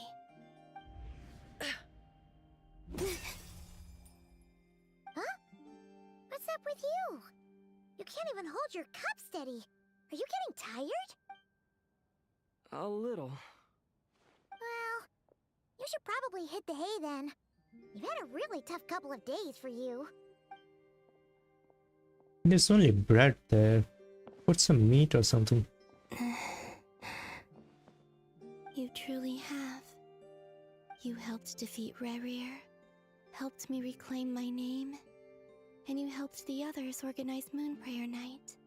Huh? What's up with you? You can't even hold your cup steady. Are you getting tired? A little. Well, you should probably hit the hay then. You've had a really tough couple of days for you. There's only bread there. Put some meat or something. You truly have. You helped defeat Rerir, helped me reclaim my name, and you helped the others organize Moon Prayer Night.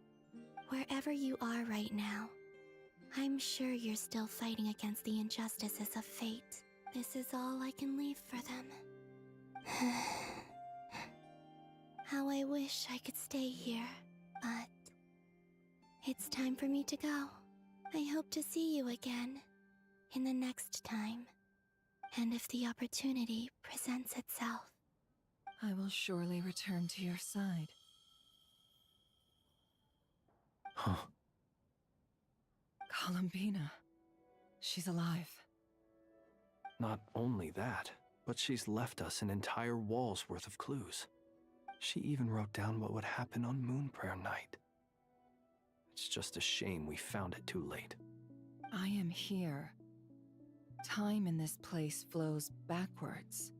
Wherever you are right now, I'm sure you're still fighting against the injustices of fate. This is all I can leave for them. How I wish I could stay here, but it's time for me to go. I hope to see you again in the next time, and if the opportunity presents itself. I will surely return to your side. Huh. Columbina. She's alive. Not only that, but she's left us an entire wall's worth of clues. She even wrote down what would happen on Moon Prayer Night. It's just a shame we found it too late. I am here. Time in this place flows backwards.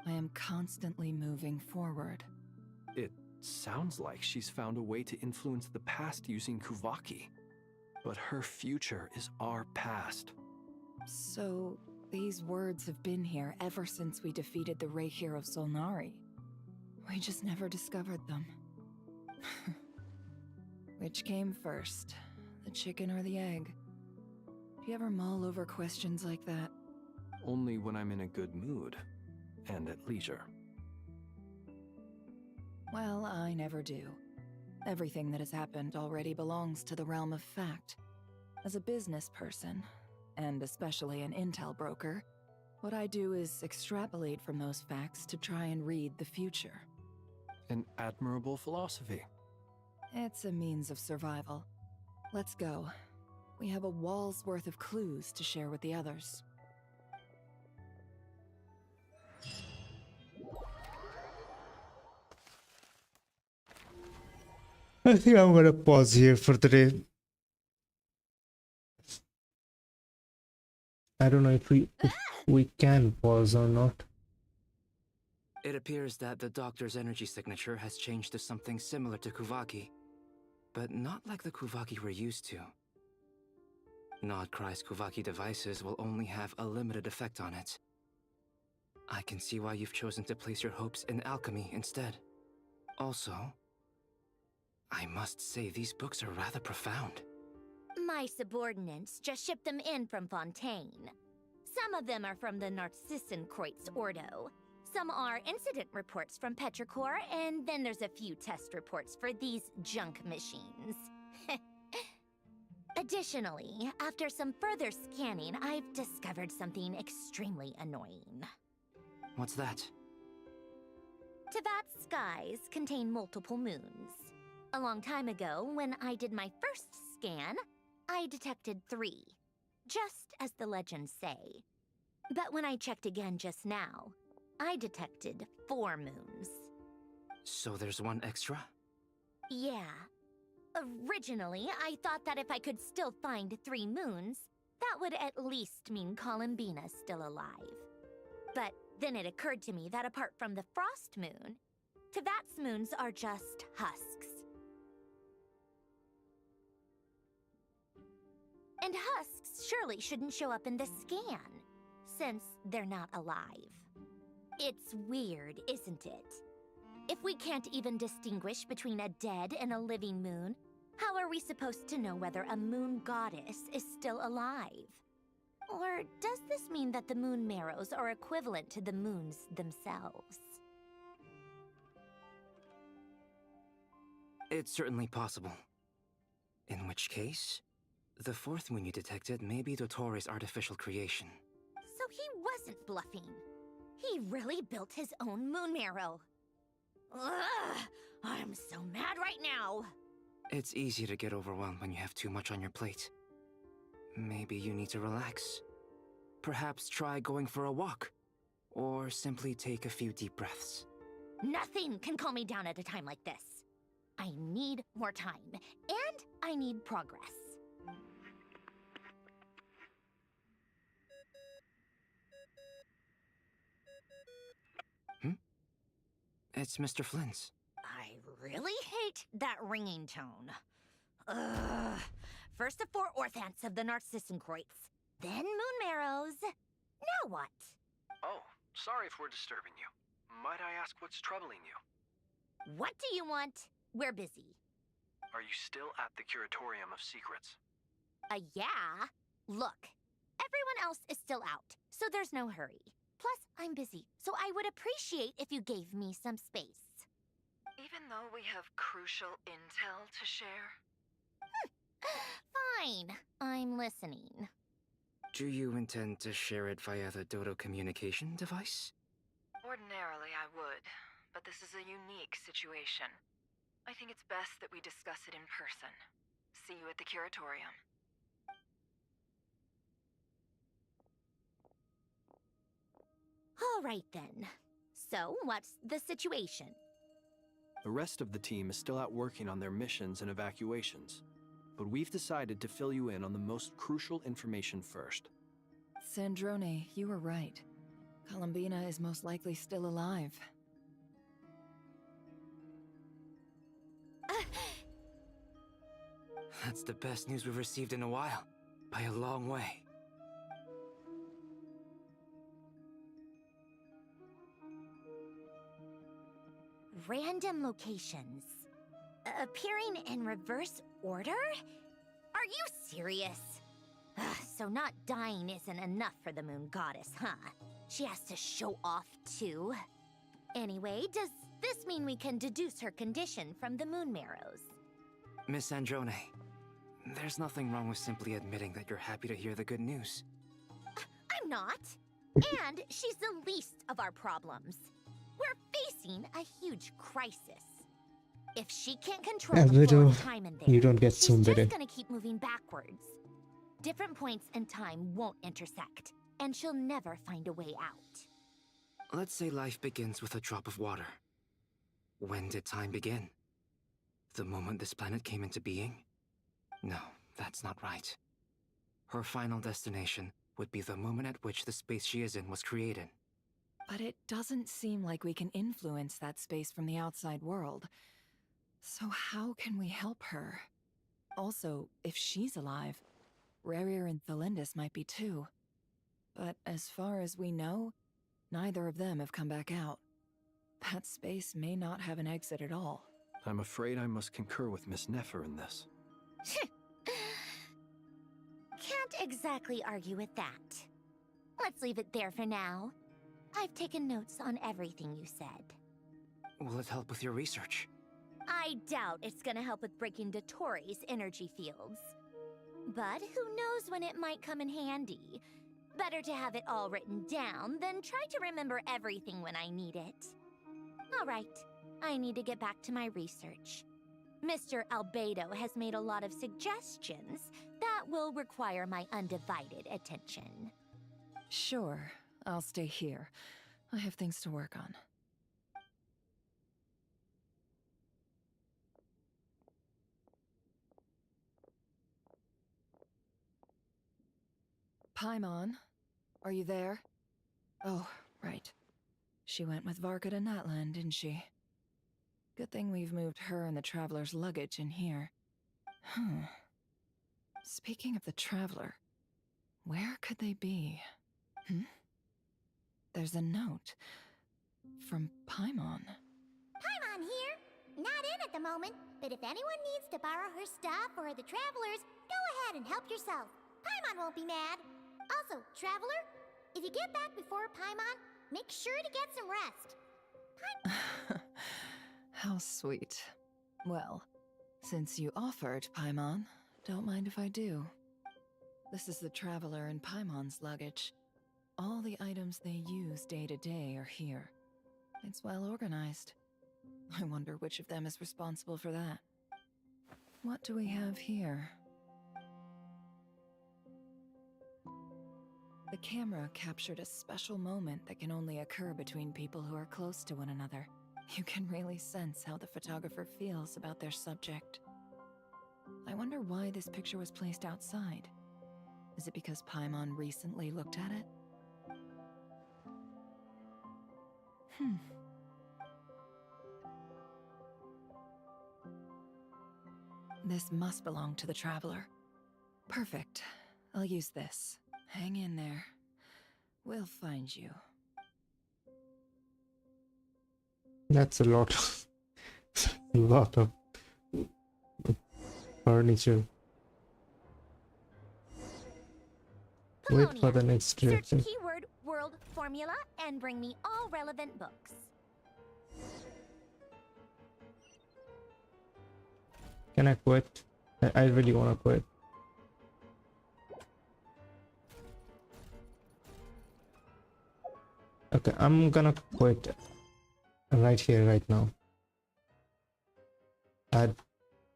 I am constantly moving forward. It sounds like she's found a way to influence the past using Kuvaki. But her future is our past. So, these words have been here ever since we defeated the Ray Hero Solnari. We just never discovered them. Which came first, the chicken or the egg? Do you ever mull over questions like that? Only when I'm in a good mood, and at leisure. Well, I never do. Everything that has happened already belongs to the realm of fact. As a business person, and especially an intel broker, what I do is extrapolate from those facts to try and read the future. An admirable philosophy. It's a means of survival. Let's go. We have a wall's worth of clues to share with the others. I think I'm gonna pause here for the day. I don't know if we can pause or not. It appears that the doctor's energy signature has changed to something similar to Kuvaki, but not like the Kuvaki we're used to. Nodcry's Kuvaki devices will only have a limited effect on it. I can see why you've chosen to place your hopes in alchemy instead. Also, I must say these books are rather profound. My subordinates just shipped them in from Fontaine. Some of them are from the Narcissenkreuz Ordo. Some are incident reports from Petrichor, and then there's a few test reports for these junk machines. Additionally, after some further scanning, I've discovered something extremely annoying. What's that? Teyvat's skies contain multiple moons. A long time ago, when I did my first scan, I detected 3, just as the legends say. But when I checked again just now, I detected 4 moons. So there's one extra? Yeah. Originally, I thought that if I could still find 3 moons, that would at least mean Columbina's still alive. But then it occurred to me that apart from the Frost Moon, Teyvat's moons are just husks. And husks surely shouldn't show up in the scan, since they're not alive. It's weird, isn't it? If we can't even distinguish between a dead and a living moon, how are we supposed to know whether a moon goddess is still alive? Or does this mean that the moon marrows are equivalent to the moons themselves? It's certainly possible. In which case, the fourth moon you detected may be Dottores' artificial creation. So he wasn't bluffing. He really built his own moon marrow. Ugh! I'm so mad right now! It's easy to get overwhelmed when you have too much on your plate. Maybe you need to relax. Perhaps try going for a walk. Or simply take a few deep breaths. Nothing can calm me down at a time like this. I need more time, and I need progress. It's Mr. Flynn's. I really hate that ringing tone. Ugh. First the four orthants of the Narcissenkreuz, then moon marrows. Now what? Oh, sorry if we're disturbing you. Might I ask what's troubling you? What do you want? We're busy. Are you still at the Curatorium of Secrets? Yeah. Look, everyone else is still out, so there's no hurry. Plus, I'm busy, so I would appreciate if you gave me some space. Even though we have crucial intel to share? Fine, I'm listening. Do you intend to share it via the Dodo communication device? Ordinarily, I would, but this is a unique situation. I think it's best that we discuss it in person. See you at the Curatorium. All right then. So, what's the situation? The rest of the team is still out working on their missions and evacuations, but we've decided to fill you in on the most crucial information first. Sandrone, you were right. Columbina is most likely still alive. That's the best news we've received in a while. By a long way. Random locations. Appearing in reverse order? Are you serious? So not dying isn't enough for the moon goddess, huh? She has to show off too. Anyway, does this mean we can deduce her condition from the moon marrows? Miss Sandrone, there's nothing wrong with simply admitting that you're happy to hear the good news. I'm not. And she's the least of our problems. We're facing a huge crisis. If she can't control the flow of time in there, you don't get she's tsundere. just gonna keep moving backwards. Different points in time won't intersect, and she'll never find a way out. Let's say life begins with a drop of water. When did time begin? The moment this planet came into being? No, that's not right. Her final destination would be the moment at which the space she is in was created. But it doesn't seem like we can influence that space from the outside world. So how can we help her? Also, if she's alive, Rerir and Thelindis might be too. But as far as we know, neither of them have come back out. That space may not have an exit at all. I'm afraid I must concur with Miss Nefer in this. Can't exactly argue with that. Let's leave it there for now. I've taken notes on everything you said. Will it help with your research? I doubt it's gonna help with breaking Dottores' energy fields. But who knows when it might come in handy. Better to have it all written down than try to remember everything when I need it. All right, I need to get back to my research. Mr. Albedo has made a lot of suggestions that will require my undivided attention. Sure, I'll stay here. I have things to work on. Paimon, are you there? Oh, right. She went with Varka to Natlan, didn't she? Good thing we've moved her and the Traveler's luggage in here. Speaking of the Traveler, where could they be? There's a note from Paimon. Paimon! the moment, but if anyone needs to borrow her stuff or the travelers, go ahead and help yourself. Paimon won't be mad. Also, traveler, if you get back before Paimon, make sure to get some rest. How sweet. Well, since you offered, Paimon, don't mind if I do. This is the traveler and Paimon's luggage. All the items they use day to day are here. It's well organized. I wonder which of them is responsible for that. What do we have here? The camera captured a special moment that can only occur between people who are close to one another. You can really sense how the photographer feels about their subject. I wonder why this picture was placed outside. Is it because Paimon recently looked at it? This must belong to the traveler. Perfect. I'll use this. Hang in there. We'll find you. That's a lot. A lot of furniture. Wait for the next direction. Search keyword world formula and bring me all relevant books. Can I quit? I really want to quit. Okay, I'm gonna quit right here, right now.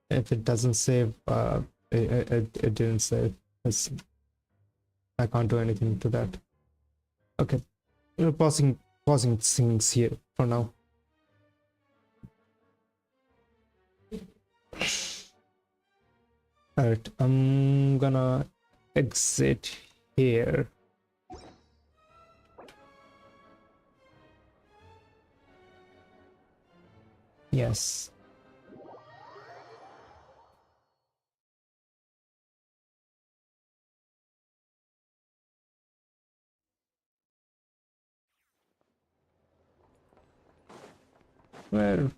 If it doesn't save, it didn't save. I can't do anything to that. Okay, we're pausing things here for now. Alright, I'm gonna exit here. Yes. Well,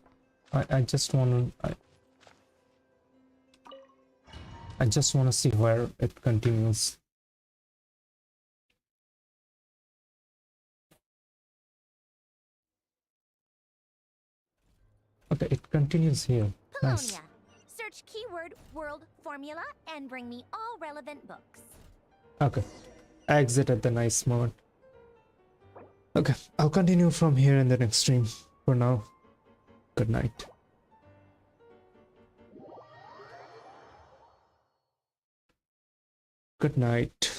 I just want to I just want to see where it continues. Okay, it continues here. Nice. Search keyword world formula and bring me all relevant books. Okay, I exit at the nice moment. Okay, I'll continue from here in the next stream. For now, good night. Good night.